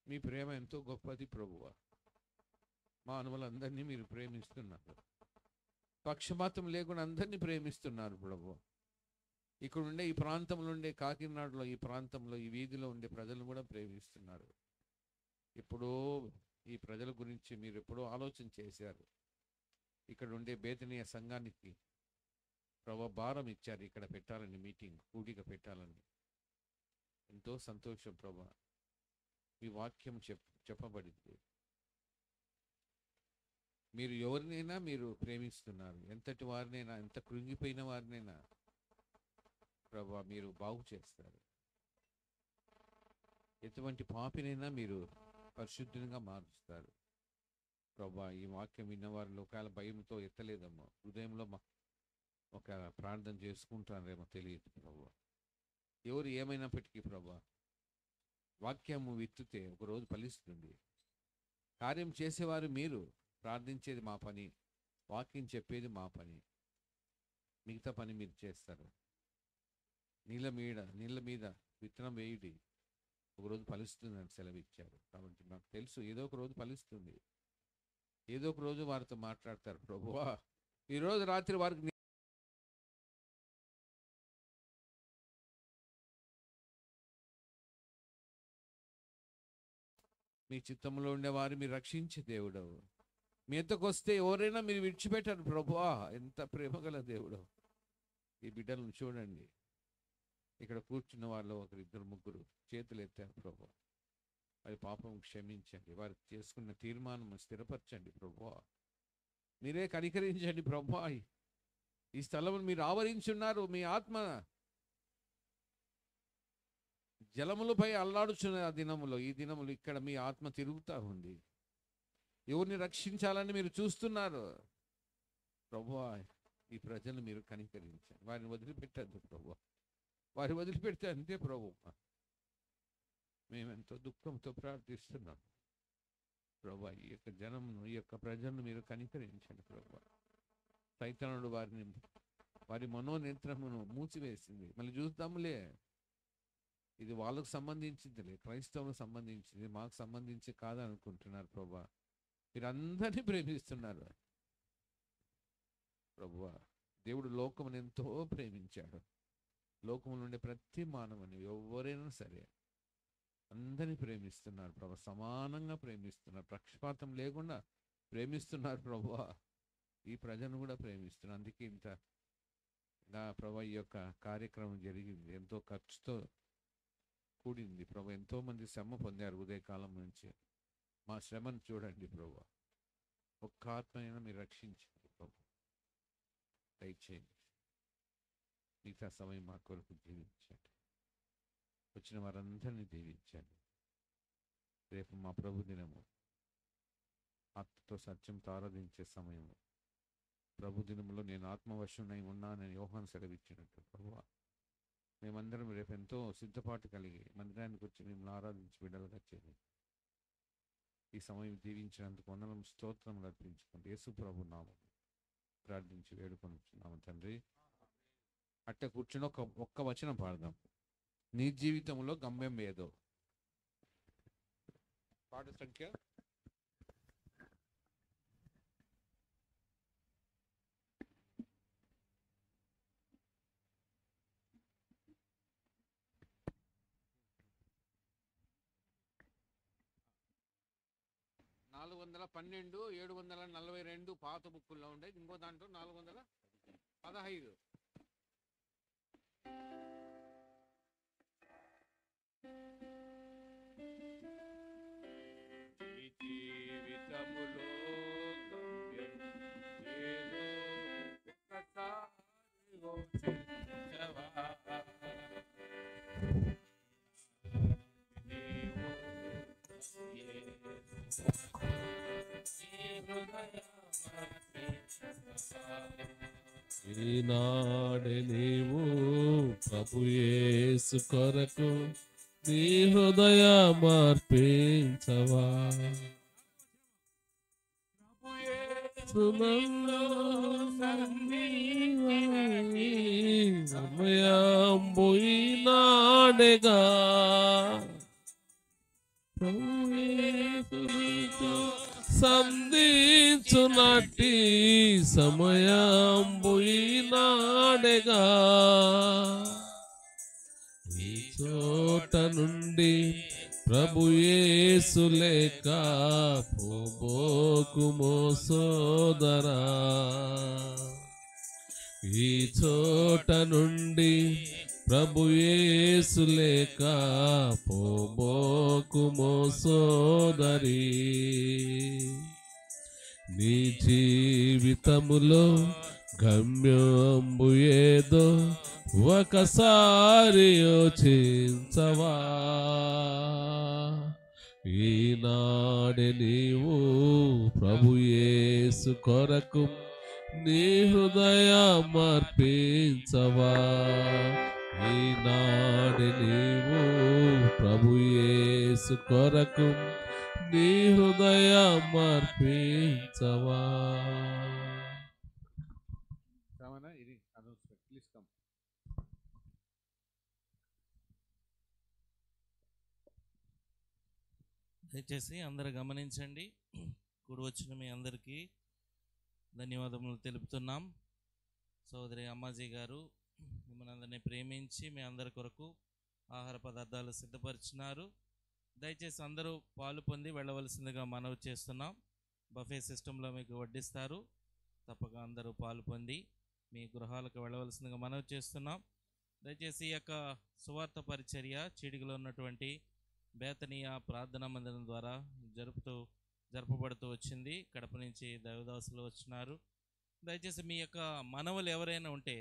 మీ ప్రేమ ఎంతో గొప్పది ప్రభువా. మానవులందరినీ మీరు ప్రేమిస్తున్నారు, పక్షపాతం లేకుండా అందరినీ ప్రేమిస్తున్నారు ప్రభు. ఇక్కడ ఉండే ఈ ప్రాంతంలో ఉండే, కాకినాడలో ఈ ప్రాంతంలో ఈ వీధిలో ఉండే ప్రజలు కూడా ప్రేమిస్తున్నారు. ఎప్పుడో ఈ ప్రజల గురించి మీరు ఎప్పుడో ఆలోచన చేశారు. ఇక్కడ ఉండే బేతనీయ సంఘానికి ప్రభు భారం ఇచ్చారు, ఇక్కడ పెట్టాలని, మీటింగ్ కూడిక పెట్టాలని. ఎంతో సంతోషం ప్రభు. మీ వాక్యం చెప్పబడింది. మీరు ఎవరినైనా మీరు ప్రేమిస్తున్నారు, ఎంతటి వారినైనా, ఎంత కృంగిపోయిన వారినైనా ప్రభు మీరు బాగు చేస్తారు. ఎటువంటి పాపినైనా మీరు పరిశుద్ధంగా మారుస్తారు ప్రభు. ఈ వాక్యం విన్నవారు లోకాల భయంతో ఎత్తలేదమ్మా, హృదయంలో ఒక ప్రార్థన చేసుకుంటారేమో తెలియదు ప్రభు. ఎవరు ఏమైనప్పటికీ ప్రభు, వాక్యము విత్తుతే ఒకరోజు ఫలిస్తుంది. కార్యం చేసేవారు మీరు, ప్రార్థించేది మా పని, వాక్యం చెప్పేది మా పని, మిగతా పని మీరు చేస్తారు. నీళ్ళ మీద విత్తనం వేయుడి, ఒకరోజు ఫలిస్తుందని సెలవిచ్చారు. కాబట్టి నాకు తెలుసు ఏదో ఒక రోజు ఫలిస్తుంది, ఏదో ఒక రోజు వారితో మాట్లాడతారు ప్రభువా. ఈరోజు రాత్రి వారికి మీ చిత్తంలో ఉండేవారు మీరు రక్షించే దేవుడు. మీ ఎంతకు వస్తే ఎవరైనా మీరు విడిచిపెట్టారు ప్రభువా. ఎంత ప్రేమగల దేవుడు. ఈ బిడ్డలను చూడండి, ఇక్కడ కూర్చున్న వాళ్ళు ఒకరు ఇద్దరు ముగ్గురు చేతులు ఎత్తారు ప్రభు. వారి పాపం క్షమించండి, వారు చేసుకున్న తీర్మానం స్థిరపరచండి ప్రభు. మీరే కనికరించండి ప్రభు. ఈ స్థలం మీరు ఆవరించున్నారు. మీ ఆత్మ జలములపై అల్లాడుచున్న ఆ దినములో, ఈ దినములు ఇక్కడ మీ ఆత్మ తిరుగుతూ ఉంది. ఎవరిని రక్షించాలని మీరు చూస్తున్నారు ప్రభువా. ఈ ప్రజలు మీరు కనికరించండి, వారిని వదిలిపెట్టద్దు ప్రభు. వారి వదిలిపెడితే అంతే ప్రభు. మేమెంతో దుఃఖంతో ప్రార్థిస్తున్నాం ప్రభు. ఈ యొక్క జనమును, ఈ యొక్క ప్రజలను మీరు కనికరించండి ప్రభు. సైతానుడు వారి మనోనేత్రమును మూసివేసింది. మళ్ళీ చూద్దాములే, ఇది వాళ్ళకు సంబంధించిందిలే, క్రైస్తవులకు సంబంధించింది, మాకు సంబంధించి కాదనుకుంటున్నారు ప్రభు. మీరు అందరినీ ప్రేమిస్తున్నారు ప్రభువా. దేవుడు లోకమును ఎంతో ప్రేమించాడు. లోకము నుండి ప్రతి మానవుని ఎవరైనా సరే అందరినీ ప్రేమిస్తున్నారు ప్రభు. సమానంగా ప్రేమిస్తున్నారు, పక్షపాతం లేకుండా ప్రేమిస్తున్నారు ప్రభువా. ఈ ప్రజలను కూడా ప్రేమిస్తున్నారు. అందుకే ఇంత ప్రభు ఈ యొక్క కార్యక్రమం జరిగింది. ఎంతో ఖర్చుతో కూడింది ప్రభు. ఎంతోమంది శ్రమ పొందారు ఉదయకాలం నుంచి. మా శ్రమను చూడండి ప్రభు. ఒక్క ఆత్మైనా మీరు రక్షించండి ప్రభు. దయచేయండి. మిగతా సమయం మా కొరకు జీవించండి. వచ్చిన వారందరినీ దీవించండి. రేపు మా ప్రభు దినము, ఆత్మతో సత్యంతో ఆరాధించే సమయము. ప్రభు దినములో నేను ఆత్మవశునై ఉన్నానని యోహాను సెలవిచ్చినట్టు ప్రభువా, మేమందరం రేపు ఎంతో సిద్ధపాటు కలిగి మందిరానికి వచ్చి మిమ్మల్ని ఆరాధించి బిడ్డలుగా చేయండి. ఈ సమయం దీవించినందుకు వందనం స్తోత్రం అర్పించుకోండి. యేసు ప్రభు నామం ప్రార్థించి వేడుకొనుచున్నాము తండ్రి. అట్ట కూర్చుని ఒక్క వచనం పాడదాం. నీ జీవితంలో గమ్యం ఏదో. పాట సంఖ్య 412, 742 పాత బుక్కుల్లో ఉండే. ఇంకో దాంట్లో 415. జీవితములో ఈనాడే నీవు ప్రభు యేసు కొరకు నీ హృదయమర్పించవా. సమయం పోయినాడేగా సంధించునట్టి సమయం పోయినాడేగా. ఈ చోట నుండి ప్రభు యేసు లేక పోబోకుమో సోదరా. ఈ చోట నుండి ప్రభు యేసు లేక పోబోకుమో సోదరి. నీ జీవితములో గమ్యంబు ఏదో ఒకసారి యోచించవా. ఈనాడే నీవు ప్రభు యేసు కొరకు నీ హృదయమర్పించవా. ఈనాడే నీవు ప్రభు యేసు కొరకు నీ హృదయమర్పించవా. Please come. దయచేసి అందరూ గమనించండి. కూడి వచ్చిన మీ అందరికీ ధన్యవాదములు తెలుపుతున్నాం. సోదరి అమ్మాజీ గారు మిమ్మల్ని అందరినీ ప్రేమించి మీ అందరి కొరకు ఆహార పదార్థాలు సిద్ధపరిచినారు. దయచేసి అందరూ పాలు పొంది వెళ్ళవలసిందిగా మనవి చేస్తున్నాం. బఫే సిస్టంలో మీకు వడ్డిస్తారు. తప్పక అందరూ పాలు పొంది మీ గృహాలకు వెళ్ళవలసిందిగా మనవి చేస్తున్నాం. దయచేసి ఈ యొక్క సువార్త పరిచర్య చీడిగలో ఉన్నటువంటి బేతనీయ ప్రార్థనా మందిరం ద్వారా జరపబడుతూ వచ్చింది. కడప నుంచి దైవదాసులు వచ్చినారు. దయచేసి మీ యొక్క మనవలు ఎవరైనా ఉంటే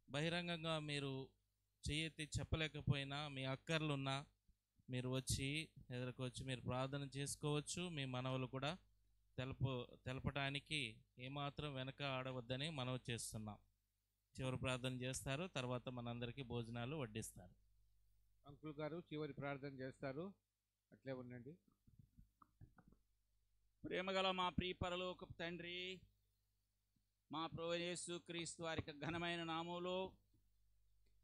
బహిరంగంగా మీరు చేయెత్తి చెప్పలేకపోయినా, మీ అక్కర్లున్నా మీరు వచ్చి ఎదురుకొచ్చి మీరు ప్రార్థన చేసుకోవచ్చు. మీ మనవలు కూడా తెలపటానికి ఏమాత్రం వెనక ఆడవద్దని మనవి చేస్తున్నాం. చివరి ప్రార్థన చేస్తారు, తర్వాత మనందరికీ భోజనాలు వడ్డిస్తారు. అంకుల్ గారు చివరి ప్రార్థన చేస్తారు, అట్లే ఉండండి. ప్రేమగల మా ప్రియ పరలోకపు తండ్రి, మా ప్రభువైన యేసుక్రీస్తు వారి ఘనమైన నామములో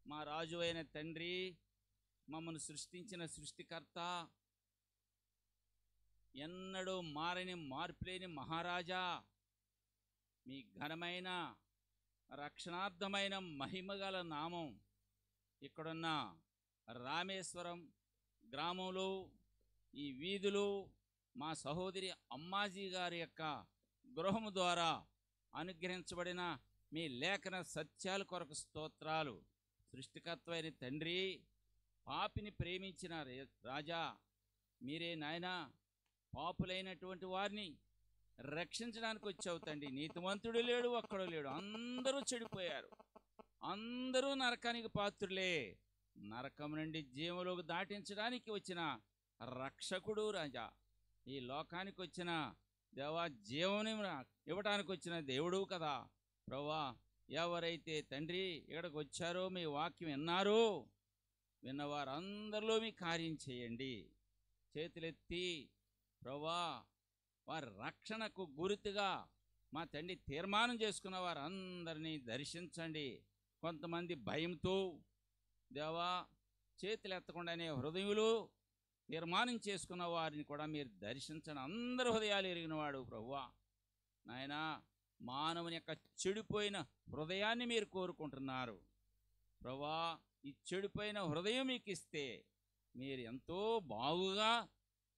మా రాజు అయిన తండ్రి, మమ్మల్ని సృష్టించిన సృష్టికర్త, ఎన్నడూ మారని మార్పులేని మహారాజా, మీ ఘనమైన రక్షణార్థమైన మహిమగల నామం ఇక్కడున్న రామేశ్వరం గ్రామంలో ఈ వీధులు మా సహోదరి అమ్మాజీ గారి యొక్క గృహము ద్వారా అనుగ్రహించబడిన మీ లేఖన సత్యాల కొరకు స్తోత్రాలు. సృష్టికర్తమైన తండ్రి, పాపిని ప్రేమించిన రాజా మీరే నాయనా. పాపులైనటువంటి వారిని రక్షించడానికి వచ్చావు తండ్రి. నీతిమంతుడు లేడు, ఒక్కడు లేడు, అందరూ చెడిపోయారు, అందరూ నరకానికి పాత్రులే. నరకం నుండి జీవంలోకి దాటించడానికి వచ్చిన రక్షకుడు రాజా, ఈ లోకానికి వచ్చిన దేవా, జీవం ఇవ్వడానికి వచ్చిన దేవుడు కదా ప్రభువా. ఎవరైతే తండ్రి ఇక్కడికి వచ్చారో, మీ వాక్యం విన్నారో, విన్నవారందరిలో మీ కార్యం చేయండి. చేతులెత్తి ప్రభువా, వారి రక్షణకు గుర్తుగా మా తండ్రి తీర్మానం చేసుకున్న వారందరినీ దర్శించండి. కొంతమంది భయంతో దేవా చేతులు ఎత్తకుండానే హృదయులు తీర్మానం చేసుకున్న వారిని కూడా మీరు దర్శించండి. అందరి హృదయాలు ఎరిగినవాడు ప్రభువా. నాయనా, మానవుని యొక్క చెడిపోయిన హృదయాన్ని మీరు కోరుకుంటున్నారు ప్రభువా. ఈ చెడిపోయిన హృదయం మీకు ఇస్తే మీరు ఎంతో బాగుగా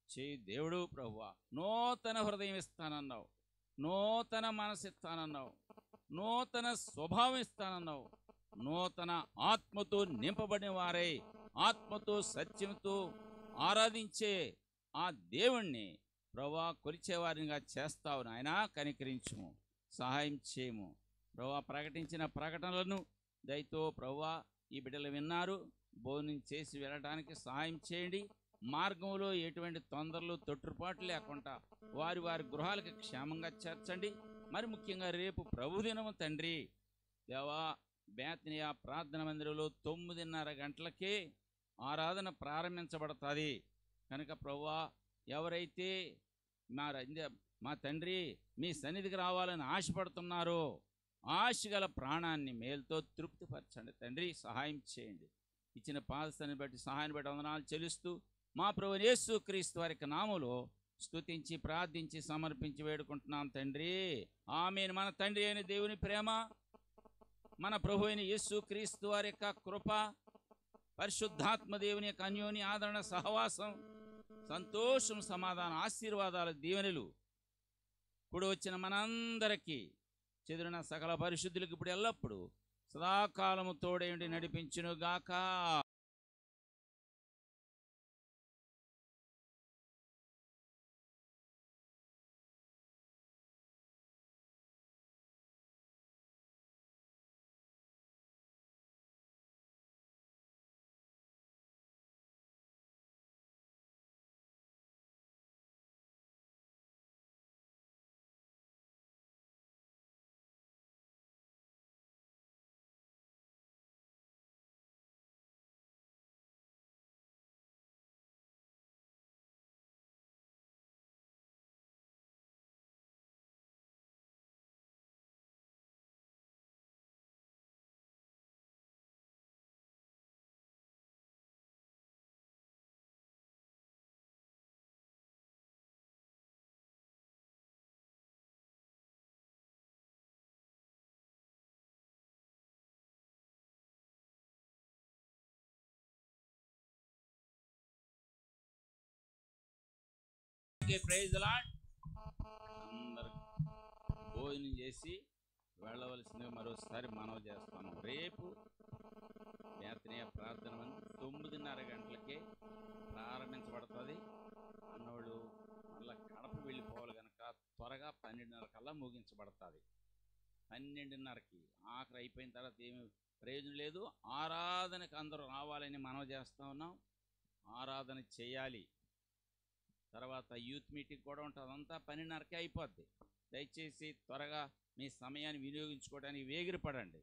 చేయి దేవుడు ప్రభువా. నూతన హృదయం ఇస్తానన్నావు, నూతన మనసు ఇస్తానన్నావు, నూతన స్వభావం ఇస్తానన్నావు. నూతన ఆత్మతో నింపబడిన వారై ఆత్మతో సత్యంతో ఆరాధించే ఆ దేవుణ్ణి ప్రభువా కొలిచేవారినిగా చేస్తావు నాయనా. కనికరించుము, సహాయం చేయము ప్రభువా. ప్రకటించిన ప్రకటనలను దయతో ప్రభువా ఈ బిడ్డలు విన్నారు, భోజనం చేసి వెళ్ళడానికి సహాయం చేయండి. మార్గంలో ఎటువంటి తొందరలు తొట్టుపాట్లు లేకుండా వారి వారి గృహాలకు క్షేమంగా చేర్చండి. మరి ముఖ్యంగా రేపు ప్రభుదినము తండ్రి దేవా, బేతనీయ ప్రార్థన మందిరంలో 9:30 గంటలకే ఆరాధన ప్రారంభించబడుతుంది కనుక ప్రభువా, ఎవరైతే మా తండ్రి మీ సన్నిధికి రావాలని ఆశపడుతున్నారో, ఆశగల ప్రాణాన్ని మేలుతో తృప్తిపరచండి తండ్రి. సహాయం చేయండి. ఇచ్చిన పాదస్థాన్ని బట్టి సహాయాన్ని బట్టి వందనాలు చెల్లిస్తూ మా ప్రభువైన యేసుక్రీస్తు వారి నామములో స్తుతించి ప్రార్థించి సమర్పించి వేడుకుంటున్నాం తండ్రి. ఆమేన్. మన తండ్రి అయిన దేవుని ప్రేమ, మన ప్రభువైన యేసుక్రీస్తు వారి యొక్క కృప, పరిశుద్ధాత్మ దేవుని యొక్క అన్యోన్య ఆదరణ, సహవాసం, సంతోషం, సమాధానం, ఆశీర్వాదాల దీవెనలు కూడి వచ్చిన మనందరికీ, చెదిరిన సకల పరిశుద్ధులకు ఇప్పుడు ఎల్లప్పుడూ సదాకాలము తోడేండి నడిపించునుగాక. Praise the lord. అందరూ భోజనం చేసి వెళ్ళవలసిందిగా మరోసారి మనవి చేస్తాను. రేపు బేతనీయ ప్రార్థన 9:30 గంటలకే ప్రారంభించబడుతుంది. అన్నోళ్ళు మళ్ళీ కడప వెళ్ళిపోవాలి కనుక త్వరగా 12:30 కల్లా ముగించబడుతుంది. 12:30కి ఆఖరి అయిపోయిన తర్వాత ఏమి ప్రయోజనం లేదు. ఆరాధనకు అందరూ రావాలని మనవి చేస్తూ ఉన్నాం. ఆరాధన చేయాలి. తర్వాత యూత్ మీటింగ్ కూడా ఉంటుంది. అదంతా 12:30కే అయిపోద్ది. దయచేసి త్వరగా మీ సమయాన్ని వినియోగించుకోవడానికి వేగిరపడండి.